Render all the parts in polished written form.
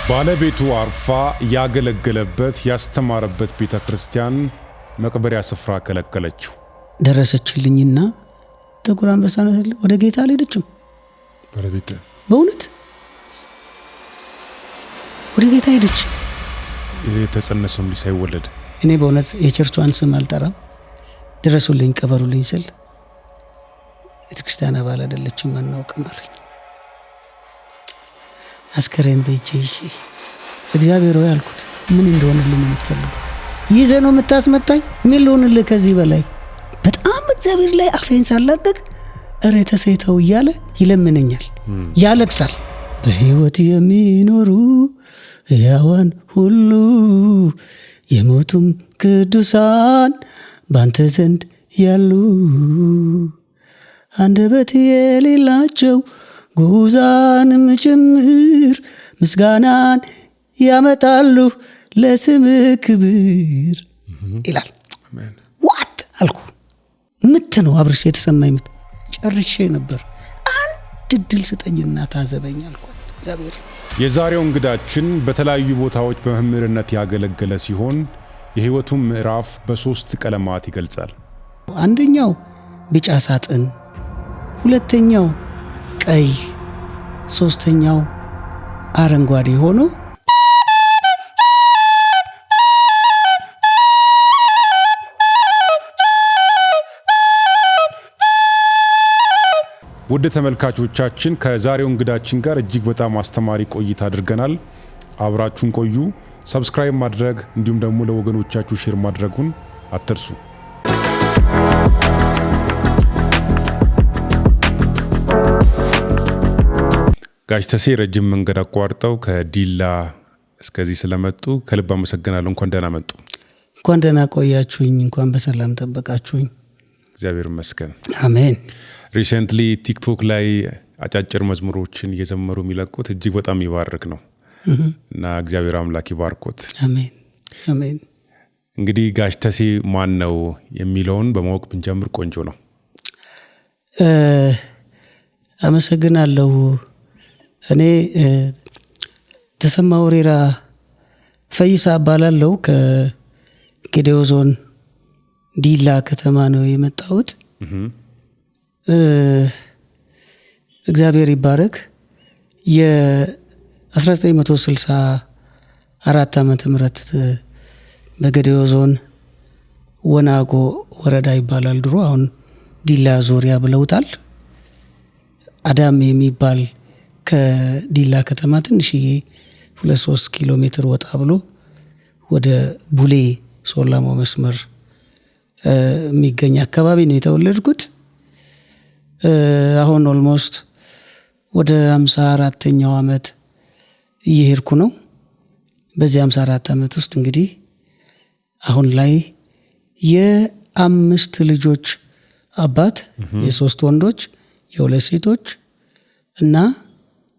ባለቤቱ አርፋ ያገለገለበት ያስተማረበት ቤተክርስቲያን መቅበሪያ ስፍራ ከለከለችው። ደረሰችልኝና ጥቁር አንበሳ ወደ ጌታ አልሄደችም። ባለቤት በእውነት ወደ ጌታ ሄደች። የተጸነሰው ልጅ ሳይወለድ እኔ በእውነት የቸርቿን ስም አልጠራም። ድረሱልኝ ቀበሩልኝ ስል ቤተክርስቲያን አባል አይደለችም አናውቅም አለኝ። አስከሬን በእጄ እግዚአብሔር ሆይ አልኩት፣ ምን እንደሆነልኝ የምትፈልገው? ይዘህ ነው የምታስመጣኝ? ምን ልሆንልህ ከዚህ በላይ? በጣም እግዚአብሔር ላይ አፌን ሳላቀቅ እረ ተሰይተው እያለ ይለምነኛል፣ ያለቅሳል። በሕይወት የሚኖሩ ሕያዋን ሁሉ የሞቱም ቅዱሳን ባንተ ዘንድ ያሉ አንደበት የሌላቸው ጉዛንም ጭምር ምስጋናን ያመጣሉ ለስምህ ክብር ይላል። ዋት አልኩ። ምት ነው አብርሽ የተሰማኝ ምት። ጨርሼ ነበር። አንድ ድል ስጠኝና ታዘበኝ አልኳት። እግዚአብሔር የዛሬው እንግዳችን በተለያዩ ቦታዎች በመምህርነት ያገለገለ ሲሆን የህይወቱን ምዕራፍ በሶስት ቀለማት ይገልጻል። አንደኛው ቢጫ ሳጥን፣ ሁለተኛው ቀይ፣ ሶስተኛው አረንጓዴ ሆኖ ውድ ተመልካቾቻችን ከዛሬው እንግዳችን ጋር እጅግ በጣም አስተማሪ ቆይታ አድርገናል። አብራችሁን ቆዩ። ሰብስክራይብ ማድረግ እንዲሁም ደግሞ ለወገኖቻችሁ ሼር ማድረጉን አትርሱ። ጋሽ ተሴ ረጅም መንገድ አቋርጠው ከዲላ እስከዚህ ስለመጡ ከልብ አመሰግናለሁ። እንኳን ደህና መጡ። እንኳን ደህና ቆያችሁኝ። እንኳን በሰላም ጠበቃችሁኝ። እግዚአብሔር ይመስገን። አሜን። ሪሰንትሊ ቲክቶክ ላይ አጫጭር መዝሙሮችን እየዘመሩ የሚለቁት እጅግ በጣም ይባርክ ነው እና እግዚአብሔር አምላክ ይባርኮት። አሜን አሜን። እንግዲህ ጋሽ ተሴ ማን ነው የሚለውን በማወቅ ብንጀምር ቆንጆ ነው። አመሰግናለሁ። እኔ ተሰማ ወሬራ ፈይሳ እባላለሁ። ከጌዴኦ ዞን ዲላ ከተማ ነው የመጣሁት። እግዚአብሔር ይባረክ። የ1964 ዓመተ ምህረት በጌዴኦ ዞን ወናጎ ወረዳ ይባላል ድሮ፣ አሁን ዲላ ዙሪያ ብለውታል። አዳም የሚባል ከዲላ ከተማ ትንሽዬ 2-3 ኪሎ ሜትር ወጣ ብሎ ወደ ቡሌ ሶላሞ መስመር የሚገኝ አካባቢ ነው የተወለድኩት። አሁን ኦልሞስት ወደ 54ኛው ዓመት እየሄድኩ ነው። በዚህ 54 ዓመት ውስጥ እንግዲህ አሁን ላይ የ5 ልጆች አባት፣ የ3 ወንዶች የ2 ሴቶች እና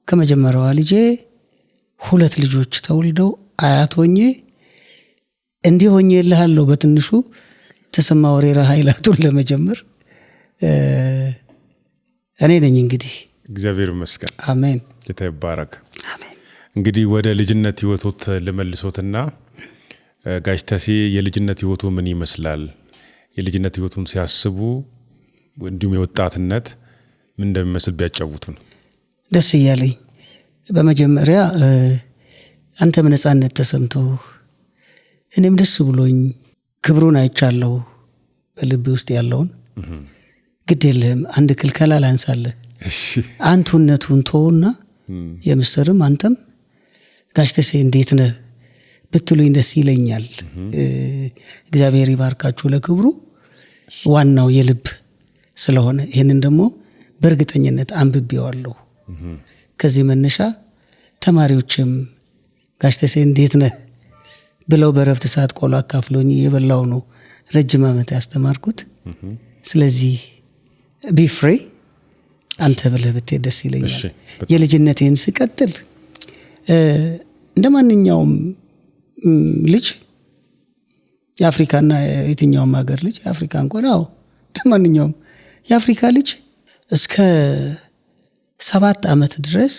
ከመጀመሪያዋ ልጄ 2 ልጆች ተወልደው አያት ሆኜ እንዲህ ሆኜ እልሃለሁ። በትንሹ ተሰማ ወሬራ ኃይላቱን ለመጀመር እኔ ነኝ እንግዲህ። እግዚአብሔር ይመስገን። አሜን። ጌታ ይባረክ። አሜን። እንግዲህ ወደ ልጅነት ህይወቶት ልመልሶትና ጋሽ ተሴ የልጅነት ህይወቱ ምን ይመስላል? የልጅነት ህይወቱን ሲያስቡ እንዲሁም የወጣትነት ምን እንደሚመስል ቢያጫውቱን ደስ ይያለኝ። በመጀመሪያ አንተ በነጻነት ተሰምቶ እኔም ደስ ብሎኝ ክብሩን አይቻለሁ። በልብ ውስጥ ያለውን ግድ የለህም አንድ ክልከላ ላንሳለህ። አንቱነቱን ተውና የምስርም አንተም ጋሽ ተሴ እንዴት ነህ ብትሉኝ ደስ ይለኛል። እግዚአብሔር ይባርካችሁ ለክብሩ። ዋናው የልብ ስለሆነ ይህንን ደግሞ በእርግጠኝነት አንብቤዋለሁ። ከዚህ መነሻ ተማሪዎችም ጋሽ ተሴ እንዴት ነህ ብለው በረፍት ሰዓት ቆሎ አካፍሎኝ የበላው ነው ረጅም ዓመት ያስተማርኩት። ስለዚህ ቢፍሬ አንተ ብለህ ብትሄድ ደስ ይለኛል። የልጅነቴን ስቀጥል እንደማንኛውም ልጅ የአፍሪካና የትኛውም ሀገር ልጅ የአፍሪካ እንኳን እንደማንኛውም የአፍሪካ ልጅ እስከ 7 ዓመት ድረስ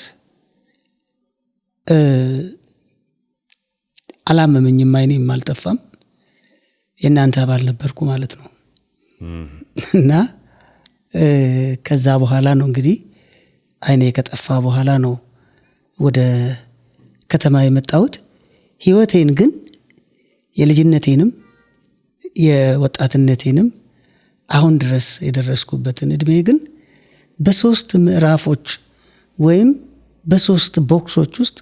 አላመመኝም፣ አይኔም አልጠፋም። የእናንተ አባል ነበርኩ ማለት ነው። እና ከዛ በኋላ ነው እንግዲህ አይኔ ከጠፋ በኋላ ነው ወደ ከተማ የመጣሁት። ህይወቴን ግን የልጅነቴንም የወጣትነቴንም አሁን ድረስ የደረስኩበትን እድሜ ግን በሶስት ምዕራፎች ወይም በሶስት ቦክሶች ውስጥ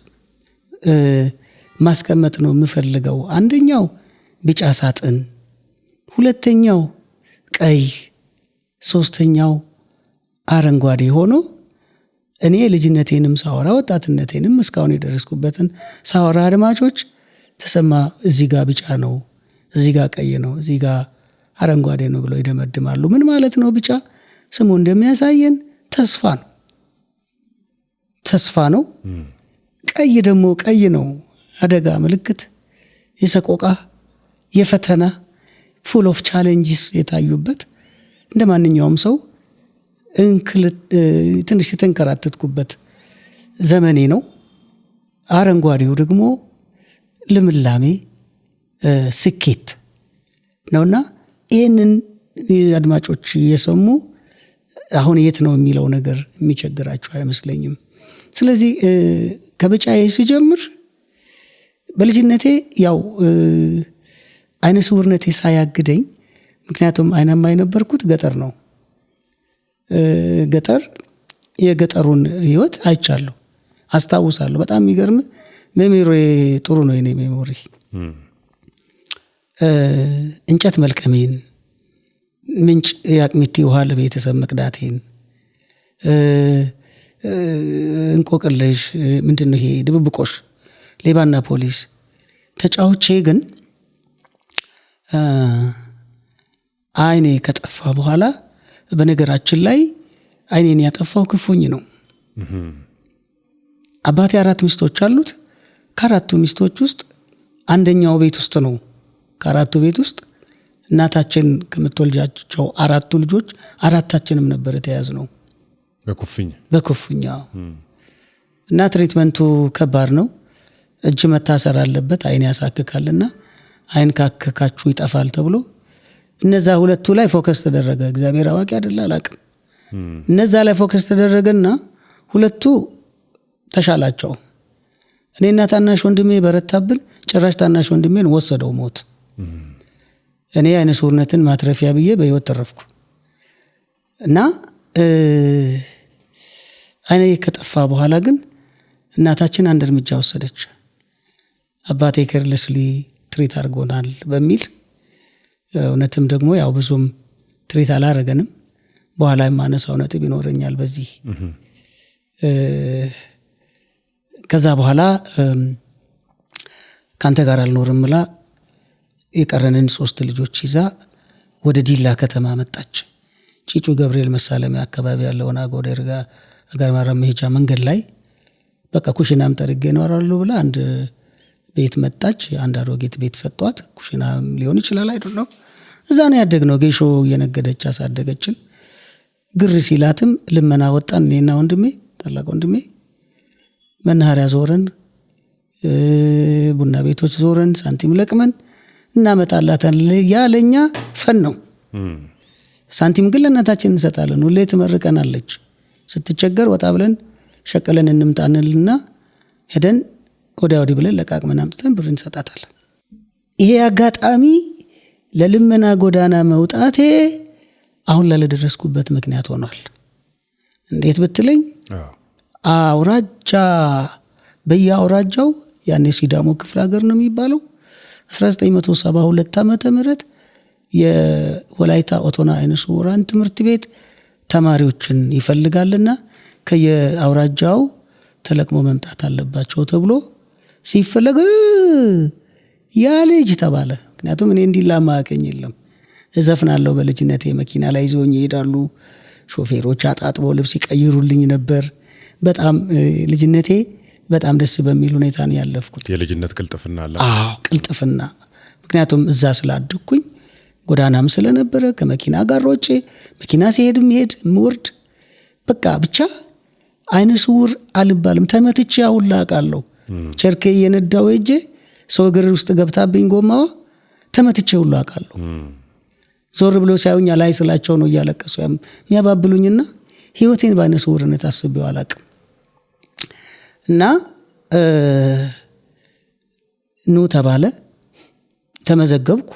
ማስቀመጥ ነው የምፈልገው። አንደኛው ቢጫ ሳጥን፣ ሁለተኛው ቀይ፣ ሶስተኛው አረንጓዴ ሆኖ እኔ ልጅነቴንም ሳወራ ወጣትነቴንም እስካሁን የደረስኩበትን ሳወራ አድማጮች ተሰማ እዚህ ጋር ቢጫ ነው፣ እዚህ ጋር ቀይ ነው፣ እዚህ ጋር አረንጓዴ ነው ብለው ይደመድማሉ። ምን ማለት ነው? ቢጫ ስሙ እንደሚያሳየን ተስፋ ነው፣ ተስፋ ነው። ቀይ ደግሞ ቀይ ነው፣ አደጋ ምልክት፣ የሰቆቃ የፈተና ፉል ኦፍ ቻሌንጅስ የታዩበት እንደ ማንኛውም ሰው ትንሽ የተንከራተትኩበት ዘመኔ ነው። አረንጓዴው ደግሞ ልምላሜ፣ ስኬት ነውና ይህንን አድማጮች የሰሙ አሁን የት ነው የሚለው ነገር የሚቸግራቸው አይመስለኝም። ስለዚህ ከቢጫዬ ሲጀምር በልጅነቴ ያው አይነ ስውርነቴ ሳያግደኝ፣ ምክንያቱም አይናማ የነበርኩት ገጠር ነው። ገጠር የገጠሩን ህይወት አይቻለሁ፣ አስታውሳለሁ። በጣም የሚገርም ሜሞሪ ጥሩ ነው የኔ ሜሞሪ። እንጨት መልቀሜን፣ ምንጭ ያቅሚቲ ውሃ ለቤተሰብ መቅዳቴን፣ እንቆቅልሽ ምንድነው ይሄ ድብብቆሽ፣ ሌባና ፖሊስ ተጫውቼ ግን አይኔ ከጠፋ በኋላ በነገራችን ላይ አይኔን ያጠፋው ክፉኝ ነው። አባቴ 4 ሚስቶች አሉት። ከአራቱ ሚስቶች ውስጥ አንደኛው ቤት ውስጥ ነው። ከአራቱ ቤት ውስጥ እናታችን ከምትወልጃቸው 4 ልጆች 4ታችንም ነበር የተያዝነው በኩፍኛ። እና ትሪትመንቱ ከባድ ነው። እጅ መታሰር አለበት፣ አይን ያሳክካልና አይን ካከካችሁ ይጠፋል ተብሎ እነዛ ሁለቱ ላይ ፎከስ ተደረገ። እግዚአብሔር አዋቂ አይደል አላቅም። እነዛ ላይ ፎከስ ተደረገና ሁለቱ ተሻላቸው። እኔና ታናሽ ወንድሜ በረታብን። ጭራሽ ታናሽ ወንድሜን ወሰደው ሞት። እኔ አይነ ስውርነትን ማትረፊያ ብዬ በህይወት ተረፍኩ። እና አይኔ ከጠፋ በኋላ ግን እናታችን አንድ እርምጃ ወሰደች። አባቴ ኬርለስሊ ትሪት አድርጎናል በሚል እውነትም ደግሞ ያው ብዙም ትሪት አላረገንም። በኋላ የማነሳው ነጥብ ይኖረኛል በዚህ። ከዛ በኋላ ካንተ ጋር አልኖርም ብላ የቀረንን 3 ልጆች ይዛ ወደ ዲላ ከተማ መጣች። ጪጩ ገብርኤል መሳለሚያ አካባቢ ያለውን አጎደርጋ ጋር ማረም መሄጃ መንገድ ላይ በቃ ኩሽናም ጠርጌ እኖራለሁ ብላ አንድ ቤት መጣች። አንድ አሮጌት ቤት ሰጧት። ኩሽና ሊሆን ይችላል አይደለም። እዛ ነው ያደግነው። ጌሾ እየነገደች አሳደገችን። ግር ሲላትም ልመና ወጣን። እኔና ወንድሜ ታላቅ ወንድሜ መናኸሪያ ዞረን፣ ቡና ቤቶች ዞረን ሳንቲም ለቅመን እናመጣላታለን። ያለኛ ፈን ነው። ሳንቲም ግን ለእናታችን እንሰጣለን። ሁሌ ትመርቀናለች። ስትቸገር ወጣ ብለን ሸቀለን እንምጣንልና ሄደን ወዲያ ወዲህ ብለን ለቃቅመን አምጥተን ብር እንሰጣታለን። ይሄ አጋጣሚ ለልመና ጎዳና መውጣቴ አሁን ላለደረስኩበት ምክንያት ሆኗል። እንዴት ብትለኝ አውራጃ በየአውራጃው ያኔ ሲዳሞ ክፍለ ሀገር ነው የሚባለው 1972 ዓመተ ምህረት የወላይታ ኦቶና አይነ ስውራን ትምህርት ቤት ተማሪዎችን ይፈልጋልና ከየአውራጃው ተለቅሞ መምጣት አለባቸው ተብሎ ሲፈለግ ያ ልጅ ተባለ። ምክንያቱም እኔ እንዲላማ አቀኝ የለም። እዘፍናለሁ በልጅነቴ መኪና ላይ ይዘውኝ ይሄዳሉ። ሾፌሮች አጣጥበው ልብስ ይቀይሩልኝ ነበር። በጣም ልጅነቴ በጣም ደስ በሚል ሁኔታ ነው ያለፍኩት። የልጅነት ቅልጥፍና አለ። ቅልጥፍና። ምክንያቱም እዛ ስላደኩኝ ጎዳናም ስለነበረ ከመኪና ጋር ሮጬ መኪና ሲሄድም ሄድ ምወርድ በቃ ብቻ አይነ ስውር አልባልም። ተመትቼ አውላ አውቃለሁ። ቸርኬ የነዳው እጄ ሰው እግር ውስጥ ገብታብኝ ጎማዋ ተመትቼ ሁሉ አውቃለሁ። ዞር ብሎ ሲያዩኝ ላይ ስላቸው ነው እያለቀሱ የሚያባብሉኝና ህይወቴን በዓይነ ስውርነት አስቤው አላውቅም። እና ኑ ተባለ፣ ተመዘገብኩ።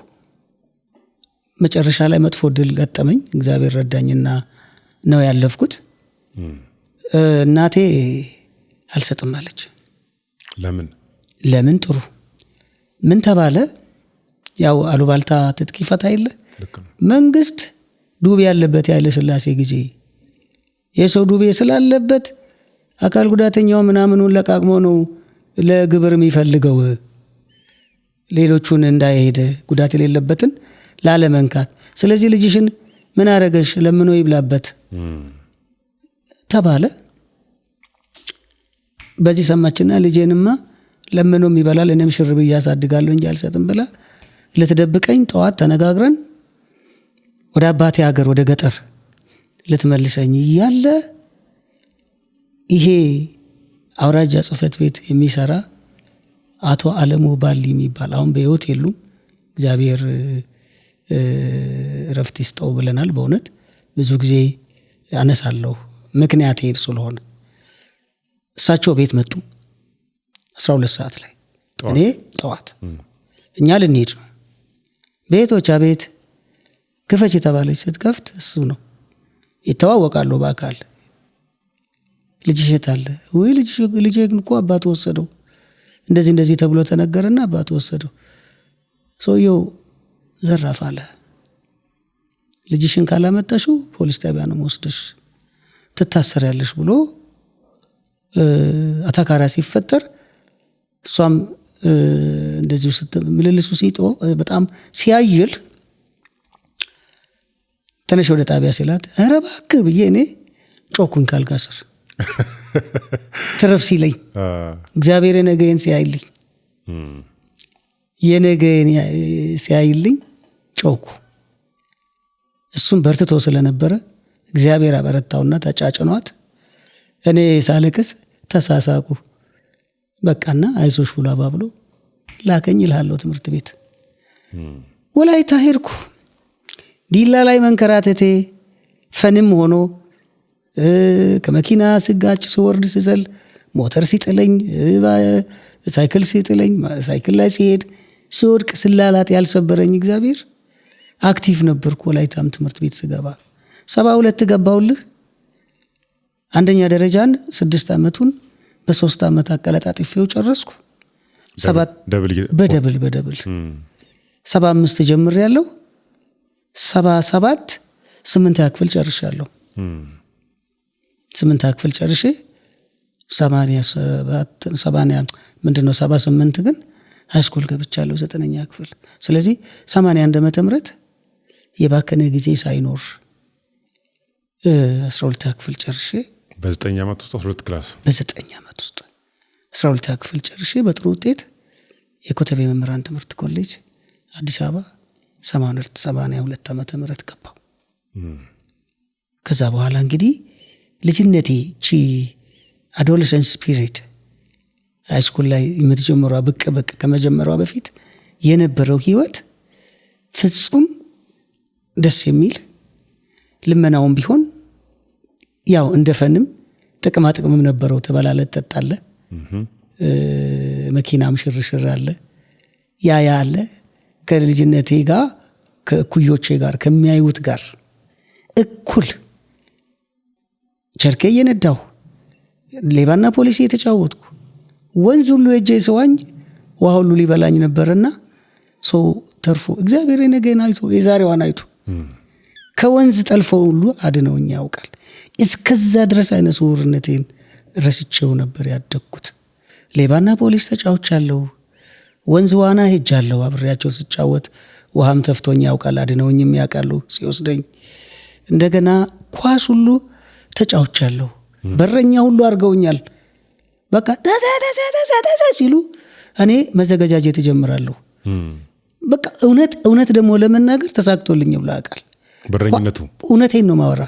መጨረሻ ላይ መጥፎ ድል ገጠመኝ። እግዚአብሔር ረዳኝና ነው ያለፍኩት። እናቴ አልሰጥም አለች። ለምን ጥሩ ምን ተባለ? ያው አሉባልታ ትጥቅ ይፈታ የለ መንግስት ዱቤ ያለበት ያለ ስላሴ ጊዜ የሰው ዱቤ ስላለበት አካል ጉዳተኛው ምናምኑን ለቃቅሞ ነው ለግብር የሚፈልገው፣ ሌሎቹን እንዳይሄድ ጉዳት የሌለበትን ላለመንካት። ስለዚህ ልጅሽን ምን አረገሽ ለምኖ ይብላበት ተባለ። በዚህ ሰማችና ልጄንማ ለምኖም ይበላል እኔም ሽርብ ያሳድጋለሁ እንጂ አልሰጥም ብላ ልትደብቀኝ ጠዋት ተነጋግረን ወደ አባቴ ሀገር ወደ ገጠር ልትመልሰኝ እያለ ይሄ አውራጃ ጽሕፈት ቤት የሚሰራ አቶ አለሙ ባሊ የሚባል አሁን በሕይወት የሉም፣ እግዚአብሔር ረፍት ይስጠው ብለናል። በእውነት ብዙ ጊዜ አነሳለሁ ምክንያት ይሄድ ስለሆነ እሳቸው ቤት መጡ 12 ሰዓት ላይ እኔ ጠዋት እኛ ልንሄድ ነው። ቤቶች አቤት ክፈች የተባለች ስትከፍት እሱ ነው። ይተዋወቃሉ በአካል። ልጅሽ የት አለ? ወይ ልጄ እኮ አባቱ ወሰደው፣ እንደዚህ ተብሎ ተነገረና አባቱ ወሰደው። ሰውየው ዘራፍ አለ። ልጅሽን ካላመጣሽው ፖሊስ ጣቢያ ነው ወስደሽ ትታሰሪያለሽ ብሎ አታካራ ሲፈጠር እሷም እንደዚሁ ምልልሱ ሲጦ በጣም ሲያይል ተነሽ ወደ ጣቢያ ሲላት ኧረ እባክህ ብዬ እኔ ጮኩኝ ካልጋ ስር ትረፍ ሲለኝ እግዚአብሔር የነገዬን ሲያይልኝ የነገዬን ሲያይልኝ ጮኩ። እሱም በርትቶ ስለነበረ እግዚአብሔር አበረታውና ተጫጭኗት እኔ ሳለቅስ ተሳሳቁ። በቃና አይዞሽ ብሎ አባብሎ ላከኝ እልሃለሁ ትምህርት ቤት። ወላይታ ሄድኩ። ዲላ ላይ መንከራተቴ ፈንም ሆኖ ከመኪና ስጋጭ ስወርድ ስዘል ሞተር ሲጥለኝ ሳይክል ሲጥለኝ ሳይክል ላይ ሲሄድ ስወድቅ ስላላት ያልሰበረኝ እግዚአብሔር አክቲቭ ነበርኩ። ወላይታም ትምህርት ቤት ስገባ 72 ገባሁልህ። አንደኛ ደረጃን 6 ዓመቱን በ3 ዓመት አቀለጣጥፌው ጨረስኩ። በደብል 75 ጀምሬያለሁ። 77 8ኛ ክፍል ጨርሻለሁ። 8ኛ ክፍል ጨርሼ 78 ግን ሃይስኩል ገብቻለሁ 9ኛ ክፍል። ስለዚህ 81 ዓመተ ምህረት የባከነ ጊዜ ሳይኖር 12ኛ ክፍል ጨርሼ በ9 ዓመት ውስጥ 2 ክላስ በ9 ዓመት ውስጥ 12ኛ ክፍል ጨርሼ በጥሩ ውጤት የኮተቤ መምህራን ትምህርት ኮሌጅ አዲስ አበባ 82 ዓመተ ምህረት ገባሁ። ከዛ በኋላ እንግዲህ ልጅነቴ አዶለሰንስ ፒሪድ ሃይስኩል ላይ የምትጀምረው ብቅ ከመጀመሯ በፊት የነበረው ህይወት ፍጹም ደስ የሚል ልመናውን ቢሆን ያው እንደፈንም ጥቅምም ነበረው። ተበላለት ተጣለ መኪናም ሽርሽር አለ ያ አለ። ከልጅነቴ ጋር ከኩዮቼ ጋር ከሚያዩት ጋር እኩል ቸርኬ እየነዳሁ ሌባና ፖሊስ የተጫወትኩ ወንዝ ሁሉ እጄ ሰዋኝ ውሃ ሁሉ ሊበላኝ ነበርና ሰው ተርፎ እግዚአብሔር የነገን አይቶ የዛሬዋን አይቶ ከወንዝ ጠልፎ ሁሉ አድነውኝ ያውቃል። እስከዛ ድረስ አይነ ስውርነቴን ረስቼው ነበር ያደግኩት። ሌባና ፖሊስ ተጫውቻለሁ። ወንዝ ዋና ሄጃለሁ። አብሬያቸው ስጫወት ውሃም ተፍቶኝ ያውቃል። አድነውኝም ያውቃሉ ሲወስደኝ። እንደገና ኳስ ሁሉ ተጫውቻለሁ። በረኛ ሁሉ አድርገውኛል። በቃ ተሰ ሲሉ እኔ መዘገጃጀት እጀምራለሁ። በቃ እውነት ደግሞ ለመናገር ተሳክቶልኝ ያውቃል። በረኝነቱ እውነቴን ነው ማወራ።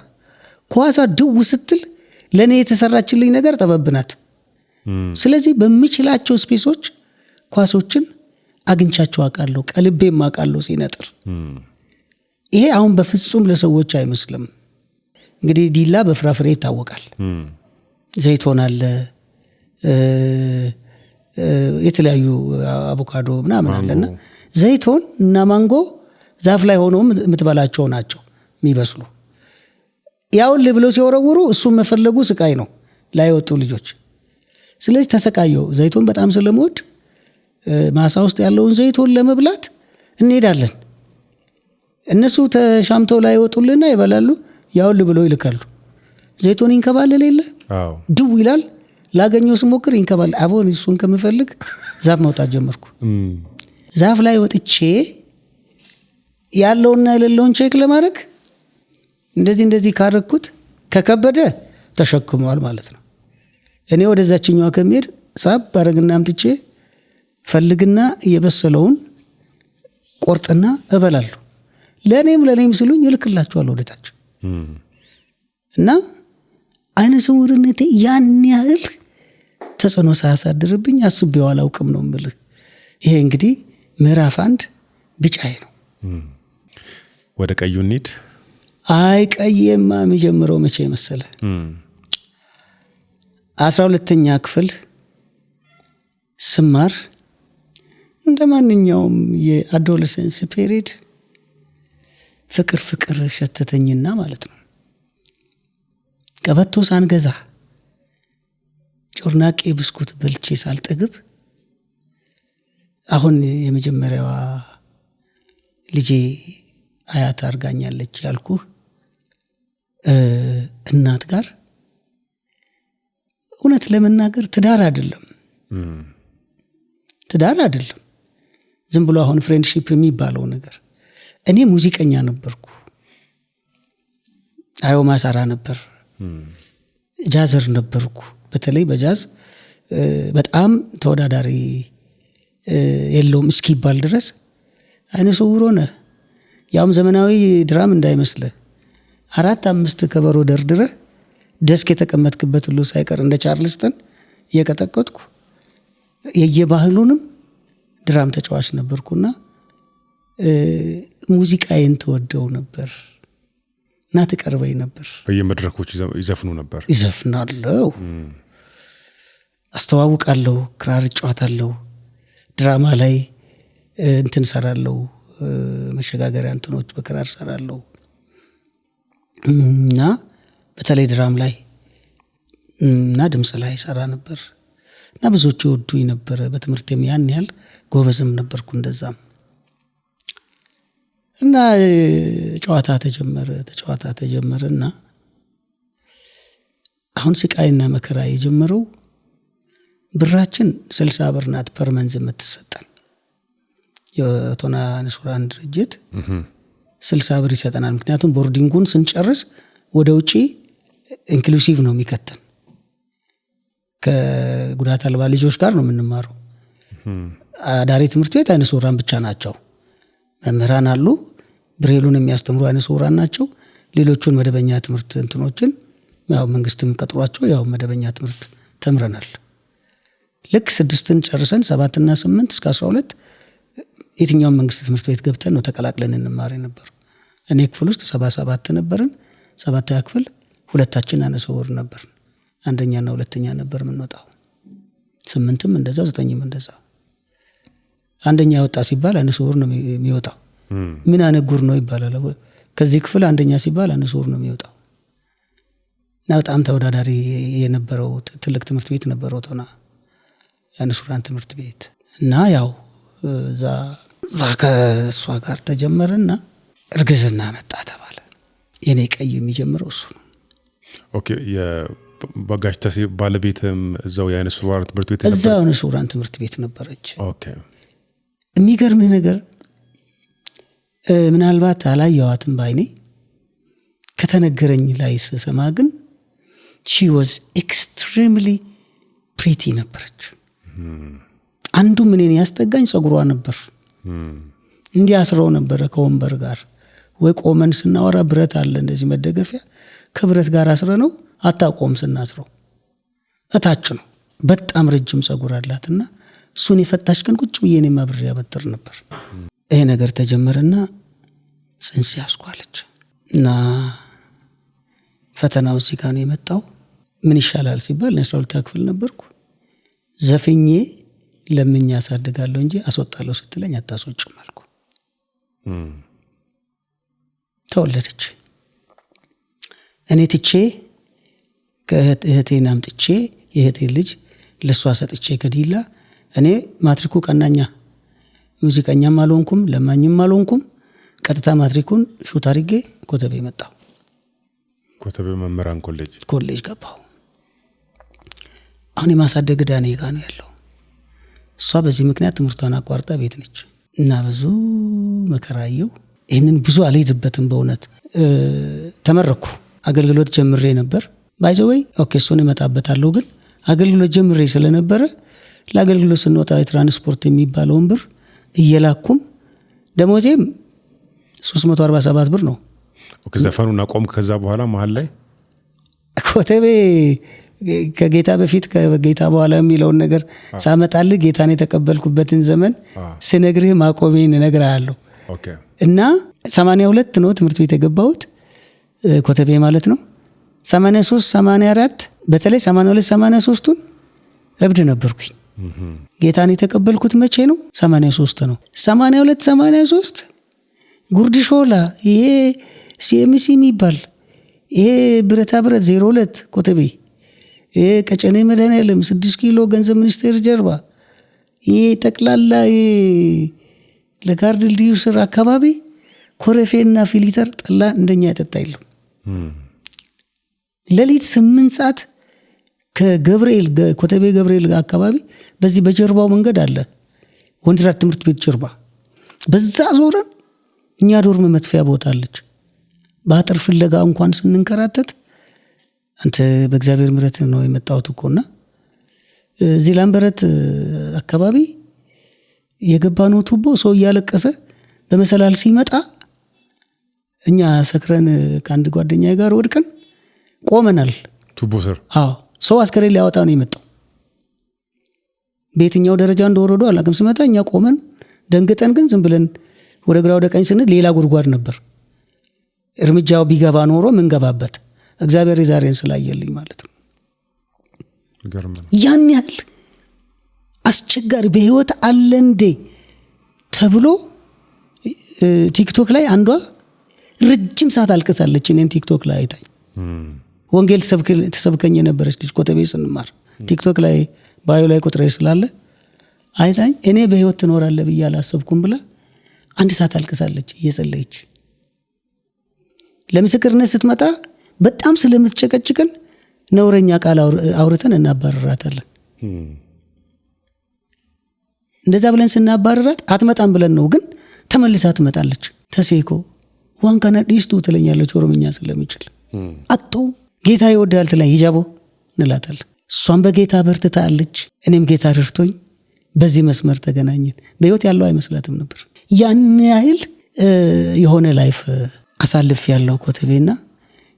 ኳሷ ድው ስትል ለኔ የተሰራችልኝ ነገር ጠበብናት። ስለዚህ በሚችላቸው ስፔሶች ኳሶችን አግኝቻቸው አውቃለሁ፣ ቀልቤም አውቃለሁ ሲነጥር። ይሄ አሁን በፍጹም ለሰዎች አይመስልም። እንግዲህ ዲላ በፍራፍሬ ይታወቃል። ዘይቶን አለ፣ የተለያዩ አቮካዶ ምናምን አለና ዘይቶን እና ማንጎ ዛፍ ላይ ሆነው የምትበላቸው ናቸው የሚበስሉ። ያውን ብለው ሲወረውሩ እሱም መፈለጉ ስቃይ ነው ላይ ወጡ ልጆች። ስለዚህ ተሰቃየው። ዘይቶን በጣም ስለምወድ ማሳ ውስጥ ያለውን ዘይቶን ለመብላት እንሄዳለን። እነሱ ተሻምተው ላይ ወጡልና ይበላሉ። ያውን ብለው ይልካሉ። ዘይቶን ይንከባለል የለ ድው ይላል። ላገኘው ስሞክር ይንከባል። አቦን እሱን ከምፈልግ ዛፍ መውጣት ጀመርኩ። ዛፍ ላይ ወጥቼ ያለውና የሌለውን ቼክ ለማድረግ እንደዚህ ካረኩት ከከበደ ተሸክሟል ማለት ነው። እኔ ወደዛችኛዋ ከመሄድ ሳብ ባረግና አምጥቼ ፈልግና የበሰለውን ቆርጥና እበላለሁ። ለኔም ስሉኝ ይልክላቸዋለሁ ወደታች። እና አይነ ስውርነቴ ያን ያህል ተጽዕኖ ሳያሳድርብኝ አስቤው አላውቅም ነው የምልህ። ይሄ እንግዲህ ምዕራፍ 1 ቢጫዬ ነው። ወደ ቀዩ እንሂድ። አይ ቀየማ የሚጀምረው መቼ መሰለ? 12ኛ ክፍል ስማር እንደ ማንኛውም የአዶለሰንስ ፔሪድ ፍቅር ሸተተኝና ማለት ነው። ቀበቶ ሳንገዛ ጮርናቄ ብስኩት በልቼ ሳልጠግብ አሁን የመጀመሪያዋ ልጄ አያት አርጋኛለች ያልኩህ እናት ጋር እውነት ለመናገር ትዳር አይደለም ዝም ብሎ አሁን ፍሬንድሺፕ የሚባለው ነገር። እኔ ሙዚቀኛ ነበርኩ፣ አዮማ ሰራ ነበር፣ ጃዘር ነበርኩ። በተለይ በጃዝ በጣም ተወዳዳሪ የለውም እስኪባል ድረስ አይነ ስውር ሆነ። ያውም ዘመናዊ ድራም እንዳይመስል 4-5 ከበሮ ደርድረ ደስክ የተቀመጥክበት ሁሉ ሳይቀር እንደ ቻርልስተን እየቀጠቀጥኩ የየባህሉንም ድራም ተጫዋች ነበርኩና ሙዚቃዬን ተወደው ነበር እና ተቀርበኝ ነበር። በየመድረኮች ይዘፍኑ ነበር። ይዘፍናለሁ፣ አስተዋውቃለሁ፣ ክራር ጫዋታለሁ፣ ድራማ ላይ እንትን ሰራለሁ፣ መሸጋገሪያ እንትኖች በክራር ሰራለሁ እና በተለይ ድራም ላይ እና ድምጽ ላይ ሰራ ነበር እና ብዙዎች ይወዱኝ ነበር። በትምህርቴም ያን ያህል ጎበዝም ነበርኩ እንደዛም። እና ጨዋታ ተጀመረና አሁን ስቃይና መከራ የጀመረው ብራችን 60 ብር ናት ፐርመንዝ የምትሰጠን። የቶና ንሱራን ድርጅት 60 ብር ይሰጠናል። ምክንያቱም ቦርዲንጉን ስንጨርስ ወደ ውጪ ኢንክሉሲቭ ነው የሚከተን። ከጉዳት አልባ ልጆች ጋር ነው የምንማረው። አዳሪ ትምህርት ቤት አይነ ስውራን ብቻ ናቸው። መምህራን አሉ፣ ብሬሉን የሚያስተምሩ አይነ ስውራን ናቸው። ሌሎቹን መደበኛ ትምህርት እንትኖችን ያው መንግስትም ቀጥሯቸው ያው መደበኛ ትምህርት ተምረናል። ልክ 6ን ጨርሰን 7 እና 8 እስከ 12 የትኛውም መንግስት ትምህርት ቤት ገብተን ነው ተቀላቅለን እንማር ነበር። እኔ ክፍል ውስጥ 77 ነበርን። 7ኛ ክፍል ሁለታችን አይነ ስውር ነበር። አንደኛና ሁለተኛ ነበር የምንወጣው። 8ም እንደዛው 9ም እንደዛው። አንደኛ ወጣ ሲባል አይነ ስውር ነው የሚወጣው። ምን አነጉር ነው ይባላል። ከዚህ ክፍል አንደኛ ሲባል አይነ ስውር ነው የሚወጣው። እና በጣም ተወዳዳሪ የነበረው ትልቅ ትምህርት ቤት ነበረው ቶና አይነ ስውራን ትምህርት ቤት። እና ያው እዛ ከእሷ ጋር ተጀመረና እርግዝና መጣ ተባለ። የኔ ቀይ የሚጀምረው እሱ ነው። ኦኬ። የጋሽ ተሴ ባለቤትም እዛው የአይነ ስውራን ትምህርት ቤት ነበር? እዛው አይነ ስውራን ትምህርት ቤት ነበረች። ኦኬ። የሚገርምህ ነገር ምናልባት አላየዋትም ባይኔ፣ ከተነገረኝ ላይ ስሰማ ግን she was extremely pretty ነበረች። አንዱ ምንን ያስጠጋኝ ጸጉሯ ነበር። እንዲያስረው ነበረ ከወንበር ጋር ወይ ቆመን ስናወራ ብረት አለ እንደዚህ መደገፊያ፣ ከብረት ጋር አስረነው አታቆም ስናስረው እታች ነው። በጣም ረጅም ጸጉር አላትና እሱን የፈታሽ ቀን ቁጭ ብዬ እኔም አብሬ ያበጥር ነበር። ይሄ ነገር ተጀመረና ጽንስ ያስኳለች እና ፈተናው እዚህ ጋር ነው የመጣው። ምን ይሻላል ሲባል 12 ክፍል ነበርኩ። ዘፍኜ ለምኜ አሳድጋለሁ እንጂ አስወጣለሁ ስትለኝ አታስወጭም አልኩ። ተወለደች። እኔ ትቼ ከእህቴን አምጥቼ የእህቴ ልጅ ለሷ ሰጥቼ ከዲላ እኔ ማትሪኩ ቀናኛ ሙዚቀኛም አልሆንኩም ለማኝም አልሆንኩም። ቀጥታ ማትሪኩን ሹት አድርጌ ኮተቤ መጣሁ። ኮተቤ መምህራን ኮሌጅ ገባሁ። አሁን የማሳደግ ዳኔ ጋር ነው ያለው። እሷ በዚህ ምክንያት ትምህርቷን አቋርጣ ቤት ነች እና ብዙ መከራየው። ይህንን ብዙ አልሄድበትም በእውነት ተመረኩ። አገልግሎት ጀምሬ ነበር ባይዘወይ ኦኬ እሱን እመጣበታለሁ። ግን አገልግሎት ጀምሬ ስለነበረ ለአገልግሎት ስንወጣ የትራንስፖርት የሚባለውን ብር እየላኩም ደሞዜም 347 ብር ነው። ኦኬ ዘፈኑን አቆም። ከዛ በኋላ መሀል ላይ ኮተቤ ከጌታ በፊት ከጌታ በኋላ የሚለውን ነገር ሳመጣልህ ጌታን የተቀበልኩበትን ዘመን ስነግርህ ማቆሜን እነግርሃለሁ። ኦኬ እና 82 ነው ትምህርት ቤት የገባሁት ኮተቤ ማለት ነው። 83 84 በተለይ 82 83ቱን እብድ ነበርኩኝ። ጌታን የተቀበልኩት መቼ ነው? 83 ነው። 82 83 ጉርድ ሾላ ይሄ ሲኤምሲ የሚባል ይሄ ብረታ ብረት 02 ኮተቤ ይሄ ቀጨኔ መድኃኔዓለም 6 ኪሎ ገንዘብ ሚኒስቴር ጀርባ ይሄ ጠቅላላ ለጋርድ ልዩ ስር አካባቢ ኮረፌና ፊሊተር ጠላ እንደኛ ያጠጣ የለም። ሌሊት 8 ሰዓት ከገብርኤል ኮተቤ ገብርኤል አካባቢ በዚህ በጀርባው መንገድ አለ ወንድራት ትምህርት ቤት ጀርባ በዛ ዞረን እኛ ዶርም መጥፊያ ቦታ አለች። በአጥር ፍለጋ እንኳን ስንንከራተት አንተ በእግዚአብሔር ምሕረት ነው የመጣሁት እኮና እዚህ ላምበረት አካባቢ የገባነው ቱቦ ሰው እያለቀሰ በመሰላል ሲመጣ እኛ ሰክረን ከአንድ ጓደኛዬ ጋር ወድቀን ቆመናል። ቱቦ ስር ሰው አስከሬን ሊያወጣ ነው የመጣው። በየትኛው ደረጃ እንደወረዱ አላውቅም። ሲመጣ እኛ ቆመን ደንግጠን ግን ዝም ብለን ወደ ግራ ወደ ቀኝ ስንል ሌላ ጉድጓድ ነበር። እርምጃው ቢገባ ኖሮ ምን ገባበት። እግዚአብሔር ዛሬን ስላየልኝ ማለት ነው። ያን ያህል አስቸጋሪ በህይወት አለ እንዴ ተብሎ ቲክቶክ ላይ አንዷ ረጅም ሰዓት አልቅሳለች። እኔን ቲክቶክ ላይ አይታኝ ወንጌል ተሰብከኝ የነበረች ልጅ ኮተቤ ስንማር ቲክቶክ ላይ ባዮ ላይ ቁጥሬ ስላለ አይታኝ እኔ በህይወት ትኖራለህ ብዬ አላሰብኩም ብላ 1 ሰዓት አልቅሳለች እየጸለየች። ለምስክርነት ስትመጣ በጣም ስለምትጨቀጭቀን ነውረኛ ቃል አውርተን እናባረራታለን። እንደዛ ብለን ስናባረራት አትመጣም ብለን ነው፣ ግን ተመልሳ ትመጣለች። ተሴኮ ዋንካና ዲስቱ ትለኛለች ኦሮምኛ ስለሚችል አጥቶ ጌታ ይወዳል ትለኝ ይጃቦ እንላታለን። እሷም በጌታ በርትታለች፣ እኔም ጌታ ረድቶኝ በዚህ መስመር ተገናኘን። በህይወት ያለው አይመስላትም ነበር። ያን ያህል የሆነ ላይፍ አሳልፍ ያለው ኮተቤና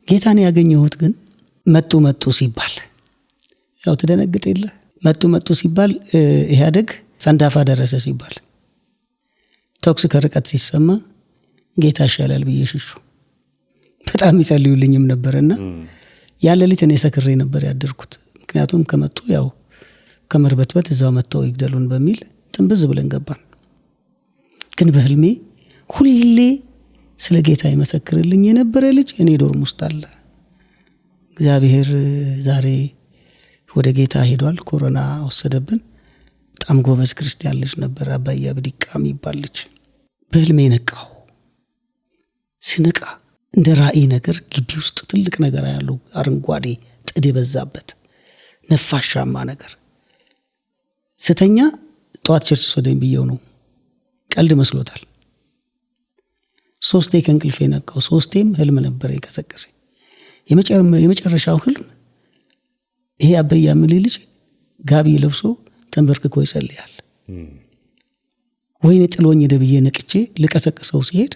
ጌታን ያገኘሁት ግን መጡ ሲባል ያው ተደነግጥ የለ መጡ ሲባል ኢህአዴግ ሰንዳፋ ደረሰ ሲባል ተኩስ ከርቀት ሲሰማ ጌታ ይሻላል ብዬ ሽሹ በጣም ይጸልዩልኝም ነበርና ያን ሌሊት እኔ ሰክሬ ነበር ያደርኩት። ምክንያቱም ከመጡ ያው ከመርበትበት እዛው መጥተው ይግደሉን በሚል ትንብዝ ብለን ገባን። ግን በህልሜ ሁሌ ስለ ጌታ ይመሰክርልኝ የነበረ ልጅ እኔ ዶርም ውስጥ አለ። እግዚአብሔር ዛሬ ወደ ጌታ ሄዷል። ኮሮና ወሰደብን። በጣም ጎበዝ ክርስቲያን ልጅ ነበር። አባያ ብዲቃ የሚባል ልጅ። በህልሜ ነቃው። ሲነቃ እንደ ራእይ ነገር ግቢ ውስጥ ትልቅ ነገር ያለው አረንጓዴ ጥድ የበዛበት ነፋሻማ ነገር። ስተኛ ጠዋት ቸርች ወደኝ ብየው ነው። ቀልድ መስሎታል። 3 ከእንቅልፌ ነቃው። 3ም ህልም ነበር የቀሰቀሰኝ። የመጨረሻው ህልም ይሄ አባያ ምን ልጅ ጋቢ ለብሶ ተንበርክኮ ይጸልያል። ወይኔ ጥሎኝ ደብዬ ነቅቼ ልቀሰቅሰው ሲሄድ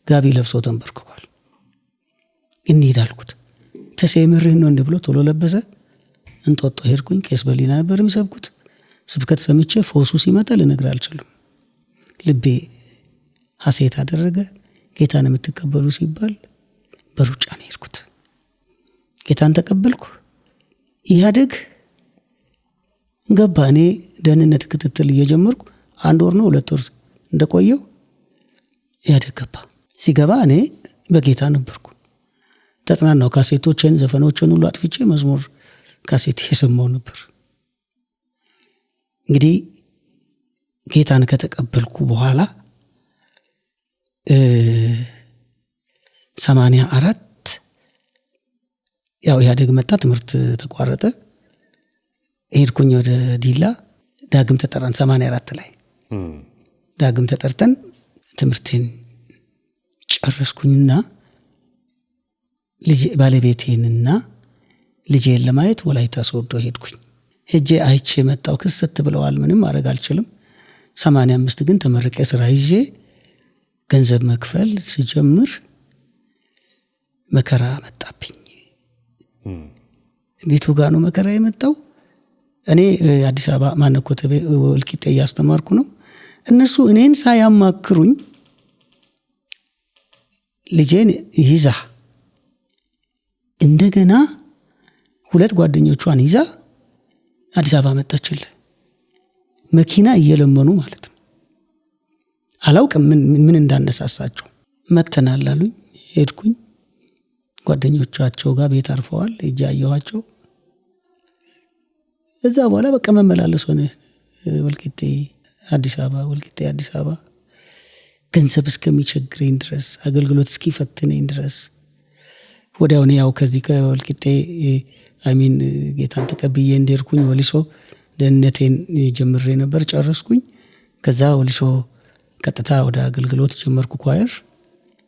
ጋቢ ለብሶ ተንበርክኳል። እንሂድ አልኩት። ተሰምርህ ነው እንደ ብሎ ቶሎ ለበሰ። እንጦጦ ሄድኩኝ። ቄስ በሊና ነበር የሚሰብኩት። ስብከት ሰምቼ ፈውሱ ሲመጣ ልነግር አልችልም። ልቤ ሐሴት አደረገ። ጌታን የምትቀበሉ ሲባል በሩጫ ነው የሄድኩት። ጌታን ተቀበልኩ። ኢህአዴግ ገባ። እኔ ደህንነት ክትትል እየጀመርኩ 1 ወር ነው 2 ወር እንደቆየው ኢህአዴግ ገባ። ሲገባ እኔ በጌታ ነበርኩ። ተጽናናው። ካሴቶችን፣ ዘፈኖችን ሁሉ አጥፍቼ መዝሙር ካሴት የሰማው ነበር። እንግዲህ ጌታን ከተቀበልኩ በኋላ 84 ያው ኢህአዴግ መጣ፣ ትምህርት ተቋረጠ። ሄድኩኝ ወደ ዲላ። ዳግም ተጠራን 84 ላይ ዳግም ተጠርተን ትምህርቴን ጨረስኩኝና ባለቤቴንና ልጄን ለማየት ወላይታ ሶዶ ሄድኩኝ። ሄጄ አይቼ መጣው። ክስት ብለዋል፣ ምንም ማድረግ አልችልም። 85 ግን ተመርቄ ስራ ይዤ ገንዘብ መክፈል ስጀምር መከራ መጣብኝ። ቤቱ ጋር ነው መከራ የመጣው። እኔ አዲስ አበባ ማነኮተቤ ወልቂጤ እያስተማርኩ ነው። እነሱ እኔን ሳያማክሩኝ ልጄን ይዛ እንደገና 2 ጓደኞቿን ይዛ አዲስ አበባ መጣችል። መኪና እየለመኑ ማለት ነው። አላውቅም ምን እንዳነሳሳቸው። መተናል አሉኝ። ሄድኩኝ። ጓደኞቻቸው ጋር ቤት አርፈዋል። እጃ አየኋቸው። እዛ በኋላ በቃ መመላለስ ሆነ። ወልቂጤ አዲስ አበባ፣ ወልቂጤ አዲስ አበባ፣ ገንዘብ እስከሚቸግረኝ ድረስ፣ አገልግሎት እስኪፈትነኝ ድረስ ወዲያው ነው ያው ከዚህ ከወልቂጤ አሚን ጌታን ተቀብዬ እንደርኩኝ ወሊሶ ደህንነቴን ጀምሬ ነበር፣ ጨረስኩኝ። ከዛ ወሊሶ ቀጥታ ወደ አገልግሎት ጀመርኩ። ኳየር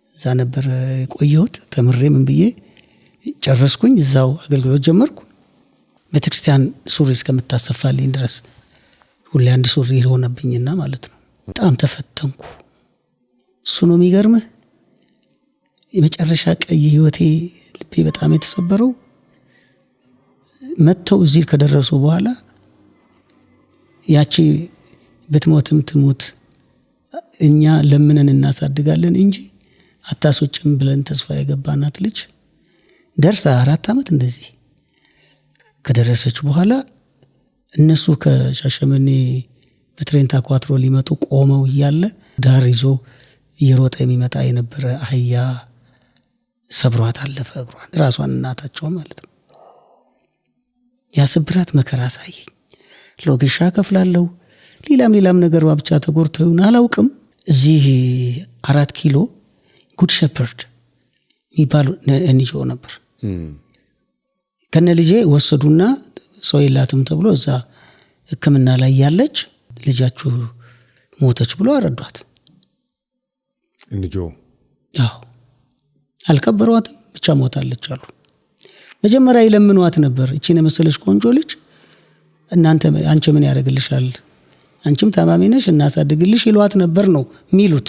እዛ ነበር ቆየሁት። ተምሬ ምን ብዬ ጨረስኩኝ። እዛው አገልግሎት ጀመርኩ። ቤተክርስቲያን ሱሪ እስከምታሰፋልኝ ድረስ ሁሌ አንድ ሱሪ ሆነብኝና ማለት ነው። በጣም ተፈተንኩ። እሱ ነው የሚገርምህ። የመጨረሻ ቀይ ህይወቴ ልቤ በጣም የተሰበረው መተው እዚህ ከደረሱ በኋላ ያቺ ብትሞትም ትሞት እኛ ለምነን እናሳድጋለን እንጂ አታሶችም ብለን ተስፋ የገባናት ልጅ ደርሳ 4 ዓመት እንደዚህ ከደረሰች በኋላ እነሱ ከሻሸመኔ በትሬንታ ኳትሮ ሊመጡ ቆመው እያለ ዳር ይዞ እየሮጠ የሚመጣ የነበረ አህያ ሰብሯት አለፈ እግሯን፣ ራሷን እናታቸው ማለት ነው። ያ ስብራት መከራ ሳየኝ ሎጌሻ ከፍላለሁ፣ ሌላም ነገር ብቻ ተጎርተው አላውቅም። እዚህ 4 ኪሎ ጉድ ሸፐርድ የሚባሉ እንጂኦ ነበር። ከነ ልጄ ወሰዱና ሰው የላትም ተብሎ እዛ ሕክምና ላይ ያለች ልጃችሁ ሞተች ብሎ አረዷት። እንጂኦ ያው አልከበሯትም፣ ብቻ ሞታለች አሉ። መጀመሪያ ይለምኗት ነበር። እቺን የመሰለች ቆንጆ ልጅ እናንተ አንቺ ምን ያደርግልሻል? አንቺም ታማሚ ነሽ፣ እናሳድግልሽ ይሏት ነበር ነው የሚሉት።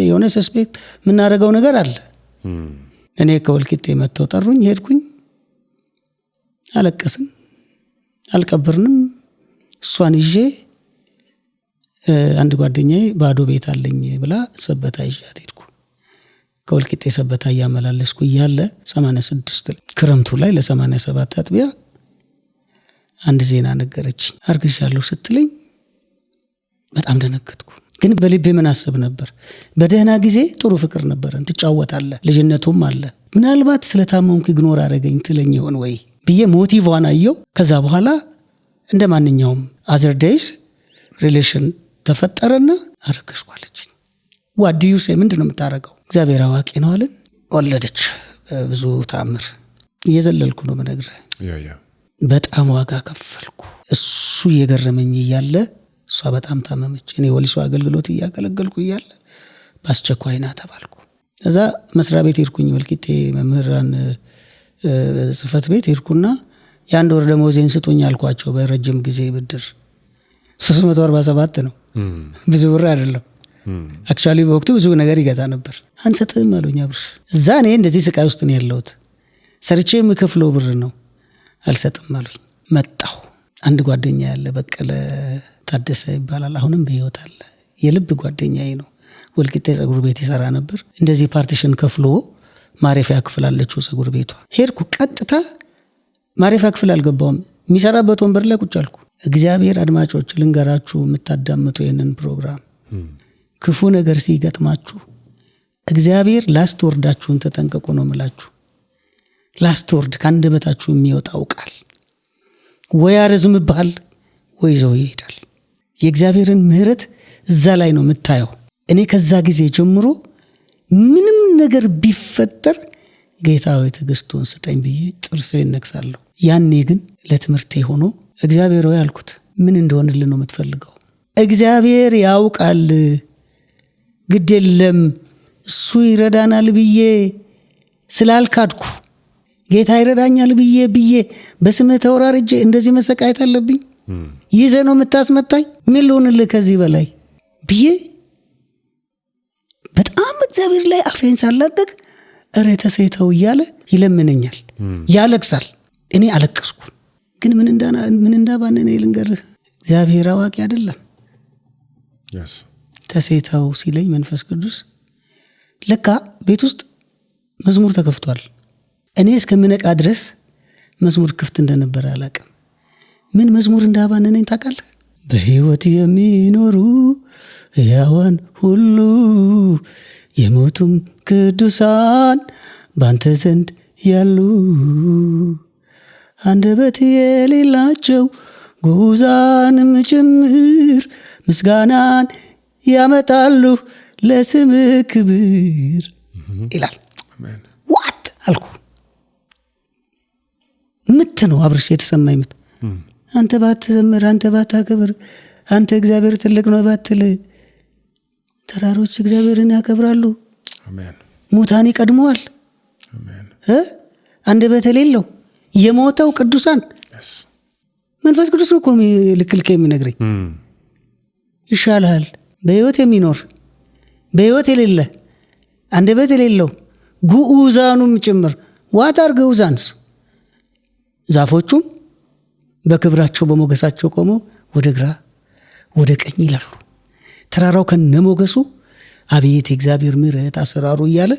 የሆነ ሰስፔክት የምናደርገው ነገር አለ። እኔ ከወልቂጤ መጥተው ጠሩኝ። ሄድኩኝ። አለቀስን፣ አልቀብርንም። እሷን ይዤ አንድ ጓደኛዬ ባዶ ቤት አለኝ ብላ ሰበታ ይዣት ሄድኩ። ከወልቂጤ ሰበታ እያመላለስኩ እያለ 86 ክረምቱ ላይ ለ87 አጥቢያ አንድ ዜና ነገረች። አርግዣለሁ ስትለኝ በጣም ደነገጥኩ። ግን በልቤ ምን አስብ ነበር? በደህና ጊዜ ጥሩ ፍቅር ነበረን፣ ትጫወታለህ፣ ልጅነቱም አለ። ምናልባት ስለታመምኩ ኢግኖር አደረገኝ ትለኝ ይሆን ወይ ብዬ ሞቲቭዋን አየው። ከዛ በኋላ እንደ ማንኛውም አዘር ዴይስ ሪሌሽን ተፈጠረና አረገዝኳለች። ዋዲዩ ሴ ምንድነው የምታረገው? እግዚአብሔር አዋቂ ነው አለን። ወለደች። ብዙ ታምር እየዘለልኩ ነው መነግር። በጣም ዋጋ ከፈልኩ። እሱ እየገረመኝ እያለ እሷ በጣም ታመመች። እኔ ወሊሶ አገልግሎት እያገለገልኩ እያለ በአስቸኳይ ና ተባልኩ። እዛ መስሪያ ቤት ሄድኩኝ። ወልቂጤ መምህራን ጽሕፈት ቤት ሄድኩና የ1 ወር ደመወዜን ስጡኝ አልኳቸው። በረጅም ጊዜ ብድር 347 ነው፣ ብዙ ብር አይደለም። አክቹአሊ በወቅቱ ብዙ ነገር ይገዛ ነበር። አንሰጥም አሉኝ። አብርሽ እዛ እኔ እንደዚህ ስቃይ ውስጥ ነው ያለሁት፣ ሰርቼ የምከፍለው ብር ነው። አልሰጥም አሉኝ። መጣሁ። አንድ ጓደኛ ያለ በቀለ ታደሰ ይባላል። አሁንም በህይወት አለ። የልብ ጓደኛዬ ነው። ወልቂጤ ፀጉር ቤት ይሰራ ነበር። እንደዚህ ፓርቲሽን ከፍሎ ማረፊያ ክፍል አለችው ፀጉር ቤቷ። ሄድኩ። ቀጥታ ማረፊያ ክፍል አልገባውም። የሚሰራበት ወንበር ላይ ቁጭ አልኩ። እግዚአብሔር አድማጮች ልንገራችሁ፣ የምታዳምጡ ይህንን ፕሮግራም ክፉ ነገር ሲገጥማችሁ እግዚአብሔር ላስት ወርዳችሁን ተጠንቀቁ ነው የምላችሁ። ላስት ወርድ ከአንደበታችሁ የሚወጣው ቃል ወይ ያረዝምብሃል ወይ ይዘው ይሄዳል። የእግዚአብሔርን ምሕረት እዛ ላይ ነው የምታየው። እኔ ከዛ ጊዜ ጀምሮ ምንም ነገር ቢፈጠር ጌታ ሆይ ትዕግስቱን ስጠኝ ብዬ ጥርሴን ነክሳለሁ። ያኔ ግን ለትምህርቴ ሆኖ እግዚአብሔር ሆይ አልኩት፣ ምን እንደሆነልን ነው የምትፈልገው? እግዚአብሔር ያውቃል፣ ግድ የለም እሱ ይረዳናል ብዬ ስላልካድኩ ጌታ ይረዳኛል ብዬ በስምህ ተወራርጄ እንደዚህ መሰቃየት አለብኝ? ይዘህ ነው የምታስመታኝ? ምን ልሆንልህ ከዚህ በላይ ብዬ በጣም እግዚአብሔር ላይ አፌን ሳላቀቅ እረ ተሰይተው እያለ ይለምነኛል፣ ያለቅሳል። እኔ አለቀስኩ። ግን ምን እንዳባነነ ልንገርህ፣ እግዚአብሔር አዋቂ አይደለም። ተሰይተው ሲለኝ መንፈስ ቅዱስ ለካ ቤት ውስጥ መዝሙር ተከፍቷል። እኔ እስከምነቃ ድረስ መዝሙር ክፍት እንደነበረ አላውቅም። ምን መዝሙር እንዳባነነኝ ታውቃለህ? በሕይወት የሚኖሩ ሕያዋን ሁሉ የሞቱም ቅዱሳን ባንተ ዘንድ ያሉ አንደበት የሌላቸው ጉዛንም ጭምር ምስጋናን ያመጣሉ ለስም ክብር ይላል። ዋት አልኩ። ምት ነው አብርሽ የተሰማኝ ምት። አንተ ባትዘምር፣ አንተ ባታከብር፣ አንተ እግዚአብሔር ትልቅ ነው ባትል ተራሮች እግዚአብሔርን ያከብራሉ። ሙታን ይቀድመዋል። አንደበት የሌለው የሞተው ቅዱሳን መንፈስ ቅዱስ ነው እኮ ልክልከ የሚነግረኝ። ይሻልሃል በሕይወት የሚኖር በሕይወት የሌለ አንደበት የሌለው ጉዑዛኑም ጭምር ዋታር ጉዑዛንስ ዛፎቹም በክብራቸው በሞገሳቸው ቆመው ወደ ግራ ወደ ቀኝ ይላሉ። ተራራው ከነሞገሱ አቤት የእግዚአብሔር ምሕረት አሰራሩ እያለ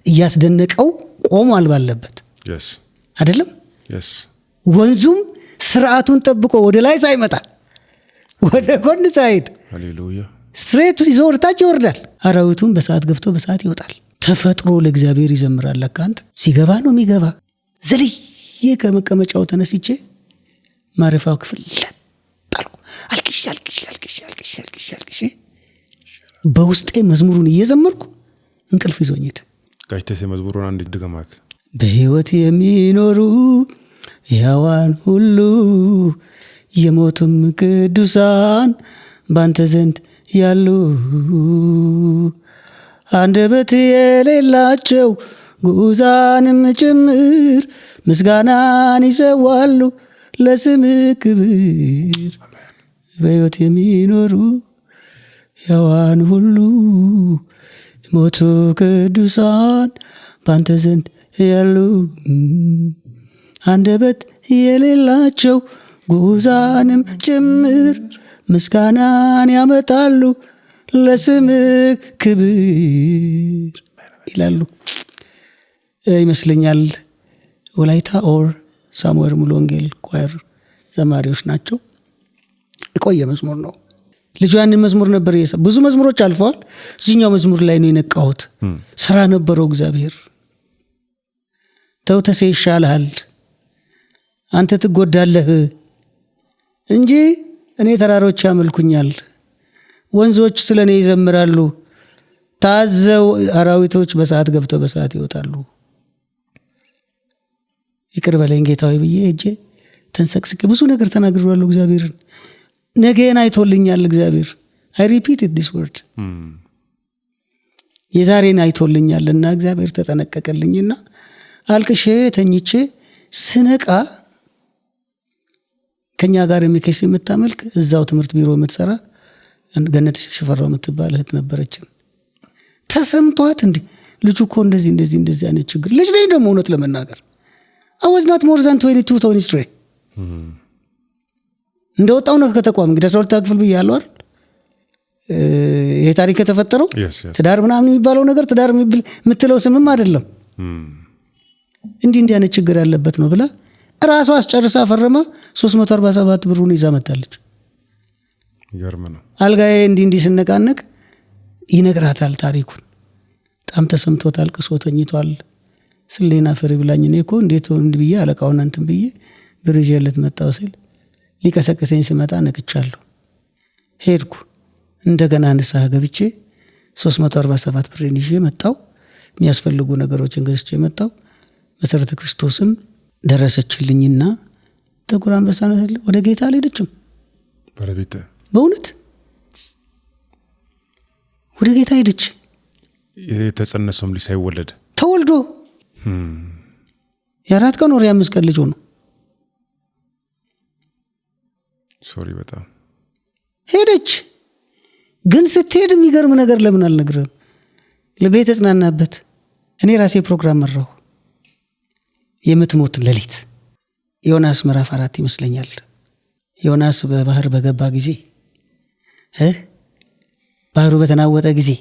እያስደነቀው ቆሟል ባለበት አይደለም። ወንዙም ስርዓቱን ጠብቆ ወደ ላይ ሳይመጣ ወደ ጎን ሳይሄድ ስትሬት ይዞ ወርታች ይወርዳል። አራዊቱም በሰዓት ገብቶ በሰዓት ይወጣል። ተፈጥሮ ለእግዚአብሔር ይዘምራል። ለካ አንተ ሲገባ ነው የሚገባ። ዘልዬ ከመቀመጫው ተነስቼ ማረፊያው ክፍል ለጣልኩ። አልቅሼ በውስጤ መዝሙሩን እየዘመርኩ እንቅልፍ ይዞኝ ሄደ። ጋሽ ተሴ መዝሙሩን አንድ ድገማት። በሕይወት የሚኖሩ ሕያዋን ሁሉ የሞቱም ቅዱሳን ባንተ ዘንድ ያሉ አንደበት የሌላቸው ጉዛንም ጭምር ምስጋናን ይሰዋሉ ለስም ክብር። በሕይወት የሚኖሩ ሕያዋን ሁሉ የሞቱ ቅዱሳን ባንተ ዘንድ ያሉ አንደበት የሌላቸው ጉዛንም ጭምር ምስጋናን ያመጣሉ ለስም ክብር ይላሉ ይመስለኛል። ወላይታ ኦር ሳሙኤል ሙሉ ወንጌል ኳየር ዘማሪዎች ናቸው። የቆየ መዝሙር ነው። ልጁ ያንን መዝሙር ነበር ብዙ መዝሙሮች አልፈዋል። እዚህኛው መዝሙር ላይ ነው የነቃሁት። ስራ ነበረው እግዚአብሔር። ተው ተሴ ይሻልሃል፣ አንተ ትጎዳለህ እንጂ እኔ ተራሮች ያመልኩኛል፣ ወንዞች ስለኔ ይዘምራሉ፣ ታዘው አራዊቶች በሰዓት ገብተው በሰዓት ይወጣሉ። ይቅር በለኝ ጌታዬ ብዬ እጄ ተንሰቅስቄ ብዙ ነገር ተናግሬዋለሁ። እግዚአብሔርን ነገን አይቶልኛል እግዚአብሔር። I repeated this word የዛሬን አይቶልኛልና እግዚአብሔር ተጠነቀቀልኝና አልቅሼ ተኝቼ ስነቃ ከኛ ጋር የሚከስ የምታመልክ እዛው ትምህርት ቢሮ የምትሰራ ገነት ሽፈራው የምትባል እህት ነበረችን። ተሰምቷት እንዴ ልጁ እኮ እንደዚህ አይነት ችግር ልጅ ላይ ደግሞ እውነት ለመናገር I was not more than 22 23 እንደወጣው ነው ከተቋም እንግዲህ 12 ክፍል ብያለሁ አይደል? ይሄ ታሪክ የተፈጠረው ትዳር ምናምን የሚባለው ነገር ትዳር የምትለው ስምም አይደለም። እንዲህ አይነት ችግር ያለበት ነው ብላ ራሷ አስጨርሳ ፈርማ 347 ብሩን ይዛ መጣለች። ይገርም ነው። አልጋዬ እንዲህ ስነቃነቅ ይነግራታል ታሪኩን። በጣም ተሰምቶታል፣ ቅሶ ተኝቷል። ስሌና ፍሪ ብላኝ እኔ እኮ እንዴት እንዲህ ብዬ አለቃውን እንትን ብዬ ብር ይዤለት መጣሁ ሲል ሊቀሰቅሰኝ ሲመጣ ነቅቻለሁ። ሄድኩ እንደገና ንስሐ ገብቼ 347 ብሬን ይዤ መጣሁ። የሚያስፈልጉ ነገሮችን ገዝቼ መጣሁ። መሰረተ ክርስቶስም ደረሰችልኝና ጥቁር አንበሳ ወደ ጌታ አልሄደችም። ባለቤት በእውነት ወደ ጌታ ሄደች። የተጸነሰውም ልጅ ሳይወለድ ተወልዶ የ4 ቀን ወር 5 ቀን ልጅ ሆኖ ሶሪ በጣም ሄደች። ግን ስትሄድ የሚገርም ነገር ለምን አልነግርህም? ልቤ ተጽናናበት። እኔ ራሴ ፕሮግራም መራሁ። የምትሞት ሌሊት ዮናስ ምዕራፍ 4 ይመስለኛል። ዮናስ በባህር በገባ ጊዜ ባህሩ በተናወጠ ጊዜ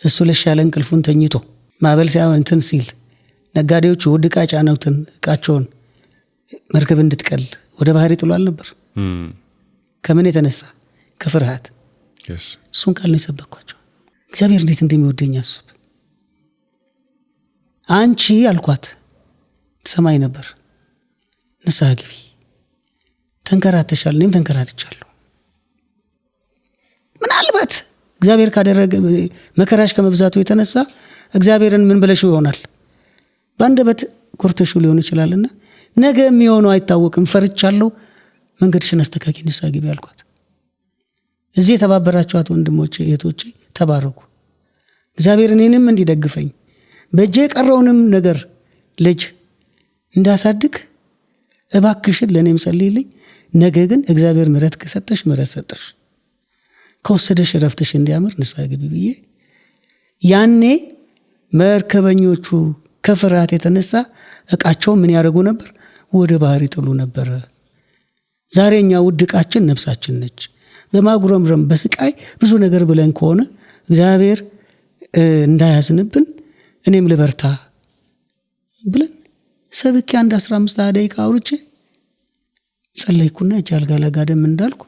እሱ ለሻለ እንቅልፉን ተኝቶ ማዕበል ሳይሆን እንትን ሲል ነጋዴዎቹ ውድ ዕቃ ጫነውትን ዕቃቸውን መርከብ እንድትቀል ወደ ባህር ይጥሏል ነበር። ከምን የተነሳ? ከፍርሃት። እሱን ቃል ነው የሰበኳቸው። እግዚአብሔር እንዴት እንደሚወደኝ አስብ። አንቺ አልኳት ሰማይ ነበር፣ ንስሐ ግቢ። ተንከራተሻል፣ እኔም ተንከራትቻለሁ። ምናልባት እግዚአብሔር ካደረገ መከራሽ ከመብዛቱ የተነሳ እግዚአብሔርን ምን ብለሽው ይሆናል? በአንደበት ኮርተሽው ሊሆን ይችላልና ነገ የሚሆነው አይታወቅም። ፈርቻለሁ፣ መንገድሽን አስተካኪ፣ ንስሐ ግቢ አልኳት። እዚህ የተባበራችኋት ወንድሞቼ እህቶቼ ተባረኩ። እግዚአብሔር እኔንም እንዲደግፈኝ በእጄ የቀረውንም ነገር ልጅ እንዳሳድግ እባክሽን ለእኔም ጸልይልኝ። ነገ ግን እግዚአብሔር ምሕረት ከሰጠሽ ምሕረት ሰጠሽ፣ ከወሰደሽ ረፍትሽ እንዲያምር ንስሐ ግቢ ብዬ ያኔ መርከበኞቹ ከፍርሃት የተነሳ ዕቃቸው ምን ያደርጉ ነበር? ወደ ባህር ይጥሉ ነበር። ዛሬኛ ውድ ዕቃችን ነፍሳችን ነች። በማጉረምረም በስቃይ ብዙ ነገር ብለን ከሆነ እግዚአብሔር እንዳያዝንብን እኔም ልበርታ ብለን ሰብኬ 15 ደቂቃ አውርቼ ጸለይኩና እጅ አልጋ ላይ ጋደም እንዳልኩ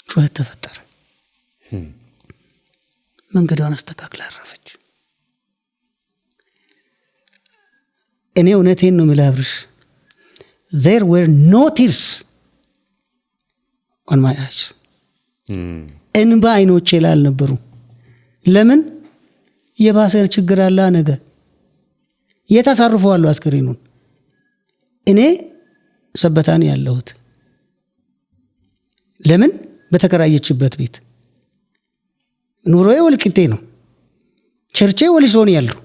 ጩኸት ተፈጠረ። መንገዷን አስተካክላ አረፈች። እኔ እውነቴን ነው የምልህ አብርሽ፣ there were no tears on my eyes። እንባ አይኖቼ ላይ አልነበሩ። ለምን? የባሰ ችግር አለ ነገ የታሳርፈዋለሁ አስከሬኑን። እኔ ሰበታን ያለሁት ለምን? በተከራየችበት ቤት ኑሮዬ ወልቂጤ ነው፣ ቸርቼ ወሊሶን ያለው።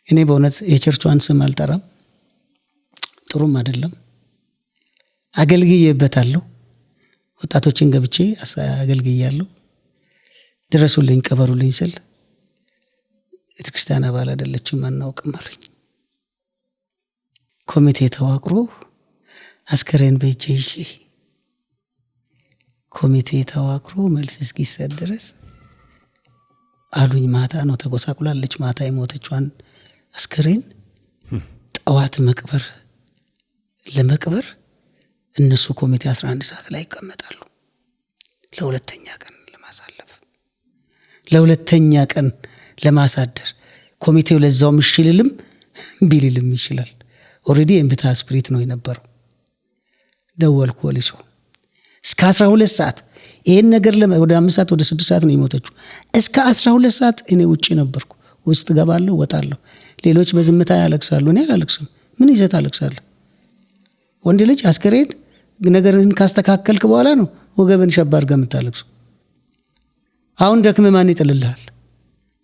እኔ በእውነት የቸርቿን ስም አልጠራም፣ ጥሩም አይደለም። አገልግዬበታለሁ፣ ወጣቶችን ገብቼ አገልግያለሁ። ድረሱልኝ ቀበሩልኝ ስል ቤተክርስቲያን አባል አይደለችም አናውቅም አሉኝ። ኮሚቴ ተዋቅሮ አስከሬን በእጄ ይዤ ኮሚቴ ተዋቅሮ መልስ እስኪሰጥ ድረስ አሉኝ። ማታ ነው ተጎሳቁላለች። ማታ የሞተችዋን አስከሬን ጠዋት ለመቅበር እነሱ ኮሚቴ 11 ሰዓት ላይ ይቀመጣሉ። ለሁለተኛ ቀን ለማሳለፍ ለሁለተኛ ቀን ለማሳደር ኮሚቴው ለዛው ምሽልልም ቢልልም ይችላል። ኦሬዲ እንብታ ስፕሪት ነው የነበረው። ደወልኩ ወሊሶ እስከ 12 ሰዓት ይሄን ነገር ወደ 5 ሰዓት ወደ 6 ሰዓት ነው የሞተችው። እስከ 12 ሰዓት እኔ ውጪ ነበርኩ። ውስጥ ገባለሁ ወጣለሁ። ሌሎች በዝምታ ያለቅሳሉ፣ እኔ አላለቅስም። ምን ይዘት አለቅሳለሁ? ወንድ ልጅ አስከሬን ነገርን ካስተካከልክ በኋላ ነው ወገብን ሸባር ጋር የምታለቅሱ። አሁን ደክመ ማን ይጥልልሃል?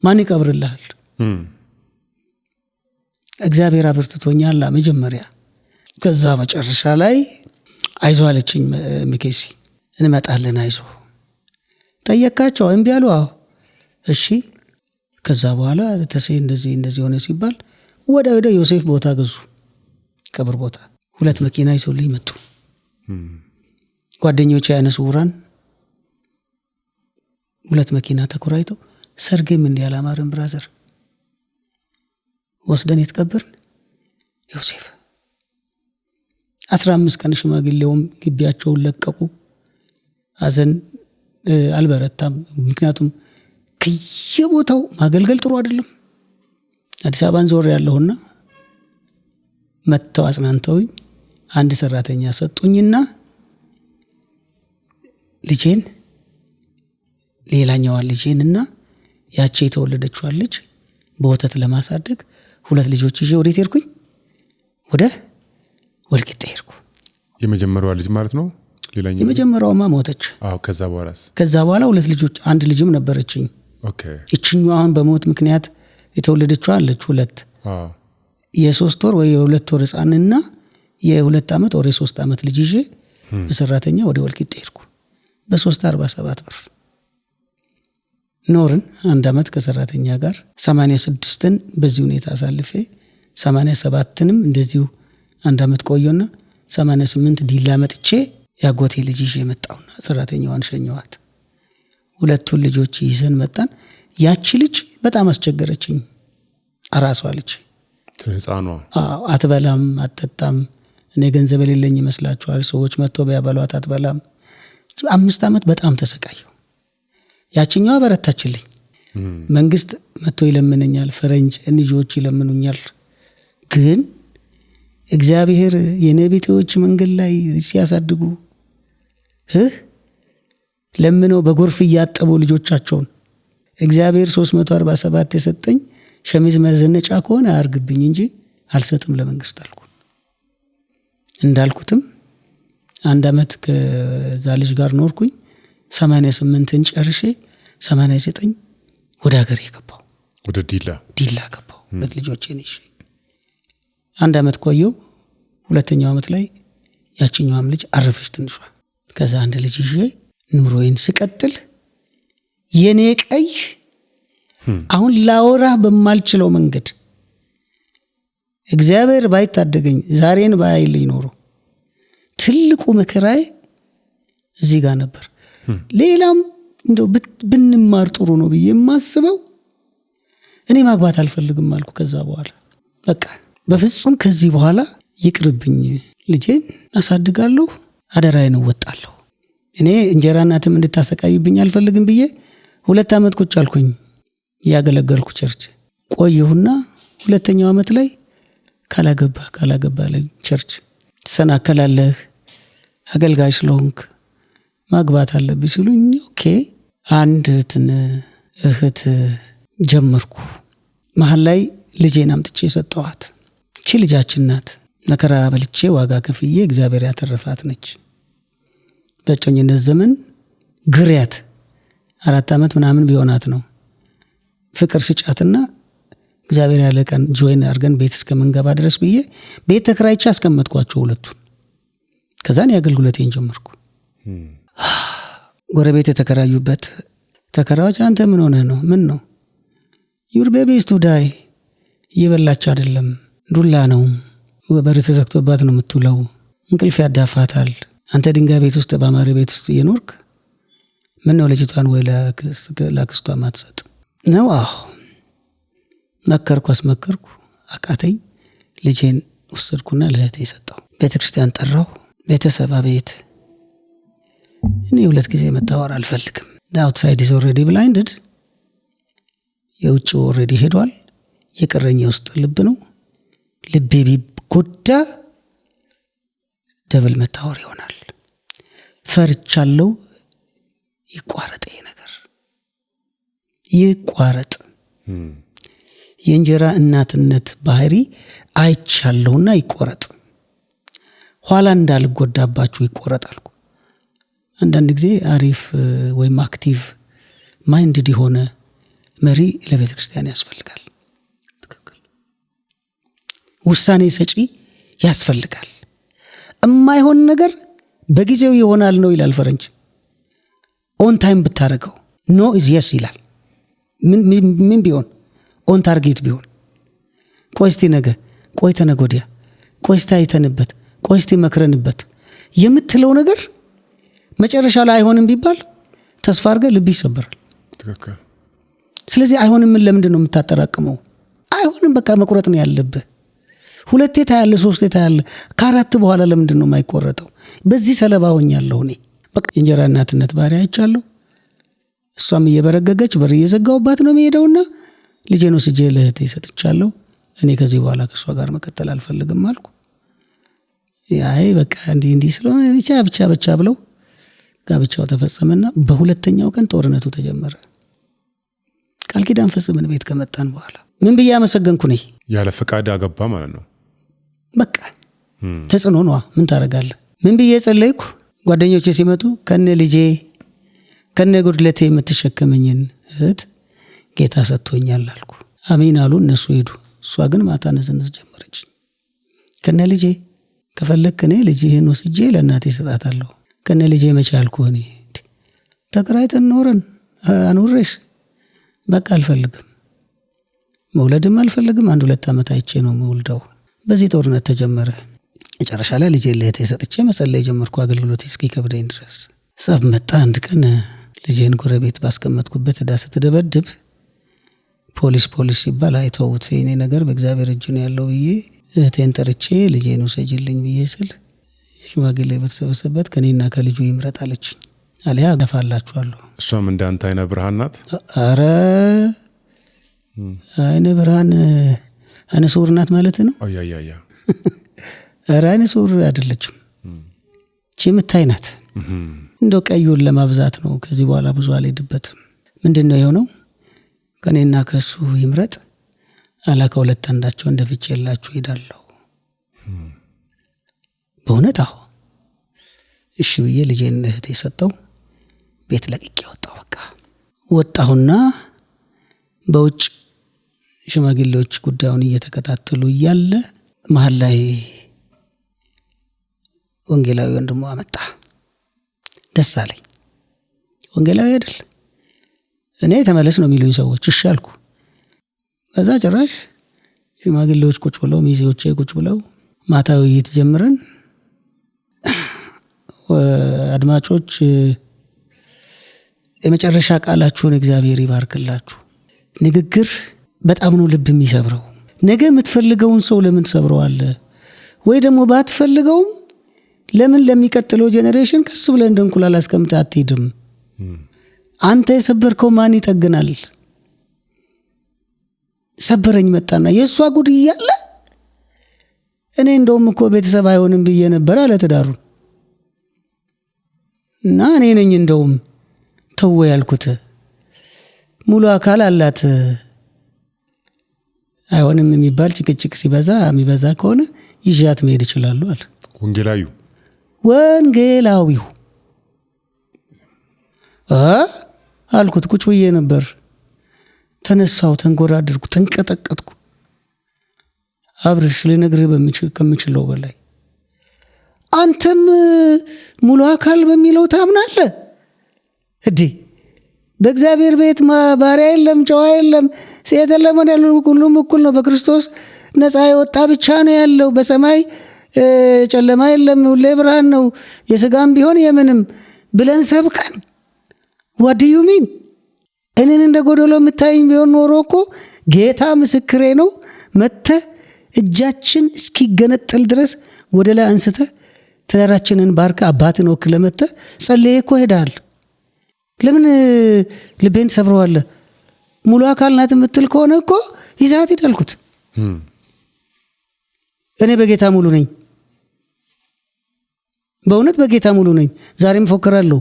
ማን ይቀብርልሃል? እግዚአብሔር አብርትቶኛል መጀመሪያ። ከዛ መጨረሻ ላይ አይዞ አለችኝ ሚኬሲ፣ እንመጣለን አይዞ። ጠየቃቸው፣ እምቢ አሉ። አዎ እሺ። ከዛ በኋላ ተሴ እንደዚህ ሆነ ሲባል ወደ ዮሴፍ ቦታ ገዙ፣ ቀብር ቦታ። 2 መኪና ይዘውልኝ መጡ። ጓደኞቼ አይነ ስውራን 2 መኪና ተከራይተው ሰርጌም እንዲህ አላማረም ብራዘር ወስደን የተቀበርን ዮሴፍ 15 ቀን ሽማግሌውም ግቢያቸውን ለቀቁ። አዘን አልበረታም። ምክንያቱም ከየቦታው ማገልገል ጥሩ አይደለም። አዲስ አበባን ዞር ያለውና መተው አጽናንተውኝ አንድ ሰራተኛ ሰጡኝና ልጄን ሌላኛዋን ልጄንና ያቺ የተወለደችዋን ልጅ በወተት ለማሳደግ 2 ልጆች ይዤ ወዴት ሄድኩኝ? ወደ ወልቂጤ ሄድኩ። የመጀመሪያዋ ልጅ ማለት ነው? ሌላኛው የመጀመሪያውማ ሞተች። ከዛ በኋላ 2 ልጆች፣ አንድ ልጅም ነበረችኝ። እችኛዋ አሁን በሞት ምክንያት የተወለደችው አለች 2 የ3 ወር ወይ የ2 ወር ህፃንና የ2 ዓመት ወይ የ3 ዓመት ልጅ ይዤ በሰራተኛ ወደ ወልቂጤ ሄድኩ። በ347 ብር ኖርን 1 ዓመት ከሰራተኛ ጋር 86ን በዚህ ሁኔታ አሳልፌ 87ንም እንደዚሁ 1 ዓመት ቆየና 88 ዲላ መጥቼ ያጎቴ ልጅ ይዤ መጣውና ሰራተኛዋን ሸኘዋት። 2 ልጆች ይዘን መጣን። ያቺ ልጅ በጣም አስቸገረችኝ። አራሷ ልጅ ህፃኗ አትበላም አትጠጣም። እኔ ገንዘብ የሌለኝ ይመስላችኋል? ሰዎች መጥቶ ቢያበሏት አትበላም። 5 ዓመት በጣም ተሰቃየሁ። ያቺኛዋ በረታችልኝ። መንግስት መጥቶ ይለምነኛል፣ ፈረንጅ እንጆች ይለምኑኛል። ግን እግዚአብሔር የነቢያቶች መንገድ ላይ ሲያሳድጉ ለምነው በጎርፍ እያጠቡ ልጆቻቸውን እግዚአብሔር 347 የሰጠኝ ሸሚዝ መዘነጫ ከሆነ አርግብኝ እንጂ አልሰጥም ለመንግስት አልኩ። እንዳልኩትም 1 ዓመት ከዛ ልጅ ጋር ኖርኩኝ። 88ን ጨርሼ 89 ወደ ሀገር የገባው ወደ ዲላ ገባው። 2 ልጆቼን ይዤ 1 ዓመት ቆየው። 2ኛው ዓመት ላይ ያቺኛዋም ልጅ አረፈች ትንሿ። ከዛ 1 ልጅ ይዤ ኑሮዬን ስቀጥል የኔ ቀይ አሁን ላወራ በማልችለው መንገድ እግዚአብሔር ባይታደገኝ ዛሬን ባይልኝ ኖሮ ትልቁ መከራዬ እዚህ ጋር ነበር። ሌላም እንደው ብንማር ጥሩ ነው ብዬ የማስበው እኔ ማግባት አልፈልግም አልኩ። ከዛ በኋላ በቃ በፍጹም ከዚህ በኋላ ይቅርብኝ፣ ልጄን አሳድጋለሁ፣ አደራዬን እወጣለሁ። እኔ እንጀራ እናትም እንድታሰቃይብኝ አልፈልግም ብዬ 2 ዓመት ቁጭ አልኩኝ። ያገለገልኩ ቸርች ቆየሁና 2ኛው ዓመት ላይ ካላገባ ላይ ቸርች ትሰናከላለህ፣ አገልጋይ ስለሆንክ ማግባት አለብኝ ሲሉኝ ኦኬ አንድ እህት ጀመርኩ። መሀል ላይ ልጄን አምጥቼ ሰጠዋት። እቺ ልጃችን ናት። መከራ በልቼ ዋጋ ከፍዬ እግዚአብሔር ያተረፋት ነች። በጮኝነት ዘመን ግሪያት 4 ዓመት ምናምን ቢሆናት ነው ፍቅር ስጫትና እግዚአብሔር ያለቀን ጆይን አድርገን ቤት እስከምንገባ ድረስ ብዬ ቤት ተከራይቼ አስቀመጥኳቸው 2ቱን። ከዛን ያገልግሎቴን ጀመርኩ። ጎረቤት የተከራዩበት ተከራዮች አንተ ምን ሆነ ነው? ምን ነው? ዩር ቤቢ ኢዝ ቱ ዳይ፣ እየበላች አይደለም፣ ዱላ ነው፣ በር ተዘግቶባት ነው የምትውለው፣ እንቅልፍ ያዳፋታል። አንተ ድንጋይ ቤት ውስጥ በአማረ ቤት ውስጥ እየኖርክ ምን ነው ልጅቷን ወይ ለአክስቷ ማትሰጥ ነው? መከርኩ፣ አስመከርኩ፣ አቃተኝ። ልጄን ወሰድኩና ለእህቴ ሰጠው። ቤተክርስቲያን ጠራው። ቤተሰብ አቤት፣ እኔ 2 ጊዜ መታወር አልፈልግም። አውትሳይድ ኢዝ ኦልሬዲ ብላይንድድ፣ የውጭው ኦልሬዲ ሄዷል። የቀረኝ ውስጥ ልብ ነው። ልቤ ቢጎዳ ደብል መታወር ይሆናል። ፈርቻለሁ። ይቋረጥ፣ ይሄ ነገር ይቋረጥ። የእንጀራ እናትነት ባህሪ አይቻለሁና ይቆረጥ። ኋላ እንዳልጎዳባችሁ ይቆረጣል። አንዳንድ ጊዜ አሪፍ ወይም አክቲቭ ማይንድድ የሆነ መሪ ለቤተ ክርስቲያን ያስፈልጋል። ውሳኔ ሰጪ ያስፈልጋል። የማይሆን ነገር በጊዜው ይሆናል ነው ይላል ፈረንጅ። ኦን ታይም ብታረገው ኖ ኢዝ የስ ይላል። ምን ቢሆን ኦን ታርጌት ቢሆን ቆይስቲ ነገ፣ ቆይ ተነገ ወዲያ፣ ቆይስቲ አይተንበት፣ ቆይስቲ መክረንበት የምትለው ነገር መጨረሻ ላይ አይሆንም ቢባል ተስፋ አድርገህ ልብ ይሰበራል። ትክክል። ስለዚህ አይሆንም ምን ለምንድን ነው የምታጠራቅመው? አይሆንም በቃ መቁረጥ ነው ያለብህ። 2 ታያለህ 3 ታያለህ፣ ከ4 በኋላ ለምንድን ነው የማይቆረጠው? በዚህ ሰለባ ሆኛለሁ እኔ። በቃ የእንጀራ እናትነት ባህሪ አይቻለሁ። እሷም እየበረገገች በር እየዘጋውባት ነው የሚሄደውና ልጄን ወስጄ ለእህቴ ሰጥቻለሁ። እኔ ከዚህ በኋላ ከእሷ ጋር መቀጠል አልፈልግም አልኩ። አይ በቃ እንዲህ ስለሆነ ብቻ ብለው ጋብቻው ተፈጸመና በሁለተኛው ቀን ጦርነቱ ተጀመረ። ቃል ኪዳን ፈጽመን ቤት ከመጣን በኋላ ምን ብዬ አመሰገንኩ? ነኝ ያለ ፈቃድ አገባ ማለት ነው። በቃ ተጽዕኖ ነዋ። ምን ታደርጋለህ? ምን ብዬ ጸለይኩ? ጓደኞቼ ሲመጡ ከነ ልጄ ከነ ጉድለቴ የምትሸከመኝን እህት ጌታ ሰጥቶኛል አልኩ። አሜን አሉ። እነሱ ሄዱ። እሷ ግን ማታ ነዝነዝ ጀመረች። ከነ ልጄ ከፈለክ እኔ ልጅህን ወስጄ ለእናቴ ሰጣታለሁ። ከነ ልጄ መቼ አልኩህ? እኔ ተከራይተን ኖረን አኑሬሽ በቃ አልፈልግም፣ መውለድም አልፈልግም። 1-2 ዓመት አይቼ ነው መውልደው። በዚህ ጦርነት ተጀመረ። መጨረሻ ላይ ልጄ ለእህቴ ሰጥቼ መጸለይ ጀመርኩ፣ አገልግሎት እስኪከብደኝ ድረስ። ሰብ መጣ። አንድ ቀን ልጄን ጎረቤት ባስቀመጥኩበት ዕዳ ስትደበድብ ፖሊስ ሲባል አይተውት የኔ ነገር በእግዚአብሔር እጅ ነው ያለው ብዬ እህቴን ጠርቼ ልጄን ውሰጂልኝ ብዬ ስል ሽማግሌ በተሰበሰበት ከኔና ከልጁ ይምረጥ አለችኝ። አለያ ገፋላችኋለሁ። እሷም እንዳንተ አይነ ብርሃን ናት። አረ አይነ ብርሃን አይነ ስውር ናት ማለት ነው። አያያያ አረ አይነ ስውር አይደለችም። የምታይ ናት። እንደው ቀዩን ለማብዛት ነው። ከዚህ በኋላ ብዙ አልሄድበትም። ምንድነው የሆነው? ከኔና ከሱ ይምረጥ አላከ 2 አንዳቸው እንደፍቼላችሁ ሄዳለሁ። በእውነት አዎ እሺ ብዬ ልጄን እህቴ ሰጠው። ቤት ለቅቄ ወጣሁ። በቃ ወጣሁና በውጭ ሽማግሌዎች ጉዳዩን እየተከታተሉ እያለ መሀል ላይ ወንጌላዊ ወንድሙ አመጣ። ደስ አለኝ። ወንጌላዊ አይደል እኔ ተመለስ ነው የሚሉኝ ሰዎች። እሺ አልኩ። ከዛ ጭራሽ ሽማግሌዎች ቁጭ ብለው ሚዜዎቼ ቁጭ ብለው ማታ ውይይት ጀምረን አድማጮች የመጨረሻ ቃላችሁን እግዚአብሔር ይባርክላችሁ። ንግግር በጣም ነው ልብ የሚሰብረው። ነገ የምትፈልገውን ሰው ለምን ትሰብረዋለህ? ወይ ደግሞ ባትፈልገውም ለምን ለሚቀጥለው ጄኔሬሽን ቀስ ብለህ እንደ እንቁላል አስቀምጠህ አትሄድም? አንተ የሰበርከው ማን ይጠግናል? ሰበረኝ መጣና የእሷ ጉድ እያለ እኔ እንደውም እኮ ቤተሰብ አይሆንም ብዬ ነበር አለ ትዳሩን። እና እኔ ነኝ እንደውም ተው ያልኩት። ሙሉ አካል አላት። አይሆንም የሚባል ጭቅጭቅ ሲበዛ የሚበዛ ከሆነ ይዣት መሄድ ይችላሉ አለ ወንጌላዊው። አልኩት። ቁጭ ብዬ ነበር። ተነሳው፣ ተንጎራደርኩ፣ ተንቀጠቀጥኩ። አብርሽ ልነግርህ ከምችለው በላይ አንተም ሙሉ አካል በሚለው ታምናለህ እንዴ? በእግዚአብሔር ቤት ባሪያ የለም፣ ጨዋ የለም፣ ሴት የለም፣ ሁሉም እኩል ነው። በክርስቶስ ነፃ የወጣ ብቻ ነው ያለው። በሰማይ ጨለማ የለም፣ ሁሌ ብርሃን ነው። የስጋም ቢሆን የምንም ብለን ሰብከን what do you mean? እኔን እንደ ጎዶሎ የምታይኝ ቢሆን ኖሮ እኮ ጌታ ምስክሬ ነው መጥተህ እጃችን እስኪገነጠል ድረስ ወደ ላይ አንስተህ ትዳራችንን ባርካ አባትን ወክለህ መጥተህ ጸልዬ እኮ ሄዳል። ለምን ልቤን ሰብረዋለህ? ሙሉ አካል ናት የምትል ከሆነ እኮ ይዛት ሄዳልኩት። እኔ በጌታ ሙሉ ነኝ። በእውነት በጌታ ሙሉ ነኝ። ዛሬም ፎክራለሁ።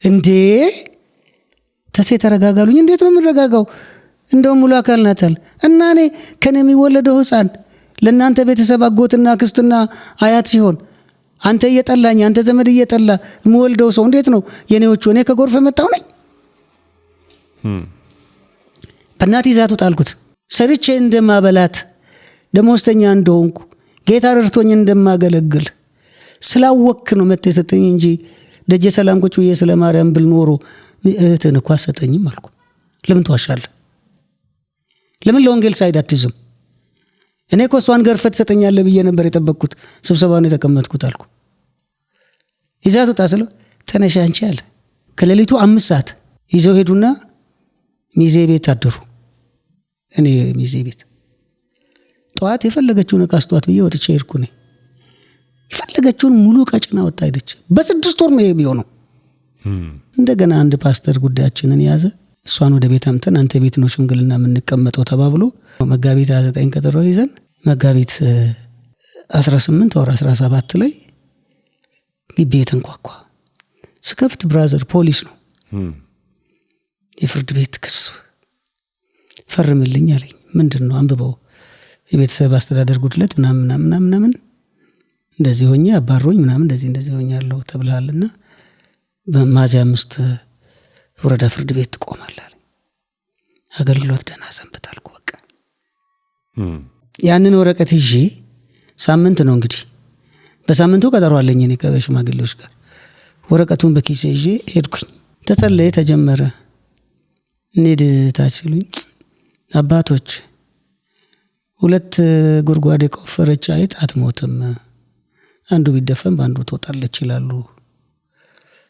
እንዴ ተሴ ተረጋጋሉኝ። እንዴት ነው የምረጋጋው? እንደውም ሙሉ አካል ናታል እና እኔ ከኔ የሚወለደው ሕፃን ለእናንተ ቤተሰብ አጎትና ክርስትና አያት ሲሆን አንተ እየጠላኝ አንተ ዘመድ እየጠላ የምወልደው ሰው እንዴት ነው የኔዎቹ? እኔ ከጎርፍ መጣው ነኝ። በእናት ይዛቱ ጣልኩት። ሰርቼ እንደማበላት ደሞዝተኛ እንደሆንኩ ጌታ ረድቶኝ እንደማገለግል ስላወክ ነው መጥተህ ሰጠኝ እንጂ ደጀ ሰላም ቁጭ ብዬ ስለ ማርያም ብል ኖሮ እህትን እኮ አሰጠኝም አልኩ። ለምን ትዋሻለህ? ለምን ለወንጌል ሳይድ አትይዝም? እኔ እኮ እሷን ገርፈት ሰጠኛለህ ብዬ ነበር የጠበቅኩት። ስብሰባውን የተቀመጥኩት አልኩ። ይዛት ወጣ ስለው ተነሽ አንቺ አለ። ከሌሊቱ 5 ሰዓት ይዘው ሄዱና ሚዜ ቤት አደሩ። እኔ ሚዜ ቤት ጠዋት የፈለገችውን ዕቃ ስጧት ብዬ ወጥቼ ሄድኩ። እኔ የፈለገችውን ሙሉ ቀጭና ወጣ ሄደች። በ6 ወር ነው የሚሆነው። እንደገና አንድ ፓስተር ጉዳያችንን ያዘ። እሷን ወደ ቤት አምተን አንተ ቤት ነው ሽምግልና የምንቀመጠው ተባብሎ መጋቢት 29 ቀጠሮ ይዘን መጋቢት 18 ወር 17 ላይ ግቢ ተንኳኳ። ስከፍት ብራዘር ፖሊስ ነው። የፍርድ ቤት ክስ ፈርምልኝ አለኝ። ምንድነው? አንብበው የቤተሰብ አስተዳደር ጉድለት ምናምን እንደዚህ ሆኜ አባሮኝ ምናምን እንደዚህ ሆኛለሁ ተብለሃልና በሚያዝያ 5 ወረዳ ፍርድ ቤት ትቆማለህ አለኝ። አገልግሎት ደህና ሰንብታልኩ። በቃ ያንን ወረቀት ይዤ ሳምንት ነው እንግዲህ በሳምንቱ ቀጠሮ አለኝ እኔ ከሽማግሌዎች ጋር። ወረቀቱን በኪሴ ይዤ ሄድኩኝ። ተጸለየ፣ ተጀመረ። እንሂድ ታች ሲሉኝ አባቶች 2 ጉድጓድ የቆፈረች አይጥ አትሞትም፣ አንዱ ቢደፈን በአንዱ ትወጣለች ይላሉ።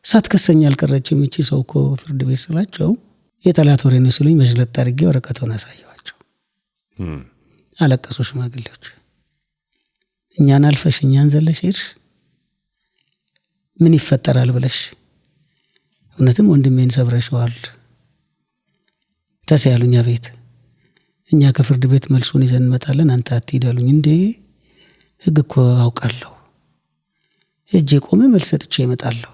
ሳትከሰኝ አልቀረችም እቺ ሰው እኮ ፍርድ ቤት ስላቸው የጠላት ወሬ ነው ሲሉኝ መሽለጥ አድርጌ ወረቀቱን አሳየኋቸው። አለቀሱ ሽማግሌዎች። እኛን አልፈሽ እኛን ዘለሽ ሄድሽ ምን ይፈጠራል ብለሽ እውነትም ወንድሜን ሰብረሽዋል ተሰያሉኝ። አቤት እኛ ከፍርድ ቤት መልሱን ይዘን እንመጣለን አንተ አትሂድ አሉኝ። እንዴ ህግ እኮ አውቃለሁ እጄ ቆሜ መልስ ሰጥቼ እመጣለሁ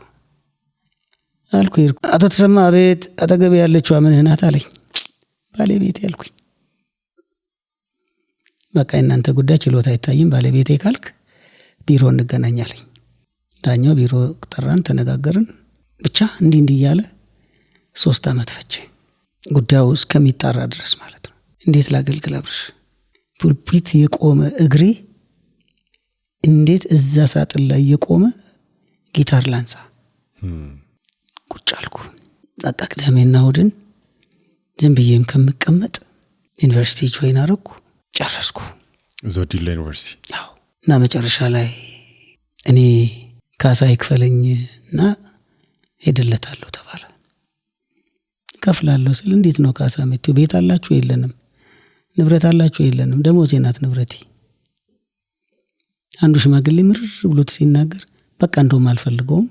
አልኩ። አቶ ተሰማ አቤት አጠገቤ ያለችው ምንህ ናት አለኝ። ባለቤቴ አልኩኝ። በቃ እናንተ ጉዳይ ችሎታ አይታይም ባለቤቴ ካልክ ቢሮ እንገናኛለን። ዳኛው ቢሮ ጠራን፣ ተነጋገርን። ብቻ እንዲህ እያለ 3 ዓመት ፈጀ ጉዳዩ እስከሚጣራ ድረስ ማለት ነው። እንዴት ላገልግል አብርሽ? ፑልፒት የቆመ እግሬ እንዴት እዛ ሳጥን ላይ የቆመ ጊታር ላንሳ? ቁጭ አልኩ። በቃ ቅዳሜና እሑድን ዝም ብዬም ከምቀመጥ ዩኒቨርሲቲ ጆይን አደረኩ፣ ጨረስኩ። ዲላ ዩኒቨርሲቲ። አዎ። እና መጨረሻ ላይ እኔ ካሳ ይክፈለኝና ሄድለታለሁ ተባለ። ከፍላለሁ ስል እንዴት ነው ካሳ የምትይው? ቤት አላችሁ? የለንም። ንብረት አላችሁ? የለንም። ደሞዜ ናት ንብረቴ። አንዱ ሽማግሌ ምርር ብሎት ሲናገር በቃ እንደውም አልፈልገውም፣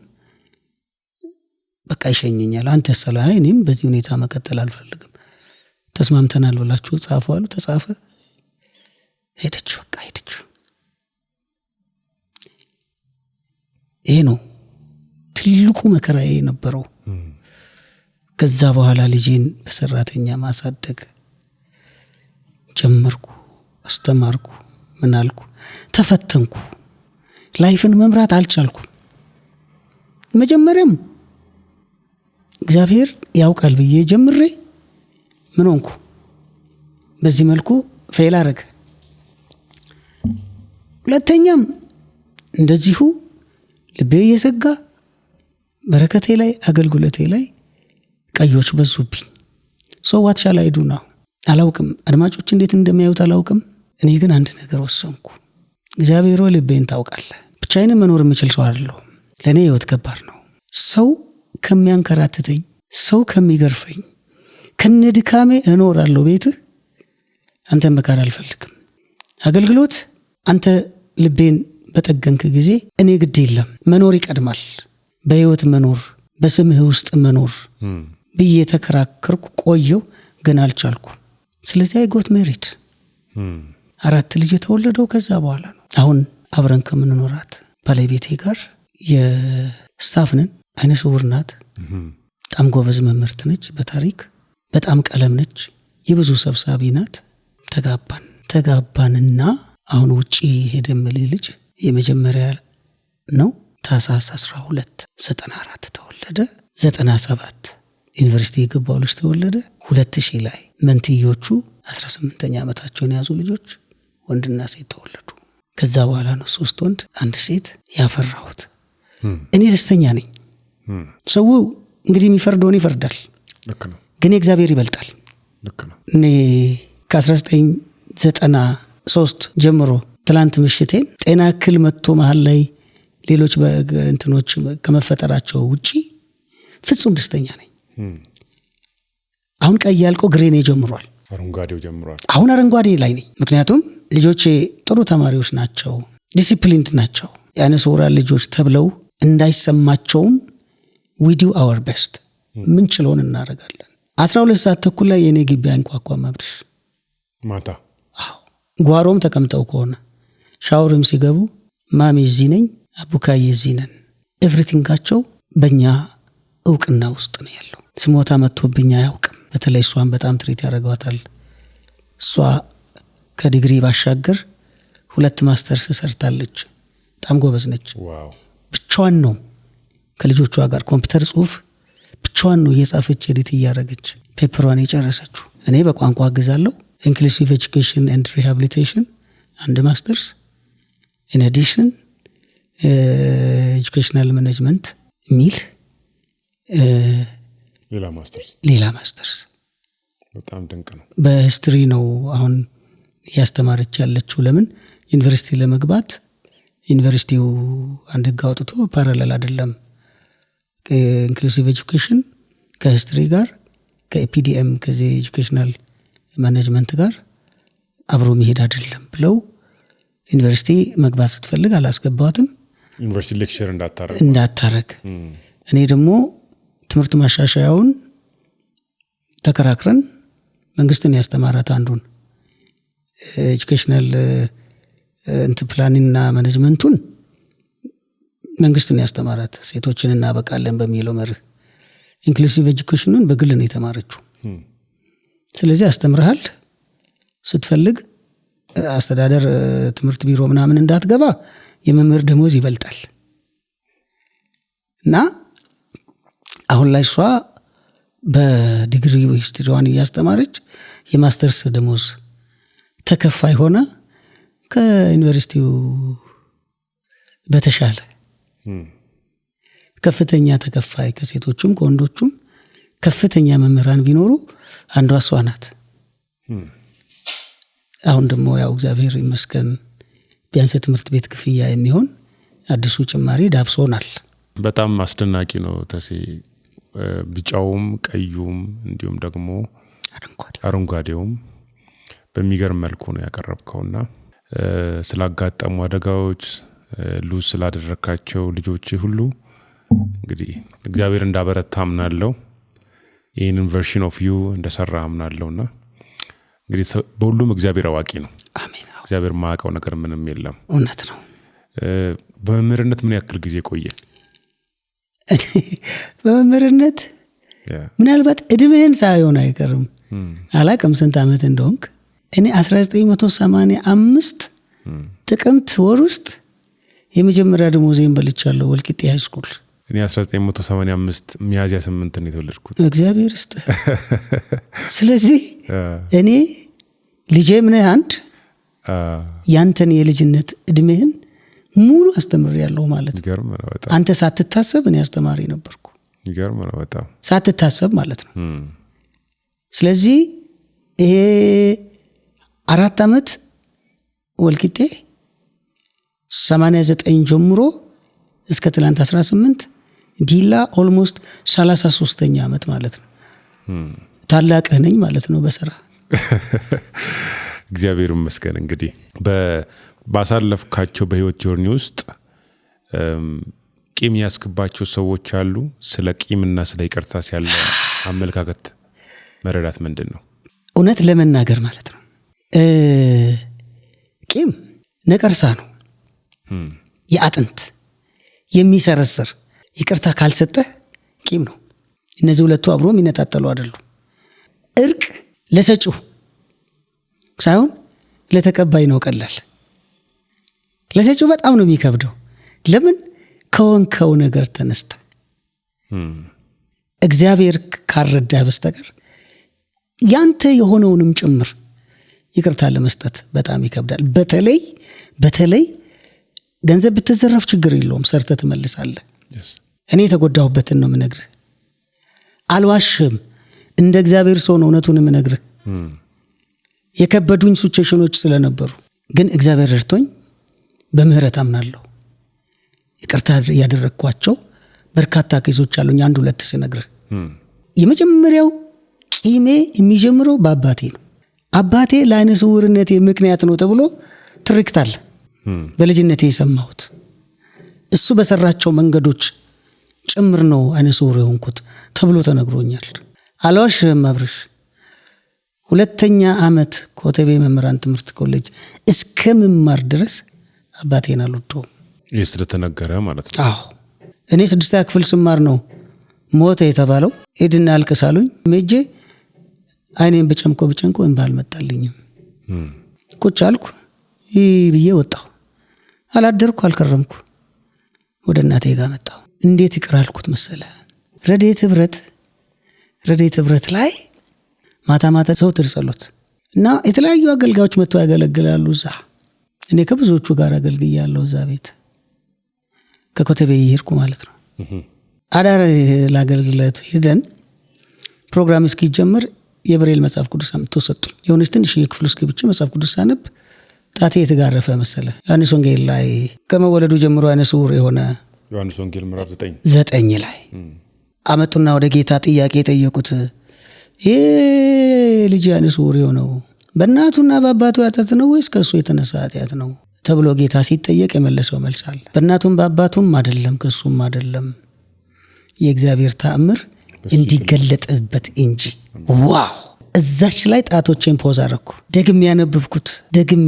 በቃ ይሸኘኛል። አንተ ሰላህ እኔም በዚህ ሁኔታ መቀጠል አልፈልግም፣ ተስማምተናል ብላችሁ ጻፉ አሉ። ተጻፈ። ሄደች። በቃ ሄደች። ይሄ ነው ትልቁ መከራዬ የነበረው። ከዛ በኋላ ልጄን በሰራተኛ ማሳደግ ጀመርኩ። አስተማርኩ። ምን አልኩ፣ ተፈተንኩ። ላይፍን መምራት አልቻልኩም። መጀመሪያም እግዚአብሔር ያውቃል ብዬ ጀምሬ ምን ሆንኩ፣ በዚህ መልኩ ፌል አረገ። ሁለተኛም እንደዚሁ ልቤ እየሰጋ በረከቴ ላይ አገልግሎቴ ላይ ቀዮች በዙብኝ። ሰዋት ሻላይዱ ነው አላውቅም። አድማጮች እንዴት እንደሚያዩት አላውቅም። እኔ ግን አንድ ነገር ወሰንኩ። እግዚአብሔር ሆይ ልቤን ታውቃለህ። ብቻዬን መኖር የምችል ሰው አይደለሁም። ለእኔ ህይወት ከባድ ነው። ሰው ከሚያንከራትተኝ፣ ሰው ከሚገርፈኝ ከነድካሜ እኖራለሁ ቤትህ። አንተን መካድ አልፈልግም። አገልግሎት አንተ ልቤን በጠገንክ ጊዜ እኔ ግድ የለም መኖር ይቀድማል። በህይወት መኖር፣ በስምህ ውስጥ መኖር ብዬ ተከራከርኩ። ቆየው ግን አልቻልኩ። ስለዚህ አይጎት ሜሪድ 4 ልጅ የተወለደው ከዛ በኋላ ነው። አሁን አብረን ከምንኖራት ባለቤቴ ጋር የስታፍንን አይነ ስውር ናት። በጣም ጎበዝ መምህርት ነች። በታሪክ በጣም ቀለም ነች። የብዙ ሰብሳቢ ናት። ተጋባንና አሁን ውጪ ሄደም ልጅ የመጀመሪያ ነው። ታህሳስ 12 94 ተወለደ። 97 ዩኒቨርሲቲ የገባው ልጅ ተወለደ። 2000 ላይ መንትዮቹ 18ኛ ዓመታቸውን ያዙ ልጆች ወንድና ሴት ተወለዱ። ከዛ በኋላ ነው 3 ወንድ 1 ሴት ያፈራሁት። እኔ ደስተኛ ነኝ። ሰው እንግዲህ የሚፈርደውን ይፈርዳል፣ ልክ ነው። ግን እግዚአብሔር ይበልጣል። ልክ ነው። እኔ ከ1993 ጀምሮ ትላንት ምሽቴን ጤና እክል መጥቶ መሃል ላይ ሌሎች እንትኖች ከመፈጠራቸው ውጪ ፍጹም ደስተኛ ነኝ። አሁን ቀይ ያልቆ ግሬኔ ጀምሯል፣ አረንጓዴው ጀምሯል። አሁን አረንጓዴ ላይ ነኝ። ምክንያቱም ልጆቼ ጥሩ ተማሪዎች ናቸው፣ ዲሲፕሊንድ ናቸው። የዓይነ ስውራን ልጆች ተብለው እንዳይሰማቸውም we do our best ምን ችለውን እናደርጋለን። 12:30 ላይ የኔ ግቢ አንኳኳም አብርሽ ማታ። አዎ ጓሮም ተቀምጠው ከሆነ ሻወርም ሲገቡ ማሚ እዚህ ነኝ፣ አቡካዬ እዚህ ነን። ኤቭሪቲንጋቸው በእኛ እውቅና ውስጥ ነው ያለው። ስሞታ መጥቶብኝ አያውቅም። በተለይ እሷን በጣም ትሪት ያደርጓታል። እሷ ከዲግሪ ባሻገር 2 ማስተርስ ሰርታለች። በጣም ጎበዝ ነች። ዋው! ብቻዋን ነው ከልጆቿ ጋር ኮምፒውተር ጽሁፍ ብቻዋን ነው እየጻፈች ኤዲት እያደረገች ፔፐሯን የጨረሰችው። እኔ በቋንቋ አግዛለሁ። ኢንክሉሲቭ ኤጁኬሽን ኤንድ ሪሃቢሊቴሽን 1 ማስተርስ ኢን አዲሽን ኤጁኬሽናል ማኔጅመንት ሚል ሌላ ማስተርስ። በጣም ድንቅ ነው። በሂስትሪ ነው አሁን እያስተማረች ያለችው። ለምን ዩኒቨርሲቲ ለመግባት ዩኒቨርሲቲው አንድ ህግ አውጥቶ ፓራሌል አይደለም ኢንክሉሲቭ ኤጁኬሽን ከሂስትሪ ጋር ከኤፒዲኤም ከዚህ ኤጁኬሽናል ማኔጅመንት ጋር አብሮ መሄድ አይደለም ብለው ዩኒቨርሲቲ መግባት ስትፈልግ አላስገባዋትም። ዩኒቨርሲቲ ሌክቸር እንዳታረግ እኔ ደግሞ ትምህርት ማሻሻያውን ተከራክረን መንግስትን ያስተማራት አንዱን ኤጁኬሽናል ፕላኒንግና ማኔጅመንቱን መንግስትን ያስተማራት ሴቶችን እናበቃለን በሚለው መርህ ኢንክሉሲቭ ኤጁኬሽኑን በግል ነው የተማረችው። ስለዚህ አስተምርሃል ስትፈልግ አስተዳደር ትምህርት ቢሮ ምናምን እንዳትገባ የመምህር ደሞዝ ይበልጣል እና አሁን ላይ እሷ በዲግሪ ሂስትሪዋን እያስተማረች የማስተርስ ደሞዝ ተከፋይ ሆነ ከዩኒቨርሲቲው በተሻለ ከፍተኛ ተከፋይ ከሴቶቹም ከወንዶቹም ከፍተኛ መምህራን ቢኖሩ አንዷ እሷ ናት። አሁን ደግሞ ያው እግዚአብሔር ይመስገን ቢያንስ ትምህርት ቤት ክፍያ የሚሆን አዲሱ ጭማሪ ዳብሶናል። በጣም አስደናቂ ነው ተሴ። ቢጫውም ቀዩም እንዲሁም ደግሞ አረንጓዴውም በሚገርም መልኩ ነው ያቀረብከውና ስላጋጠሙ አደጋዎች ሉዝ ስላደረካቸው ልጆች ሁሉ እንግዲህ እግዚአብሔር እንዳበረታ አምናለሁ። ይህንን ቨርሽን ኦፍ ዩ እንደሰራ አምናለሁና እንግዲህ በሁሉም እግዚአብሔር አዋቂ ነው። አሜን። እግዚአብሔር ማያውቀው ነገር ምንም የለም። እውነት ነው። በመምህርነት ምን ያክል ጊዜ ቆየ? በመምህርነት ምናልባት እድሜህን ሳይሆን አይቀርም። አላቅም ስንት ዓመት እንደሆንክ። እኔ 1985 ጥቅምት ወር ውስጥ የመጀመሪያ ደሞዜን በልቻለሁ ወልቂጤ ሃይ ስኩል። እኔ 1985 ሚያዝያ 8 ነው የተወለድኩት። እግዚአብሔር ይስጥ። ስለዚህ እኔ ልጄም ነህ አንድ ያንተን የልጅነት እድሜህን ሙሉ አስተምሬያለሁ ማለት ነው። ይገርም ነው በጣም። አንተ ሳትታሰብ እኔ አስተማሪ ነበርኩ። ይገርም ነው በጣም። ሳትታሰብ ማለት ነው። ስለዚህ ይሄ 4 ዓመት ወልቂጤ 89 ጀምሮ እስከ ትላንት 18 ዲላ ኦልሞስት 33ኛ ዓመት ማለት ነው። ታላቅህ ነኝ ማለት ነው በስራ። እግዚአብሔር ይመስገን። እንግዲህ ባሳለፍካቸው በህይወት ጆርኒ ውስጥ ቂም ያስክባቸው ሰዎች አሉ። ስለ ቂምና ስለ ይቅርታ ያለ አመለካከት መረዳት ምንድን ነው? እውነት ለመናገር ማለት ነው ቂም ነቀርሳ ነው፣ የአጥንት የሚሰረስር። ይቅርታ ካልሰጠህ ቂም ነው። እነዚህ ሁለቱ አብሮ የሚነጣጠሉ አይደሉም። እርቅ ለሰጪው ሳይሆን ለተቀባይ ነው ቀላል። ለሰጪው በጣም ነው የሚከብደው። ለምን? ከወንከው ነገር ተነስተ እግዚአብሔር ካረዳ በስተቀር ያንተ የሆነውንም ጭምር ይቅርታ ለመስጠት በጣም ይከብዳል። በተለይ ገንዘብ ብትዘረፍ ችግር የለውም፣ ሰርተህ ትመልሳለህ። እኔ የተጎዳሁበትን ነው የምነግርህ። አልዋሽም። እንደ እግዚአብሔር ሰው ነው እውነቱን የምነግርህ። የከበዱኝ ሲቹዌሽኖች ስለነበሩ ግን እግዚአብሔር ረድቶኝ በምህረት አምናለሁ። ይቅርታ ያደረግኳቸው በርካታ ኬዞች አሉኝ። አንድ ሁለት ስነግርህ የመጀመሪያው ቂሜ የሚጀምረው በአባቴ ነው። አባቴ ለዓይነ ስውርነቴ ምክንያት ነው ተብሎ ትርክት አለ በልጅነቴ የሰማሁት። እሱ በሰራቸው መንገዶች ጭምር ነው ዓይነ ስውር የሆንኩት ተብሎ ተነግሮኛል። አልዋሽም አብርሽ፣ 2ኛ ዓመት ኮተቤ መምህራን ትምህርት ኮሌጅ እስከምማር ድረስ አባቴን አልወደውም። ይህ ስለተነገረ ማለት ነው። አዎ እኔ 6ኛ ክፍል ስማር ነው ሞተ የተባለው። ሄድና አልቅሳሉኝ። ሜጄ አይኔን በጨምቆ እንባ አልመጣልኝም። ቁጭ አልኩ ብዬ ወጣሁ። አላደርኩ አልከረምኩ። ወደ እናቴ ጋር መጣሁ። እንዴት ይቅር አልኩት መሰለ? ረድኤት ህብረት ላይ ማታ ዘወትር ጸሎት እና የተለያዩ አገልጋዮች መጥተው ያገለግላሉ እዛ። እኔ ከብዙዎቹ ጋር አገልግያለሁ እዛ ቤት ከኮተቤ ይሄድኩ ማለት ነው። አዳር ላገልግለት ሄደን ፕሮግራም እስኪጀምር የብሬል መጽሐፍ ቅዱስ አምጥቶ ሰጡኝ። የሆነች ትንሽ የክፍል ውስጥ ገብቼ መጽሐፍ ቅዱስ ሳነብ ጣቴ የተጋረፈ መሰለ። ዮሐንስ ወንጌል ላይ ከመወለዱ ጀምሮ ዓይነ ስውር የሆነ ዮሐንስ ወንጌል ምዕራፍ 9 ላይ አመጡና ወደ ጌታ ጥያቄ ጠየቁት። ይሄ ልጅ ዓይነ ስውር የሆነው በእናቱና በአባቱ ኃጢአት ነው ወይስ ከእሱ የተነሳ ኃጢአት ነው ተብሎ ጌታ ሲጠየቅ የመለሰው መልስ አለ። በእናቱም በአባቱም አይደለም ከእሱም አይደለም፣ የእግዚአብሔር ተአምር እንዲገለጥበት እንጂ። ዋው! እዛች ላይ ጣቶቼን ፖዝ አረኩ። ደግም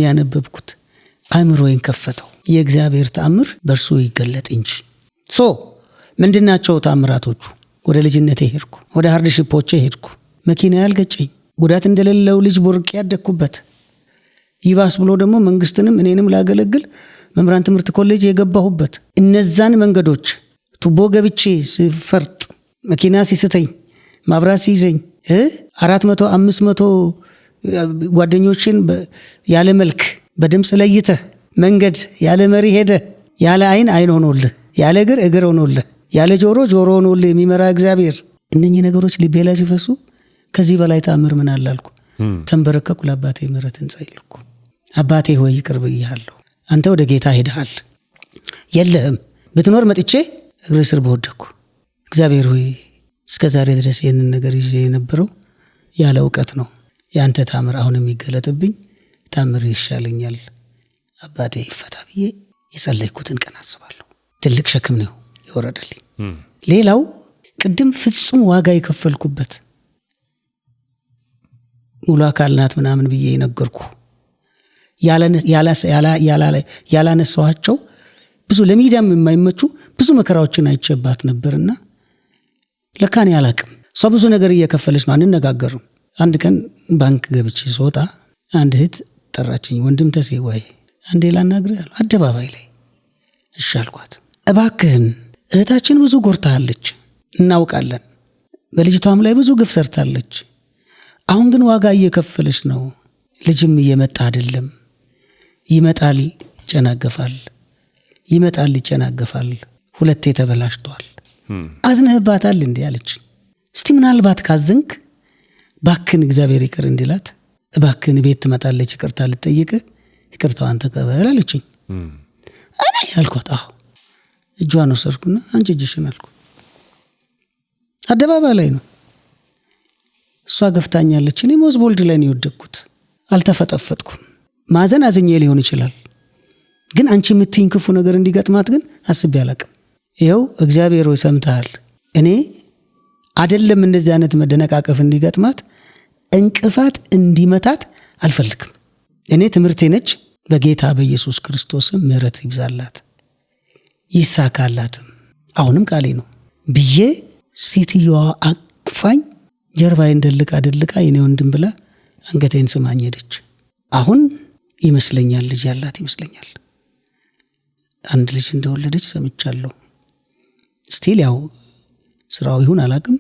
ያነበብኩት አእምሮዬን ከፈተው። የእግዚአብሔር ተአምር በእርሱ ይገለጥ እንጂ። ምንድናቸው ተአምራቶቹ? ወደ ልጅነቴ ሄድኩ። ወደ ሃርድሺፖቼ ሄድኩ። መኪና ያልገጨኝ፣ ጉዳት እንደሌለው ልጅ ቦርቄ ያደግኩበት፣ ይባስ ብሎ ደግሞ መንግስትንም እኔንም ላገለግል መምህራን ትምህርት ኮሌጅ የገባሁበት እነዛን መንገዶች ቱቦ ገብቼ ስፈርጥ፣ መኪና ሲስተኝ፣ ማብራት ሲይዘኝ 400 500 ጓደኞችን ያለ መልክ በድምፅ ለይተህ መንገድ ያለ መሪ ሄደ፣ ያለ አይን ሆኖልህ፣ ያለ እግር ሆኖልህ፣ ያለ ጆሮ ሆኖልህ የሚመራ እግዚአብሔር። እነኚህ ነገሮች ልቤ ላይ ሲፈሱ ከዚህ በላይ ተአምር ምን አላልኩ። ተንበረከኩ፣ ለአባቴ ምሕረትን ጸለይኩ። አባቴ ሆይ ይቅር ብያለሁ። አንተ ወደ ጌታ ሄደሃል፣ የለህም። ብትኖር መጥቼ እግር ስር በወደኩ። እግዚአብሔር ሆይ እስከ ዛሬ ድረስ ይህንን ነገር ይዤ የነበረው ያለ እውቀት ነው። ያንተ ታምር አሁን የሚገለጥብኝ ታምር ይሻለኛል። አባቴ ይፈታ ብዬ የጸለይኩትን ቀን አስባለሁ። ትልቅ ሸክም ነው የወረደልኝ። ሌላው ቅድም ፍጹም ዋጋ የከፈልኩበት ሙሉ አካል ናት ምናምን ብዬ የነገርኩ ያላነሳኋቸው ብዙ ለሚዲያም የማይመቹ ብዙ መከራዎችን አይቼባት ነበርና ለካኔ አላቅም። እሷ ብዙ ነገር እየከፈለች ነው፣ አንነጋገሩም። አንድ ቀን ባንክ ገብቼ ስወጣ አንድ እህት ጠራችኝ። ወንድም ተሴ ወይ አንዴ ላናግርህ አሉ፣ አደባባይ ላይ። እሺ አልኳት። እባክህን እህታችን ብዙ ጎርታለች፣ እናውቃለን። በልጅቷም ላይ ብዙ ግፍ ሰርታለች። አሁን ግን ዋጋ እየከፈለች ነው። ልጅም እየመጣ አይደለም። ይመጣል ይጨናገፋል፣ ሁለቴ ተበላሽቷል። አዝነህባታል እንዴ አለች። እስቲ ምናልባት ካዘንክ ባክን እግዚአብሔር ይቅር እንዲላት ባክን ቤት ትመጣለች፣ ይቅርታ ልትጠይቅህ፣ ይቅርታዋን ተቀበል አለችኝ። እኔ ያልኳት እጇን ወሰድኩና አንቺ እጅሽን አልኩ። አደባባይ ላይ ነው እሷ ገፍታኛለች። እኔ ሞዝቦልድ ላይ ነው የወደቅኩት። አልተፈጠፈጥኩም። ማዘን አዝኜ ሊሆን ይችላል፣ ግን አንቺ የምትይኝ ክፉ ነገር እንዲገጥማት ግን አስቤ አላቅም። ይኸው እግዚአብሔር ሆይ ሰምተሃል። እኔ አይደለም እንደዚህ አይነት መደነቃቀፍ እንዲገጥማት እንቅፋት እንዲመታት አልፈልግም። እኔ ትምህርቴ ነች። በጌታ በኢየሱስ ክርስቶስም ምሕረት ይብዛላት ይሳካላትም፣ አሁንም ቃሌ ነው ብዬ ሴትዮዋ አቅፋኝ ጀርባዬን ደልቃ የኔ ወንድም ብላ አንገቴን ስማኝ ሄደች። አሁን ይመስለኛል ልጅ ያላት ይመስለኛል። አንድ ልጅ እንደወለደች ሰምቻለሁ። ስቲል ያው ስራው ይሁን አላቅም።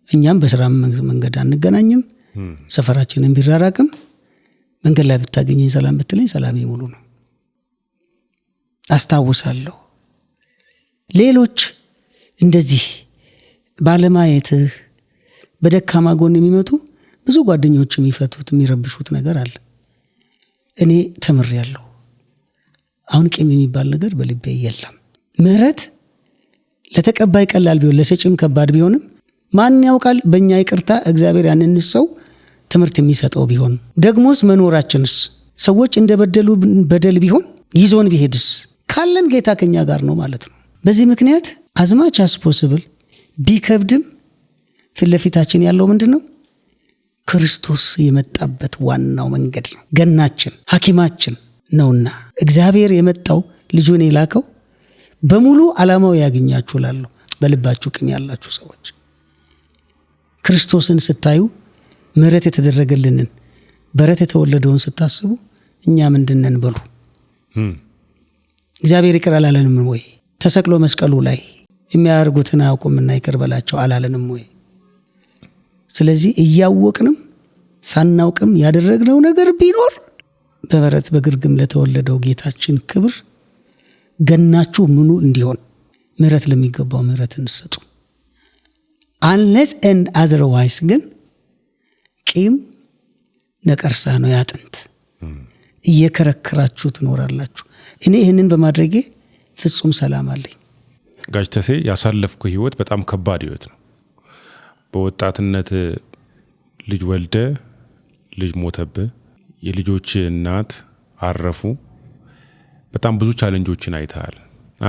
እኛም በስራ መንገድ አንገናኝም። ሰፈራችንን ቢራራቅም መንገድ ላይ ብታገኘኝ ሰላም ብትለኝ ሰላሜ ሙሉ ነው። አስታውሳለሁ ሌሎች እንደዚህ ባለማየትህ በደካማ ጎን የሚመጡ ብዙ ጓደኞች የሚፈቱት የሚረብሹት ነገር አለ። እኔ ተምሬያለሁ። አሁን ቂም የሚባል ነገር በልቤ የለም። ምህረት ለተቀባይ ቀላል ቢሆን ለሰጪም ከባድ ቢሆንም ማን ያውቃል በእኛ ይቅርታ እግዚአብሔር ያንን ሰው ትምህርት የሚሰጠው ቢሆን ደግሞስ መኖራችንስ ሰዎች እንደበደሉ በደል ቢሆን ይዞን ቢሄድስ ካለን ጌታ ከኛ ጋር ነው ማለት ነው። በዚህ ምክንያት አዝማች as possible ቢከብድም ፊት ለፊታችን ያለው ምንድነው? ክርስቶስ የመጣበት ዋናው መንገድ ነው። ገናችን ሐኪማችን ነውና እግዚአብሔር የመጣው ልጁን የላከው በሙሉ ዓላማው ያገኛችሁ ላለው በልባችሁ ቅን ያላችሁ ሰዎች ክርስቶስን ስታዩ ምህረት የተደረገልንን በረት የተወለደውን ስታስቡ እኛ ምንድነን በሉ። እግዚአብሔር ይቅር አላለንም ወይ? ተሰቅሎ መስቀሉ ላይ የሚያርጉትን አያውቁምና ይቅር በላቸው አላለንም ወይ? ስለዚህ እያወቅንም ሳናውቅም ያደረግነው ነገር ቢኖር በበረት በግርግም ለተወለደው ጌታችን ክብር ገናችሁ ምኑ እንዲሆን ምህረት ለሚገባው ምህረትን ስጡ። unless and otherwise ግን ቂም ነቀርሳ ነው ያጥንት እየከረከራችሁ ትኖራላችሁ። እኔ ይህንን በማድረጌ ፍጹም ሰላም አለኝ። ጋሽ ተሴ ያሳለፍኩ ህይወት በጣም ከባድ ህይወት ነው። በወጣትነት ልጅ ወልደ ልጅ ሞተብህ፣ የልጆች እናት አረፉ፣ በጣም ብዙ ቻሌንጆችን አይተሃል።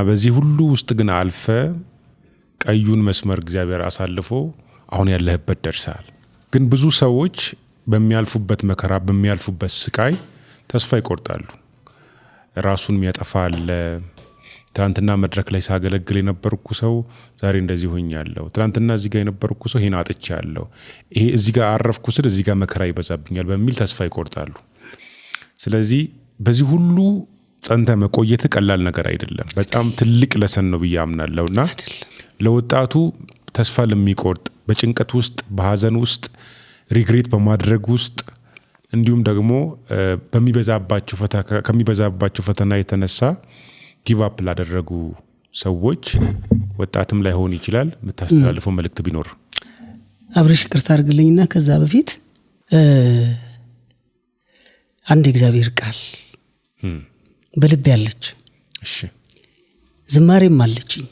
በዚህ ሁሉ ውስጥ ግን አልፈ ቀዩን መስመር እግዚአብሔር አሳልፎ አሁን ያለህበት ደርሰሃል። ግን ብዙ ሰዎች በሚያልፉበት መከራ በሚያልፉበት ስቃይ ተስፋ ይቆርጣሉ። ራሱን የሚያጠፋ አለ። ትናንትና መድረክ ላይ ሳገለግል የነበርኩ ሰው ዛሬ እንደዚህ ሆኛለሁ፣ ትናንትና እዚህ ጋር የነበርኩ ሰው ይሄን አጥቻለሁ፣ ይሄ እዚህ ጋር አረፍኩ ስል እዚህ ጋር መከራ ይበዛብኛል በሚል ተስፋ ይቆርጣሉ። ስለዚህ በዚህ ሁሉ ጸንተ መቆየት ቀላል ነገር አይደለም። በጣም ትልቅ ለሰን ነው ብዬ አምናለሁና ለወጣቱ ተስፋ ለሚቆርጥ በጭንቀት ውስጥ በሐዘን ውስጥ ሪግሬት በማድረግ ውስጥ እንዲሁም ደግሞ ከሚበዛባቸው ፈተና የተነሳ ጊቭ አፕ ላደረጉ ሰዎች ወጣትም ላይ ሆን ይችላል የምታስተላልፈው መልእክት ቢኖር? አብረሽ ይቅርታ አድርግልኝና ከዛ በፊት አንድ እግዚአብሔር ቃል በልብ ያለች እሺ ዝማሬም አለችኝ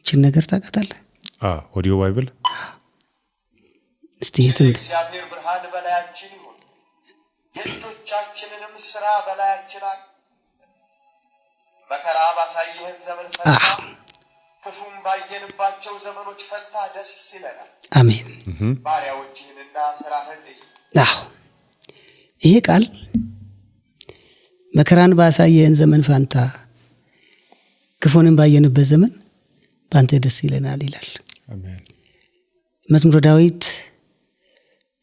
እቺን ነገር ታውቃታለህ? ኦዲዮ ባይብል እስቲ የትም እግዚአብሔር ብርሃን በላያችን ይሁን፣ የእጆቻችንንም ሥራ በላያችን መከራ ባሳየህን ዘመን ፈንታ ክፉም ባየንባቸው ዘመኖች ፈንታ ደስ ይለናል። አሜን። ባሪያዎችህንና ሥራህን ይሄ ቃል መከራን ባሳየህን ዘመን ፈንታ ክፉንም ባየንበት ዘመን ባንተ ደስ ይለናል ይላል። አሜን። መዝሙረ ዳዊት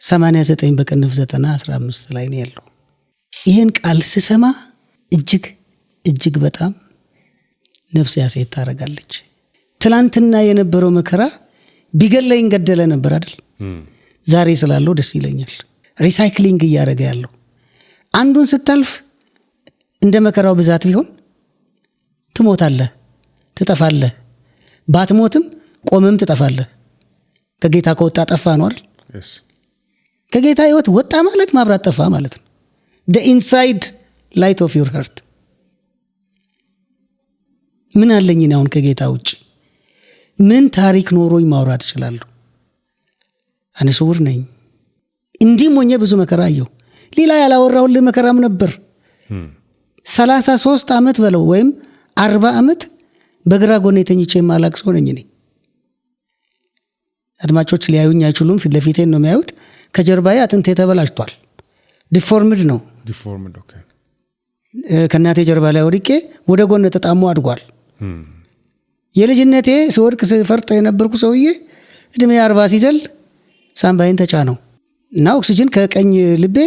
89 በቅንፍ 90:15 ላይ ነው ያለው። ይሄን ቃል ስሰማ እጅግ በጣም ነፍሴ ያሴት ታረጋለች። ትላንትና የነበረው መከራ ቢገለኝ ገደለ ነበር አይደል? ዛሬ ስላለው ደስ ይለኛል። ሪሳይክሊንግ እያደረገ ያለው አንዱን ስታልፍ እንደ መከራው ብዛት ቢሆን ትሞታለህ፣ ትጠፋለህ። ባትሞትም ቆመም ትጠፋለህ። ከጌታ ከወጣ ጠፋ ነው አይደል? ከጌታ ህይወት ወጣ ማለት ማብራት ጠፋ ማለት ነው። the inside light of your heart። ምን አለኝ አሁን ከጌታ ውጭ ምን ታሪክ ኖሮኝ ማውራት እችላለሁ? እኔ ስውር ነኝ። እንዲህም ሆኜ ብዙ መከራ አየሁ። ሌላ ያላወራሁልህ መከራም ነበር። 33 ዓመት በለው ወይም 40 ዓመት በግራ ጎኔ ተኝቼ የማላቅ ሰው ነኝ እኔ። አድማጮች ሊያዩኝ አይችሉም፣ ፊት ለፊቴን ነው የሚያዩት። ከጀርባዬ አጥንቴ ተበላሽቷል። ዲፎርምድ ነው። ኦኬ። ከእናቴ ጀርባ ላይ ወድቄ ወደ ጎን ተጣሞ አድጓል። የልጅነቴ ስወድቅ ስፈርጥ የነበርኩ ሰውዬ እድሜ 40 ሲዘል ሳምባይን ተጫነው እና ኦክሲጅን ከቀኝ ልቤ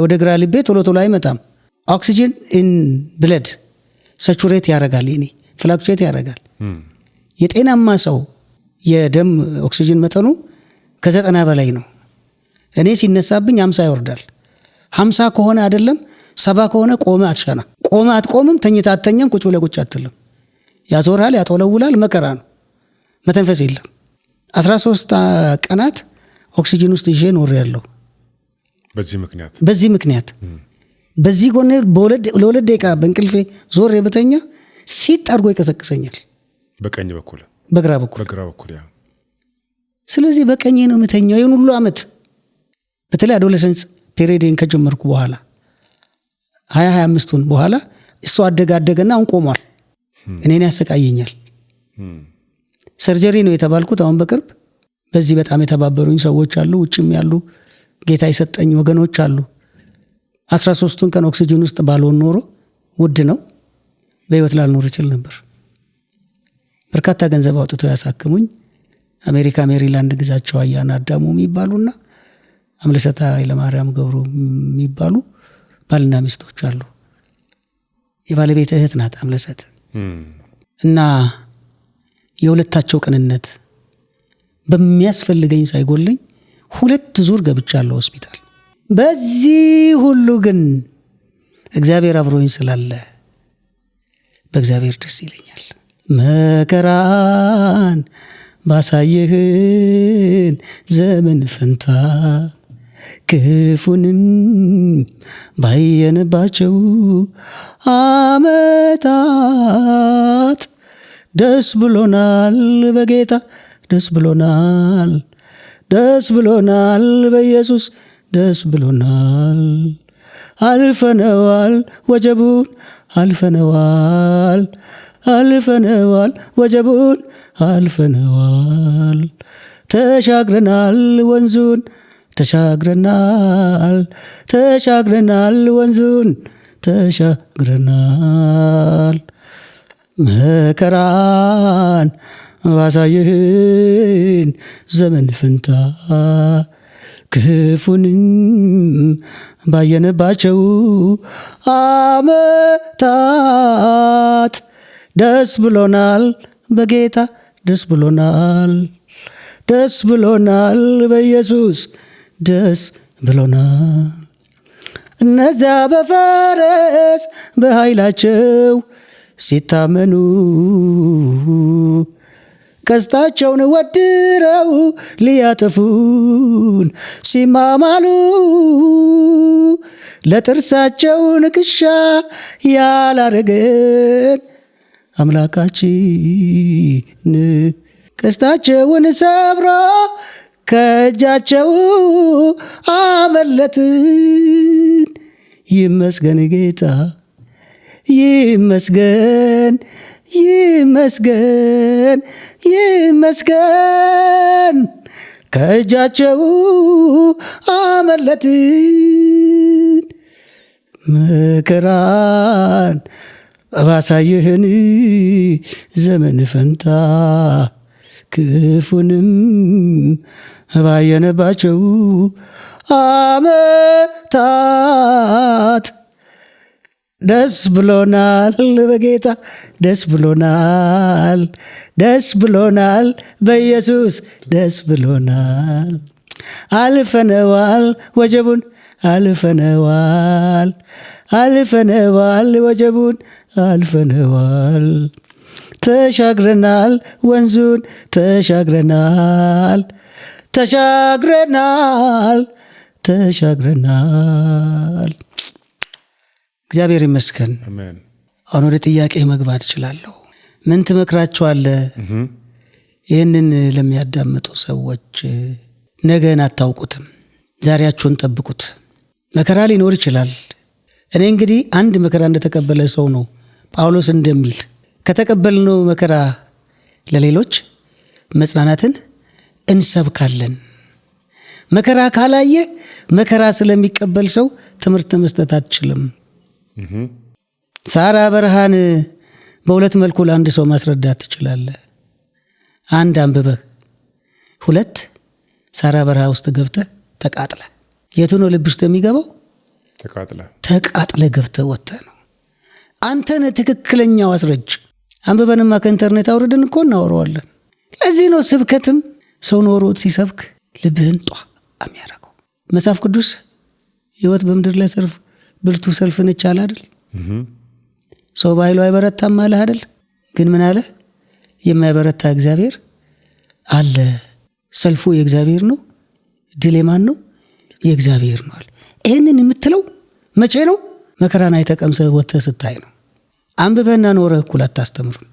ወደ ግራ ልቤ ቶሎ አይመጣም። ኦክሲጅን ኢን ብለድ ሳቹሬት ያደርጋል፣ ይኔ ፍላክቹዌት ያደርጋል። የጤናማ ሰው የደም ኦክሲጅን መጠኑ ከ90 በላይ ነው። እኔ ሲነሳብኝ 50 ይወርዳል። 50 ከሆነ አይደለም 70 ከሆነ ቆመ አትሸና፣ ቆመ አትቆምም፣ ተኝታ አትተኛም፣ ቁጭ ብለህ ቁጭ አትልም። ያዞራል፣ ያጠለውላል፣ መከራ ነው። መተንፈስ የለም። 13 ቀናት ኦክሲጅን ውስጥ ይዤ ኖር ያለው በዚህ ምክንያት በዚህ ጎኔ ለሁለት ደቂቃ በእንቅልፌ ዞር ብተኛ ሲጥ አድርጎ ይቀሰቅሰኛል። በቀኝ በኩል በግራ በኩል ያ። ስለዚህ በቀኝ ነው የምተኛው ይሁን ሁሉ አመት። በተለይ አዶለሰንስ ፔሪየድን ከጀመርኩ በኋላ 25ቱን በኋላ እሱ አደገና አሁን ቆሟል። እኔን ያሰቃየኛል። ሰርጀሪ ነው የተባልኩት አሁን በቅርብ። በዚህ በጣም የተባበሩኝ ሰዎች አሉ፣ ውጭም ያሉ ጌታ የሰጠኝ ወገኖች አሉ። 13ቱን ቀን ኦክሲጅን ውስጥ ባልሆን ኖሮ ውድ ነው በህይወት ላልኖር ይችል ነበር። በርካታ ገንዘብ አውጥተው ያሳክሙኝ አሜሪካ ሜሪላንድ ግዛቸው አያና አዳሙ የሚባሉና አምለሰታ ኃይለማርያም ገብሩ የሚባሉ ባልና ሚስቶች አሉ። የባለቤት እህት ናት አምለሰት እና የሁለታቸው ቅንነት በሚያስፈልገኝ ሳይጎለኝ 2 ዙር ገብቻለሁ ሆስፒታል። በዚህ ሁሉ ግን እግዚአብሔር አብሮኝ ስላለ በእግዚአብሔር ደስ ይለኛል። መከራን ባሳየህን ዘመን ፈንታ ክፉንም ባየንባቸው አመታት ደስ ብሎናል በጌታ ደስ ብሎናል፣ ደስ ብሎናል በኢየሱስ ደስ ብሎናል። አልፈነዋል ወጀቡን አልፈነዋል ወጀቡን አልፈነዋል። ተሻግረናል ወንዙን ተሻግረናል ወንዙን ተሻግረናል። መከራን ባሳየህን ዘመን ፈንታ ክፉንም ባየንባቸው አመታት ደስ ብሎናል በጌታ ደስ ብሎናል በኢየሱስ ደስ ብሎናል። እነዚያ በፈረስ በኃይላቸው ሲታመኑ ቀስታቸውን ወድረው ሊያጠፉን ሲማማሉ ለጥርሳቸው ንክሻ ያላረገን አምላካችን ቀስታቸውን ሰብሮ ከእጃቸው አመለጥን። ይመስገን ጌታ ይመስገን ከእጃቸው አመለጥን። መከራን ባሳየህን ዘመን ፈንታ ክፉንም ባየንባቸው አመታት ደስ ብሎናል በጌታ ደስ ብሎናል በኢየሱስ ደስ ብሎናል። አልፈነዋል ወጀቡን አልፈነዋል ወጀቡን አልፈነዋል። ተሻግረናል ወንዙን ተሻግረናል እግዚአብሔር ይመስገን። አሁን ወደ ጥያቄ መግባት እችላለሁ። ምን ትመክራቸዋለህ? ይህንን ለሚያዳምጡ ሰዎች ነገን አታውቁትም፣ ዛሬያችሁን ጠብቁት። መከራ ሊኖር ይችላል። እኔ እንግዲህ አንድ መከራ እንደተቀበለ ሰው ነው ጳውሎስ እንደሚል ከተቀበልነው መከራ ለሌሎች መጽናናትን እንሰብካለን። መከራ ካላየ መከራ ስለሚቀበል ሰው ትምህርት መስጠት አትችልም። ሳራ በረሃን በሁለት መልኩ ለአንድ ሰው ማስረዳት ትችላለህ። አንድ አንብበህ፣ 2 ሳራ በረሃ ውስጥ ገብተህ ተቃጥለ። የቱ ነው ልብ ውስጥ የሚገባው? ተቃጥለ ገብተህ ወጥተህ ነው። አንተን ትክክለኛው አስረጅ። አንብበንማ ከኢንተርኔት አውርደን እኮ እናወራዋለን። ለዚህ ነው ስብከትም ሰው ኖሮት ሲሰብክ ልብህን ጧ የሚያደርገው። መጽሐፍ ቅዱስ ሕይወት በምድር ላይ ብርቱ ሰልፍን ይቻል አይደል? ሰው በኃይሉ አይበረታም አለ አይደል? ግን ምን አለ? የማይበረታ እግዚአብሔር አለ። ሰልፉ የእግዚአብሔር ነው፣ ድል የማን ነው? የእግዚአብሔር ነው አለ። ይህንን የምትለው መቼ ነው? መከራን አይተቀምሰህ ወጥተህ ስታይ ነው። አንብበህና ኖረህ እኩል አታስተምርም።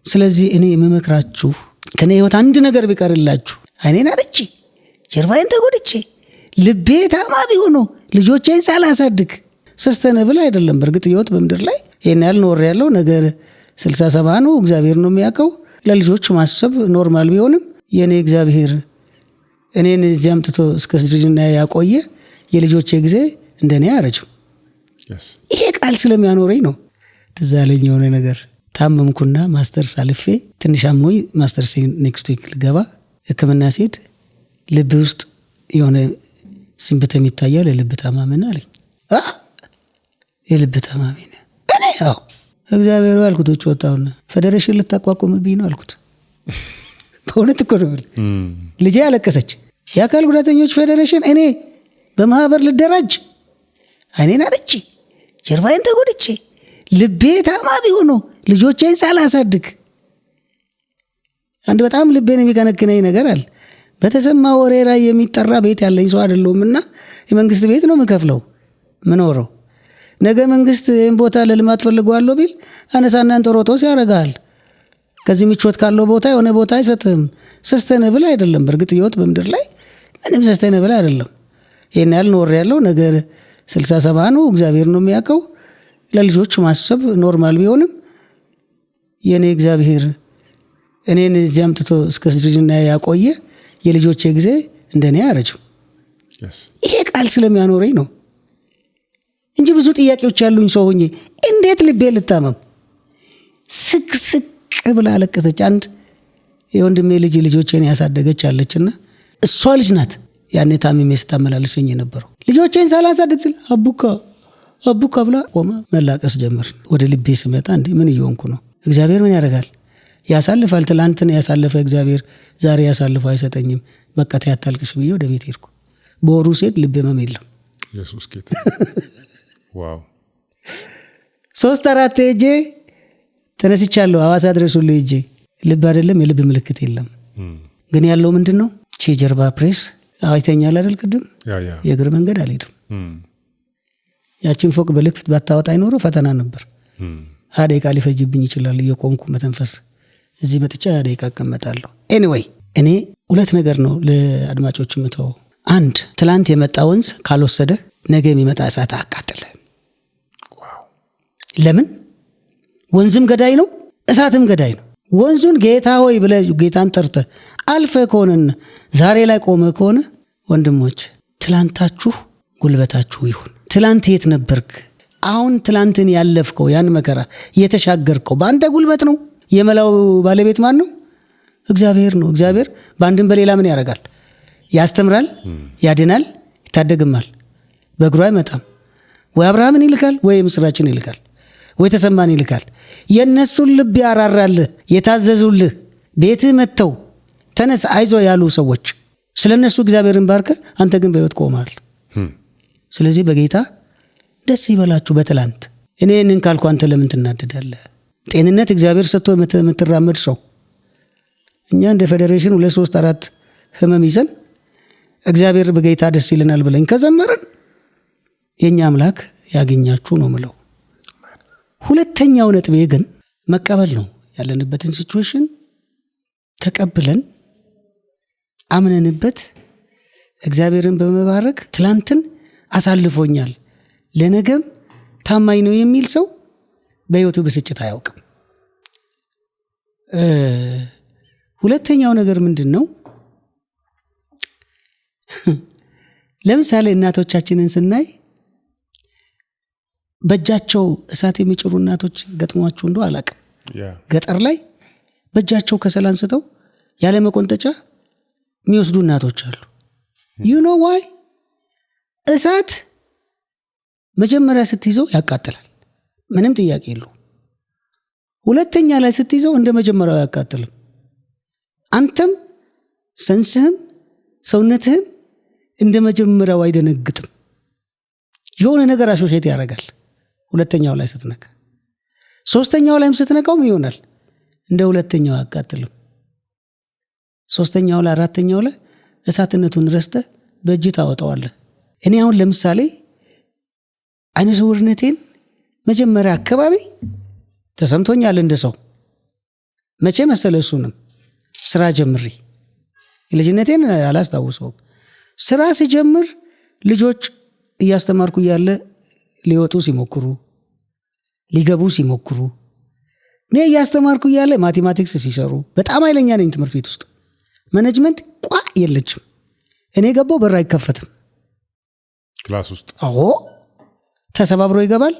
ስለዚህ እኔ የምመክራችሁ ከኔ ህይወት አንድ ነገር ቢቀርላችሁ አይኔን አርጬ ጀርባዬን ተጎድቼ ልቤ ታማሚ ሆኖ ልጆቼን ሳላሳድግ ሰስተነብል አይደለም። በእርግጥ ህይወት በምድር ላይ ይሄን ያህል ኖር ያለው ነገር 60-70 ነው። እግዚአብሔር ነው የሚያውቀው። ለልጆች ማሰብ ኖርማል ቢሆንም የኔ እግዚአብሔር እኔን እዚህ አምጥቶ እስከ ልጅና ያቆየ የልጆቼ ጊዜ እንደኔ አያረጅም። ይሄ ቃል ስለሚያኖረኝ ነው። ትዝ አለኝ የሆነ ነገር ታመምኩና ማስተርስ አልፌ ትንሽ አሞኝ ማስተርስ ኔክስት ዊክ ልገባ ሕክምና ሲሄድ ልብ ውስጥ የሆነ ሲምፕተም ይታያል። የልብ ታማሚ ነህ አለኝ። የልብ ታማሚ ነህ? እኔ አዎ። እግዚአብሔር ያልኩት ውጭ ወጣሁና ፌዴሬሽን ልታቋቁምብኝ ነው አልኩት። በእውነት እኮ ነው። ልጄ ያለቀሰች። የአካል ጉዳተኞች ፌዴሬሽን እኔ በማህበር ልደራጅ አይኔን አርጬ ጀርባዬን ተጎድቼ ልቤ ታማሚ ሆኖ ልጆቼን ሳላሳድግ። አንድ በጣም ልቤን የሚከነክነኝ ነገር አለ። በተሰማ ወሬ ላይ የሚጠራ ቤት ያለኝ ሰው አይደለሁምና የመንግስት ቤት ነው የምከፍለው ምኖረው። ነገ መንግስት ይህን ቦታ ለልማት ፈልጓለሁ ቢል አነሳና እንጦሮጦስ ያደርጋል። ከዚህ ምቾት ካለው ቦታ የሆነ ቦታ አይሰጥም። ሰስተነብል አይደለም። በእርግጥ ህይወት በምድር ላይ ምንም ሰስተነብል አይደለም። ይሄን ያህል ኖር ያለው ነገር 60-70 ነው። እግዚአብሔር ነው የሚያውቀው። ለልጆች ማሰብ ኖርማል ቢሆንም የኔ እግዚአብሔር እኔን እዚህ አምጥቶ እስከ ልጅና ያቆየ የልጆቼ ጊዜ እንደኔ አያረጅም። ይሄ ቃል ስለሚያኖረኝ ነው እንጂ ብዙ ጥያቄዎች ያሉኝ ሰው ሆኜ እንዴት ልቤ ልታመም? ስቅ ብላ አለቀሰች። አንድ የወንድሜ ልጆቼን ያሳደገች አለችና እሷ ልጅ ናት ያኔ ታምሜ ስታመላልሰኝ የነበረው። ልጆቼን ሳላሳድግ ስል አቡካ ብላ ቆማ መላቀስ ጀመር። ወደ ልቤ ስመጣ እንዴ ምን እየሆንኩ ነው? እግዚአብሔር ምን ያደርጋል? ያሳልፋል። ትላንትን ያሳለፈ እግዚአብሔር ዛሬ ያሳልፈ አይሰጠኝም። በቃ ታያታልቅሽ ብዬ ወደ ቤት ሄድኩ። በወሩ ሴት ልብ ህመም የለም። ኢየሱስ ጌታ። ዋው 3-4 ሄጄ ተነስቻለሁ። ሐዋሳ ድረሱልኝ ሄጄ ልብ አይደለም የልብ ምልክት የለም። ግን ያለው ምንድነው? ጀርባ ፕሬስ አይተኛል አይደል? ቅድም የእግር መንገድ አልሄድም። ያቺን ፎቅ በልክፍት ባታወጣ አይኖር ፈተና ነበር። 20 ደቂቃ ሊፈጅብኝ ይችላል እየቆምኩ መተንፈስ። እዚህ መጥቻ 20 ደቂቃ እቀመጣለሁ። ኤኒዌይ እኔ ሁለት ነገር ነው ለአድማጮች የምተው። አንድ ትላንት የመጣ ወንዝ ካልወሰደ ነገ የሚመጣ እሳት አቃጥለ። ለምን? ወንዝም ገዳይ ነው፣ እሳትም ገዳይ ነው። ወንዙን ጌታ ሆይ ብለህ ጌታን ጠርተህ አልፈህ ከሆነና ዛሬ ላይ ቆመህ ከሆነ ወንድሞች ትላንታችሁ ጉልበታችሁ ይሁን። ትላንት የት ነበርክ? አሁን ትላንትን ያለፍከው ያን መከራ የተሻገርከው በአንተ ጉልበት ነው። የመላው ባለቤት ማን ነው? እግዚአብሔር ነው። እግዚአብሔር በአንድም በሌላ ምን ያደርጋል? ያስተምራል፣ ያድናል፣ ይታደግማል። በእግሩ አይመጣም። ወይ አብርሃምን ይልካል፣ ወይ ምስራችን ይልካል፣ ወይ ተሰማን ይልካል። የነሱን ልብ ያራራልህ የታዘዙልህ ቤትህ መጥተው ተነስ አይዞ ያሉ ሰዎች ስለነሱ እግዚአብሔርን ባርከ፣ አንተ ግን በህይወት ቆመሃል። ስለዚህ በጌታ ደስ ይበላችሁ። በትላንት እኔ እንን ካልኩ አንተ ለምን ትናደዳለህ? ጤንነት እግዚአብሔር ሰጥቶ የምትራመድ ሰው እኛ እንደ ፌዴሬሽን 2-3-4 ህመም ይዘን እግዚአብሔር በጌታ ደስ ይለናል ብለን ከዘመርን የኛ አምላክ ያገኛችሁ ነው ምለው። ሁለተኛው ነጥቤ ግን መቀበል ነው። ያለንበትን ሲቹዌሽን ተቀብለን አምነንበት እግዚአብሔርን በመባረክ ትላንትን አሳልፎኛል ለነገም ታማኝ ነው የሚል ሰው በህይወቱ ብስጭት አያውቅም። ሁለተኛው ነገር ምንድነው? ለምሳሌ እናቶቻችንን ስናይ በእጃቸው እሳት የሚጭሩ እናቶች ገጥሟቸው እንደው አላውቅም። ገጠር ላይ በእጃቸው ከሰል አንስተው ያለ መቆንጠጫ የሚወስዱ እናቶች አሉ። you know why? እሳት መጀመሪያ ስትይዘው ያቃጥላል፣ ምንም ጥያቄ የለው። ሁለተኛ ላይ ስትይዘው እንደ መጀመሪያው ያቃጥልም። አንተም ሰንስህም ሰውነትህም እንደ መጀመሪያው አይደነግጥም። የሆነ ነገር አሾሼት ያደርጋል። ሁለተኛው ላይ ስትነካ፣ ሶስተኛው ላይም ስትነካው ምን ይሆናል? እንደ ሁለተኛው ያቃጥልም። ሶስተኛው ላይ አራተኛው ላይ እሳትነቱን ረስተህ በእጅ ታወጣዋለህ። እኔ አሁን ለምሳሌ አይነ ስውርነቴን መጀመሪያ አካባቢ ተሰምቶኛል እንደ ሰው። መቼ መሰለ? እሱንም ስራ ጀምሬ የልጅነቴን አላስታውሰውም። ስራ ሲጀምር ልጆች እያስተማርኩ እያለ ሊወጡ ሲሞክሩ ሊገቡ ሲሞክሩ እኔ እያስተማርኩ እያለ ማቴማቲክስ ሲሰሩ በጣም ኃይለኛ ነኝ ትምህርት ቤት ውስጥ። ማኔጅመንት የለችም። እኔ ገባው በር አይከፈትም ክላስ ውስጥ። አዎ ተሰባብሮ ይገባል።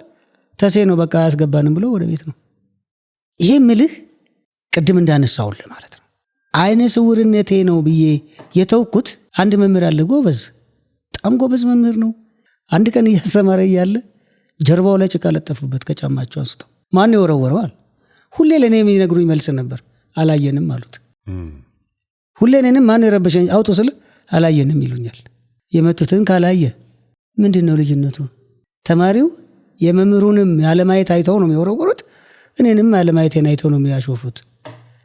ተሴ ነው በቃ አያስገባንም ብሎ ወደ ቤት ነው። ይሄ ምልህ ቅድም እንዳነሳውልህ ማለት ነው። አይነ ስውርነቴ ነው ብዬ የተውኩት አንድ መምህር አለ፣ ጎበዝ፣ በጣም ጎበዝ መምህር ነው። አንድ ቀን እያስተማረ እያለ ጀርባው ላይ ጭቃ ለጠፉበት ከጫማቸው አንስተው። ማን ይወረወረዋል? ሁሌ ለእኔ የሚነግሩኝ መልስ ነበር፣ አላየንም አሉት። ሁሌ እኔንም ማን የረበሸኝ አውጡ ስለ አላየንም ይሉኛል። የመቱትን ካላየ ምንድን ነው ልጅነቱ? ተማሪው የመምህሩንም ያለማየት አይተው ነው የሚወረወሩት፣ እኔንም ያለማየቴን አይተው ነው የሚያሾፉት።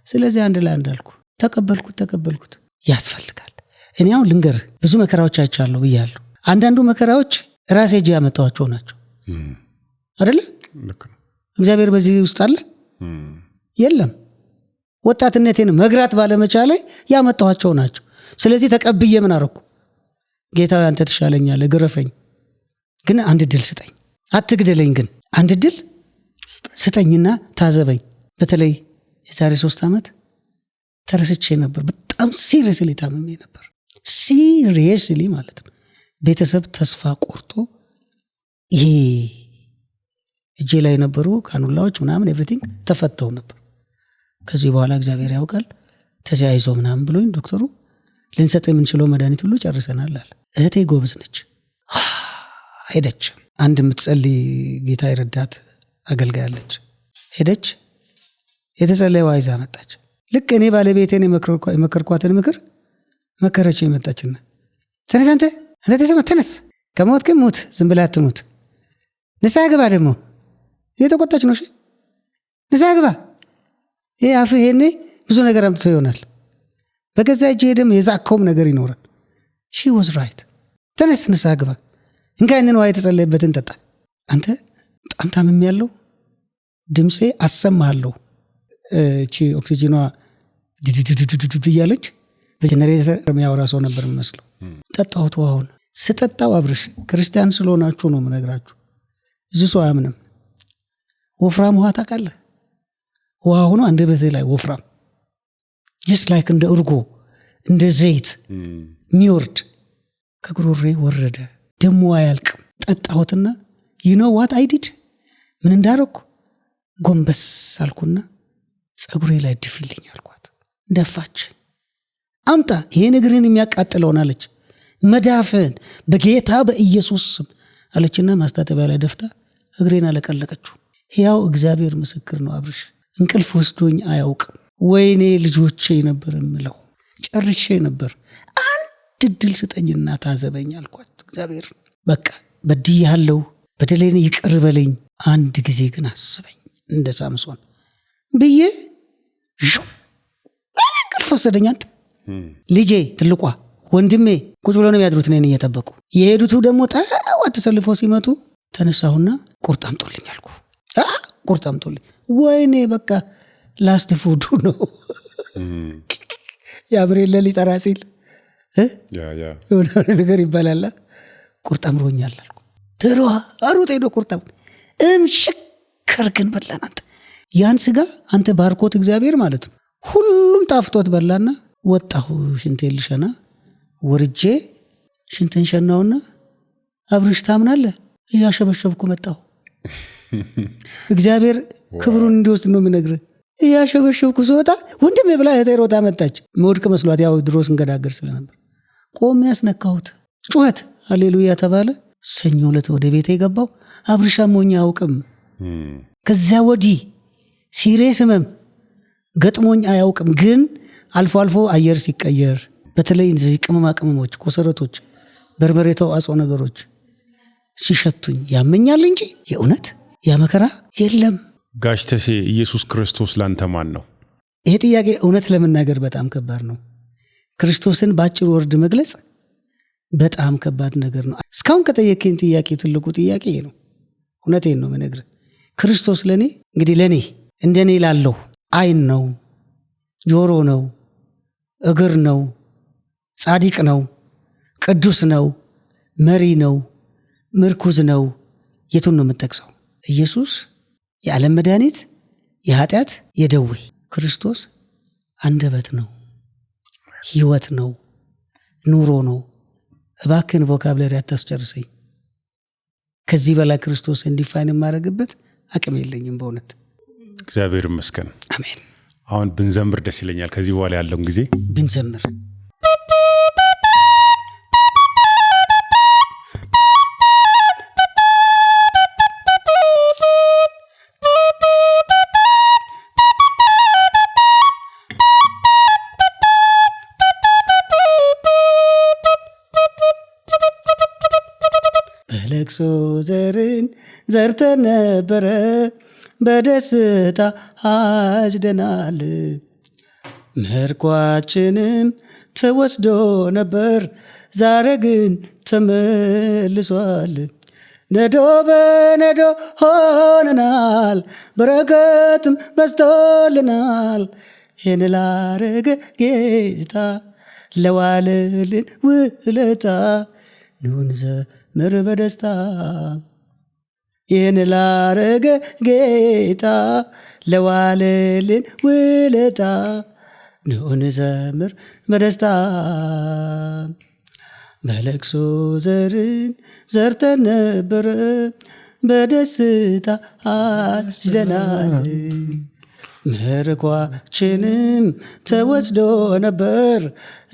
ስለዚህ አንድ ለአንድ አልኩ፣ ተቀበልኩት። ያስፈልጋል። እኔ አሁን ልንገርህ ብዙ መከራዎች አይቻለሁ ብያለሁ። አንዳንዱ መከራዎች ራሴ እጅ ያመጣኋቸው ናቸው አይደለ? እግዚአብሔር በዚህ ውስጥ አለ የለም? ወጣትነቴን መግራት ባለመቻሌ ያመጣኋቸው ናቸው። ስለዚህ ተቀብዬ ምን አረኩ? ጌታ አንተ ትሻለኛለህ፣ ግረፈኝ፣ ግን አንድ ድል ስጠኝ፣ አትግደለኝ፣ ግን አንድ ድል ስጠኝና ታዘበኝ። በተለይ የዛሬ 3 ዓመት ተረስቼ ነበር። በጣም ሲሪየስሊ ታምሜ ነበር። ሲሪየስሊ ማለት ነው። ቤተሰብ ተስፋ ቆርጦ ይሄ እጄ ላይ የነበሩ ካኑላዎች ምናምን ኤቭሪቲንግ ተፈተው ነበር። ከዚህ በኋላ እግዚአብሔር ያውቃል ተያይዞ ምናምን ብሎኝ ዶክተሩ ልንሰጥ የምንችለው መድኃኒት ሁሉ ጨርሰናል አለ። እህቴ ጎበዝ ነች፣ ሄደች። አንድ የምትጸልይ ጌታ የረዳት አገልጋይ አለች። ሄደች፣ የተጸለየ ዋይዛ መጣች። ልክ እኔ ባለቤቴን የመከርኳትን ምክር መከረች። የመጣችና ተነስ አንተ ተነስ፣ ከሞት ግን ሙት፣ ዝም ብለህ አትሙት፣ ንስሐ ግባ። ደግሞ እየተቆጣች ነው። ንስሐ ግባ። ይሄ አፍህ ይሄኔ ብዙ ነገር አምጥቶ ይሆናል። በገዛ እጅ ሄደም የዛከውም ነገር ይኖራል። ሺ ወዝ ራይት። ተነስ፣ ንስሐ ግባ። እንካ ያንን ውሃ የተጸለየበትን ጠጣ። አንተ በጣም ታምም ያለው ድምፄ አሰማለሁ። እቺ ኦክሲጂኗ ድድድድድድ እያለች በጀነሬተር የሚያወራ ሰው ነበር የሚመስለው። ጠጣሁት ውሃውን። ስጠጣው አብርሽ ክርስቲያን ስለሆናችሁ ነው የምነግራችሁ፣ እዚህ ሰው አያምንም። ወፍራም ውሃ ታውቃለህ? ውሃ ሆኖ አንደበትህ ላይ ወፍራም ጀስት ላይክ እንደ እርጎ እንደ ዘይት የሚወርድ ከጉሮሬ ወረደ። ደሞ አያልቅም። ጠጣሁትና you know what I did? ምን እንዳረኩ ጎንበስ አልኩና ጸጉሬ ላይ ድፍልኝ አልኳት። ደፋች። አምጣ ይሄ እግርህን የሚያቃጥለውን አለች። መዳፍን በጌታ በኢየሱስ ስም አለችና ማስታጠቢያ ላይ ደፍታ እግሬን አለቀለቀችው። ሕያው እግዚአብሔር ምስክር ነው አብርሽ፣ እንቅልፍ ወስዶኝ አያውቅም። ወይኔ ልጆቼ ነበር የምለው፣ ጨርሼ ነበር። አንድ ድል ስጠኝና ታዘበኝ አልኳት። እግዚአብሔር በቃ በድያለሁ፣ በደሌን ይቅር በለኝ፣ አንድ ጊዜ ግን አስበኝ እንደ ሳምሶን ብዬ እንቅልፍ ወሰደኝ። አንተ ልጄ ትልቋ ወንድሜ ቁጭ ብሎ ነው የሚያድሩት እኔን እየጠበቁ። የሄዱቱ ደግሞ ጠዋት ተሰልፎ ሲመጡ ተነሳሁና ቁርጥ አምጦልኝ አልኩ። ቁርጥ አምጦልኝ። ወይኔ በቃ ላስት ፉዱ ነው። ያብሬለ ሊጠራ ሲል ነገር ይባላል። ቁርጥ አምሮኛል አልኩ። ትሯ አሩጥ ሄዶ ቁርጥ እምሽከር ግን በላን። አንተ ያን ስጋ አንተ ባርኮት እግዚአብሔር ማለት ነው ሁሉም ጣፍጦት በላና ወጣሁ። ሽንቴን ልሸና ወርጄ ሽንቴን ሸናውና አብርሽ ታምናለህ እያሸበሸብኩ መጣሁ። እግዚአብሔር ክብሩን እንዲወስድ ነው የምነግርህ። እያሸበሸብኩ ስወጣ ወንድሜ ብላ የሮጣ መጣች። መውድቅ መስሏት ያው ድሮ ስንገዳገር ስለነበር ቆሜ ያስነካሁት። ጩኸት ሃሌሉያ ተባለ። ሰኞ ዕለት ወደ ቤቴ የገባው አብርሻ ሞኝ አያውቅም። ከዚያ ወዲህ ሲሪየስ ህመም ገጥሞኝ አያውቅም። ግን አልፎ አልፎ አየር ሲቀየር በተለይ እነዚህ ቅመማ ቅመሞች፣ ኮሰረቶች፣ በርበሬ ተዋጽኦ ነገሮች ሲሸቱኝ ያመኛል እንጂ የእውነት ያ መከራ የለም። ጋሽ ተሴ ኢየሱስ ክርስቶስ ላንተ ማን ነው? ይሄ ጥያቄ እውነት ለመናገር በጣም ከባድ ነው። ክርስቶስን በአጭር ወርድ መግለጽ በጣም ከባድ ነገር ነው። እስካሁን ከጠየቀኝ ጥያቄ ትልቁ ጥያቄ ነው። እውነቴን ነው የምነግርህ። ክርስቶስ ለኔ እንግዲህ ለኔ እንደኔ ላለው አይን ነው፣ ጆሮ ነው፣ እግር ነው፣ ጻድቅ ነው፣ ቅዱስ ነው፣ መሪ ነው፣ ምርኩዝ ነው። የቱን ነው የምጠቅሰው? ኢየሱስ የዓለም መድኃኒት፣ የኃጢአት፣ የደዌ። ክርስቶስ አንደበት ነው፣ ህይወት ነው፣ ኑሮ ነው። እባክን ቮካብለሪ አታስጨርሰኝ። ከዚህ በላይ ክርስቶስ እንዲፋይን የማደርግበት አቅም የለኝም በእውነት። እግዚአብሔር ይመስገን። አሜን። አሁን ብንዘምር ደስ ይለኛል። ከዚህ በኋላ ያለውን ጊዜ ብንዘምር በለቅሶ ዘርን ዘርተን ነበረ፣ በደስታ አጭደናል። ምርኳችንም ተወስዶ ነበር፣ ዛሬ ግን ተመልሷል። ነዶ በነዶ ሆነናል፣ በረከትም በዝቶልናል። ይህን ላረገ ጌታ ለዋለልን ውለታ ኑን ዘምር በደስታ። ይህን ላረገ ጌታ ለዋለልን ውለታ ኑን ዘምር በደስታ። በለቅሶ ዘርን ዘርተን ነበረ፣ በደስታ አጭደናል። ምርኳችንም ተወስዶ ነበር፣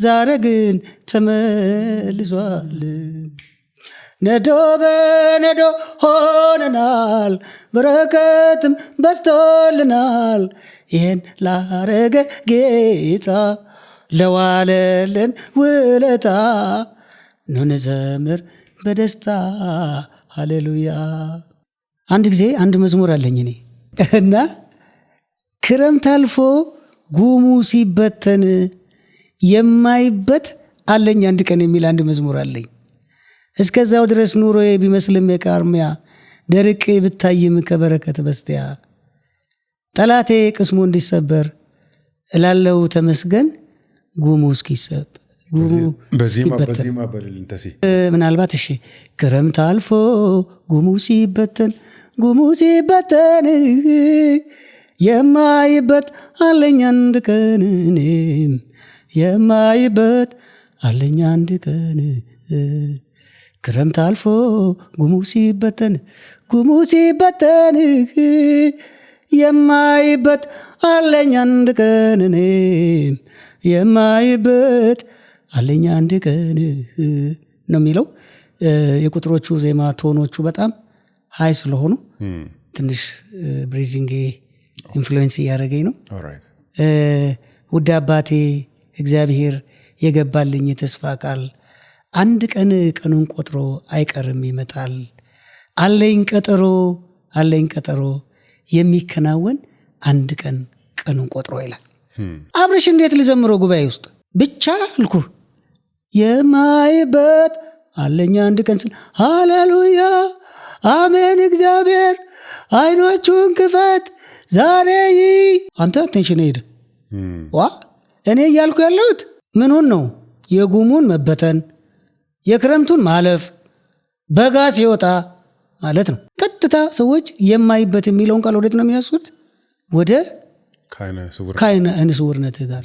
ዛሬ ግን ተመልሷል። ነዶ በነዶ ሆነናል፣ በረከትም በዝቶልናል። ይህን ላረገ ጌታ ለዋለልን ውለታ ኑን ዘምር በደስታ። ሃሌሉያ። አንድ ጊዜ አንድ መዝሙር አለኝ እኔ እና ክረምት አልፎ ጉሙ ሲበተን የማይበት አለኝ አንድ ቀን የሚል አንድ መዝሙር አለኝ። እስከዛው ድረስ ኑሮዬ ቢመስልም የቃርሚያ ደርቄ ብታይም ከበረከት በስቲያ ጠላቴ ቅስሙ እንዲሰበር እላለው ተመስገን ጉሙ እስኪሰብ ጉሙ ሲበተን ምናልባት እሺ ክረምት አልፎ ጉሙ ሲበተን የማይበት አለኝ አንድ ቀን እኔም የማይበት አለኝ አንድ ቀን። ክረምት አልፎ ጉሙ ሲበተን የማይበት አለኝ አንድ ቀን እኔም የማይበት አለኝ አንድ ቀን ነው የሚለው። የቁጥሮቹ ዜማ ቶኖቹ በጣም ሀይ ስለሆኑ ትንሽ ብሪዚንግ ኢንፍሉዌንስ እያደረገኝ ነው። ውድ አባቴ እግዚአብሔር የገባልኝ የተስፋ ቃል አንድ ቀን ቀኑን ቆጥሮ አይቀርም ይመጣል። አለኝ ቀጠሮ የሚከናወን አንድ ቀን ቀኑን ቆጥሮ ይላል። አብረሽ እንዴት ልዘምረው ጉባኤ ውስጥ ብቻ አልኩ የማይበት አለኝ አንድ ቀን ስል ሃሌሉያ አሜን። እግዚአብሔር አይኖቹን ክፈት ዛሬ አንተ አቴንሽን ሄደ ዋ እኔ እያልኩ ያለሁት ምኑን ነው? የጉሙን መበተን የክረምቱን ማለፍ በጋ ሲወጣ ማለት ነው። ቀጥታ ሰዎች የማይበት የሚለውን ቃል ወዴት ነው የሚያስሱት? ወደ ከዓይነ ስውርነት ጋር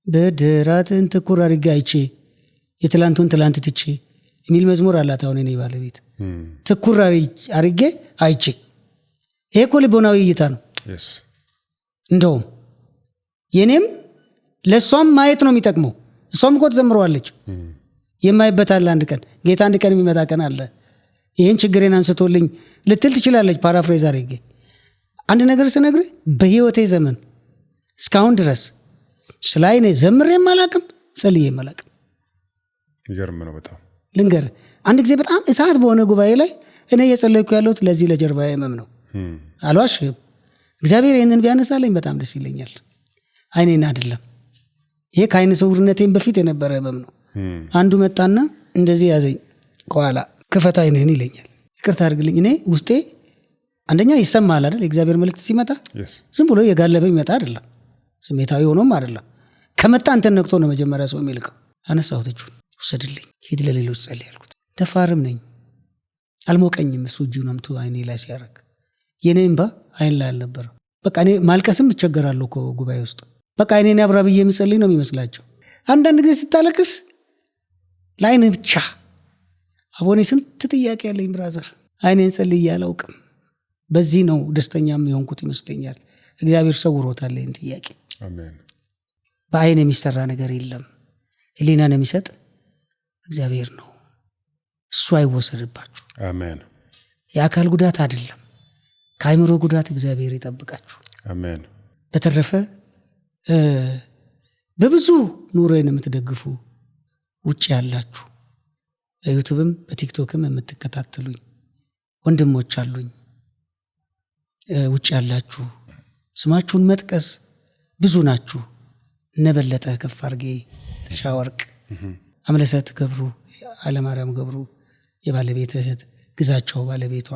ብድራትን ትኩር አድርጌ አይቼ የትላንቱን ትላንት ትቼ የሚል መዝሙር አላት። አሁን እኔ ባለቤት ትኩር አድርጌ አይቼ ይሄ እኮ ልቦናዊ እይታ ነው። እንደውም የኔም ለሷም ማየት ነው የሚጠቅመው። እሷም እኮ ትዘምረዋለች። የማይበት አለ አንድ ቀን ጌታ አንድ ቀን የሚመጣ ቀን አለ ይህን ችግሬን አንስቶልኝ ልትል ትችላለች። ፓራፍሬዝ አድርጌ አንድ ነገር ስነግርህ በህይወቴ ዘመን እስካሁን ድረስ ስለ አይኔ ዘምሬም አላቅም ጸልዬም አላቅም። ይገርም ነው በጣም። ልንገርህ አንድ ጊዜ በጣም እሳት በሆነ ጉባኤ ላይ እኔ እየጸለይኩ ያለሁት ለዚህ ለጀርባ ህመም ነው። አልዋሽም። እግዚአብሔር ይህንን ቢያነሳለኝ በጣም ደስ ይለኛል። አይኔን አይደለም ይሄ ከዓይነ ስውርነቴም በፊት የነበረ ህመም ነው። አንዱ መጣና እንደዚህ ያዘኝ ከኋላ ክፈት አይንህን ይለኛል። ይቅርታ አድርግልኝ እኔ ውስጤ አንደኛ ይሰማል አይደል? የእግዚአብሔር መልእክት ሲመጣ ዝም ብሎ የጋለበ ይመጣ አይደለም፣ ስሜታዊ ሆኖም አይደለም። ከመጣ አንተን ነክቶ ነው መጀመሪያ ሰው የሚልከው። አነሳሁት እጁን፣ ውሰድልኝ፣ ሂድ ለሌሎች ጸልይ ያልኩት። ደፋርም ነኝ፣ አልሞቀኝም። እሱ እጁን አምቶ አይኔ ላይ ሲያረግ የኔ እንባ አይን ላይ አልነበረም። በቃ እኔ ማልቀስም እቸገራለሁ እኮ ጉባኤ ውስጥ። በቃ አይኔን ያብራ ብዬ የምጸልይ ነው የሚመስላቸው። አንዳንድ ጊዜ ስታለቅስ ለአይን ብቻ አቦኔ ስንት ጥያቄ ያለኝ ብራዘር፣ አይኔን ጸልዬ አላውቅም። በዚህ ነው ደስተኛም የሆንኩት ይመስለኛል። እግዚአብሔር ሰውሮታል ይህን ጥያቄ። አሜን። በአይን የሚሰራ ነገር የለም። ህሊናን የሚሰጥ እግዚአብሔር ነው። እሱ አይወሰድባችሁ። አሜን። የአካል ጉዳት አይደለም፣ ከአይምሮ ጉዳት እግዚአብሔር ይጠብቃችሁ። አሜን። በተረፈ በብዙ ኑሮን የምትደግፉ ውጭ ያላችሁ በዩቲዩብም በቲክቶክም የምትከታተሉኝ ወንድሞች አሉኝ። ውጭ ያላችሁ ስማችሁን መጥቀስ ብዙ ናችሁ። ነበለጠ ከፍ አርጌ፣ ተሻወርቅ፣ አምለሰት ገብሩ፣ አለማርያም ገብሩ የባለቤት እህት፣ ግዛቸው ባለቤቷ፣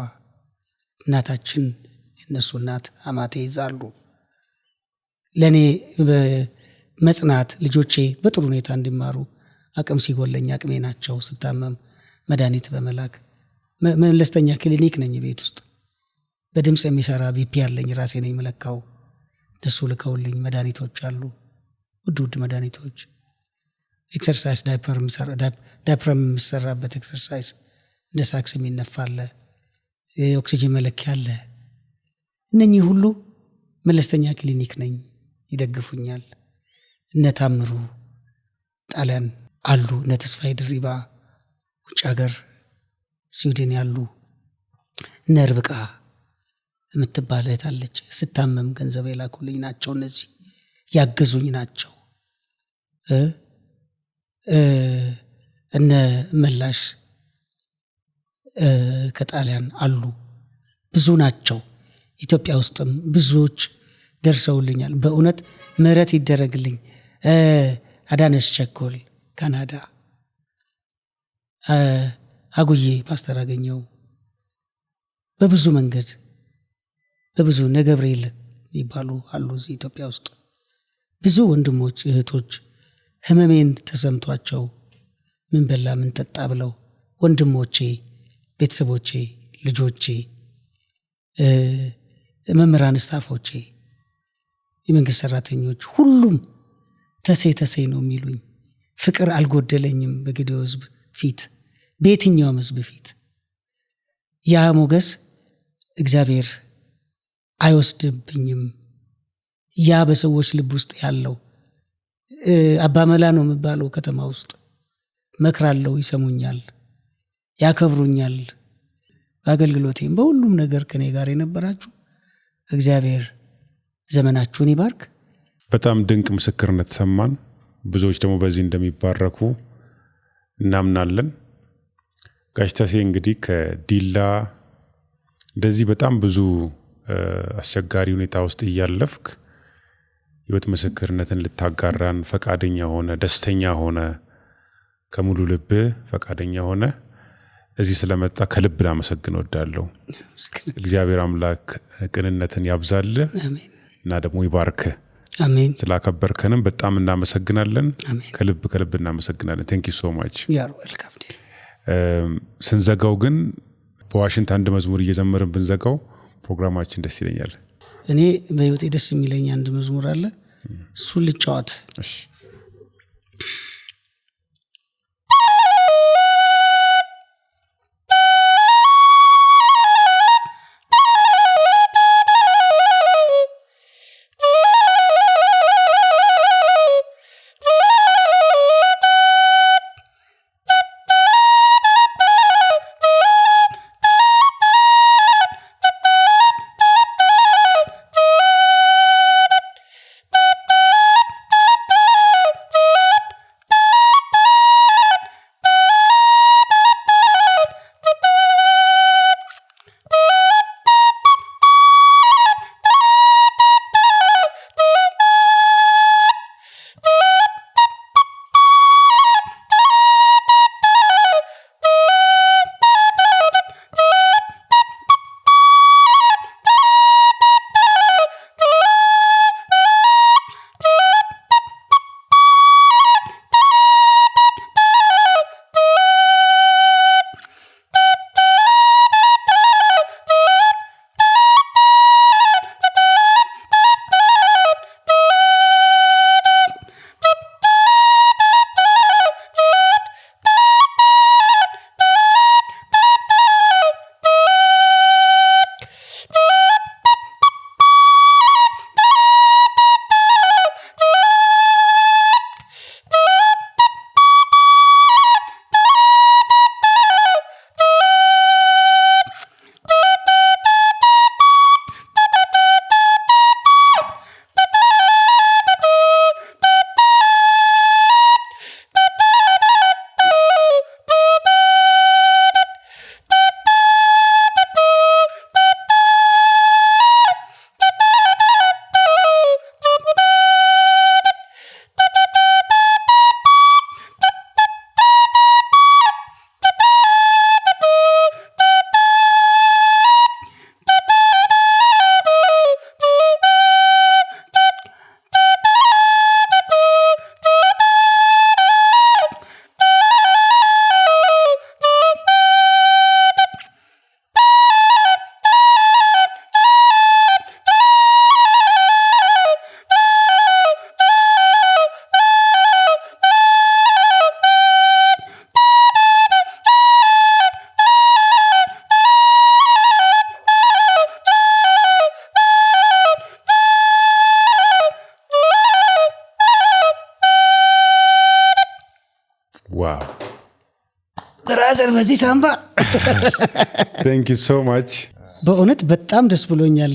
እናታችን የነሱ እናት አማቴ ይዛሉ። ለኔ በመጽናት ልጆቼ በጥሩ ሁኔታ እንዲማሩ አቅም ሲጎለኝ አቅሜ ናቸው። ስታመም መድኃኒት በመላክ መለስተኛ ክሊኒክ ነኝ ቤት ውስጥ በድምፅ የሚሰራ ቢፒ ያለኝ ራሴ ነኝ መለካው። ደሱ ልከውልኝ መድኃኒቶች አሉ፣ ውድ ውድ መድኃኒቶች። ኤክሰርሳይዝ ዳይፐር የሚሰራበት ኤክሰርሳይዝ እንደ ሳክስ የሚነፋለ፣ የኦክሲጅን መለኪያ አለ። እነኚህ ሁሉ መለስተኛ ክሊኒክ ነኝ፣ ይደግፉኛል። እነ ታምሩ ጣሊያን አሉ፣ እነ ተስፋዬ ድሪባ ውጭ ሀገር ስዊድን ያሉ፣ እነ ርብቃ የምትባል እህት አለች፣ ስታመም ገንዘብ የላኩልኝ ናቸው። እነዚህ ያገዙኝ ናቸው። እነ መላሽ ከጣሊያን አሉ፣ ብዙ ናቸው። ኢትዮጵያ ውስጥም ብዙዎች ደርሰውልኛል። በእውነት ምህረት ይደረግልኝ። አዳነሽ ቸኮል ካናዳ፣ አጉዬ ፓስተር አገኘው፣ በብዙ መንገድ በብዙ ነገብርኤል ይባሉ አሉ። እዚህ ኢትዮጵያ ውስጥ ብዙ ወንድሞች እህቶች ህመሜን ተሰምቷቸው ምን በላ ምን ጠጣ ብለው ወንድሞቼ፣ ቤተሰቦቼ፣ ልጆቼ፣ መምህራን፣ ስታፎቼ፣ የመንግስት ሰራተኞች ሁሉም ተሴ ነው የሚሉኝ። ፍቅር አልጎደለኝም በጌዴኦ ህዝብ ፊት፣ በየትኛውም ህዝብ ፊት። ያ ሞገስ እግዚአብሔር አይወስድብኝም። ያ በሰዎች ልብ ውስጥ ያለው አባመላ ነው የሚባለው ከተማ ውስጥ መክራለሁ፣ ይሰሙኛል፣ ያከብሩኛል። በአገልግሎቴም በሁሉም ነገር ከኔ ጋር የነበራችሁ እግዚአብሔር ዘመናችሁን ይባርክ። በጣም ድንቅ ምስክርነት ሰማን። ብዙዎች ደግሞ በዚህ እንደሚባረኩ እናምናለን። ጋሽ ተሴ እንግዲህ ከዲላ እንደዚህ በጣም ብዙ አስቸጋሪ ሁኔታ ውስጥ እያለፍክ ህይወት ምስክርነትን ልታጋራን ፈቃደኛ ሆነ፣ ደስተኛ ሆነ፣ ከሙሉ ልብ ፈቃደኛ ሆነ እዚህ ስለመጣ ከልብ ላመሰግን ወዳለሁ። እግዚአብሔር አምላክ ቅንነትን ያብዛል እና ደግሞ ይባርክ። አሜን። ስላከበርከንም በጣም እናመሰግናለን። ከልብ እናመሰግናለን። ቴንክ ዩ ሶ ማች። ያር ዌልካም። ስንዘጋው ግን በዋሽንት አንድ መዝሙር እየዘመርን ብንዘጋው ፕሮግራማችን ደስ ይለኛል። እኔ በህይወቴ ደስ የሚለኝ አንድ መዝሙር አለ፣ እሱን ልጫወት። እሺ። ዋው ብራዘር በዚህ ሳምባ ቴንክ ዩ ሶ ማች በእውነት በጣም ደስ ብሎኛል።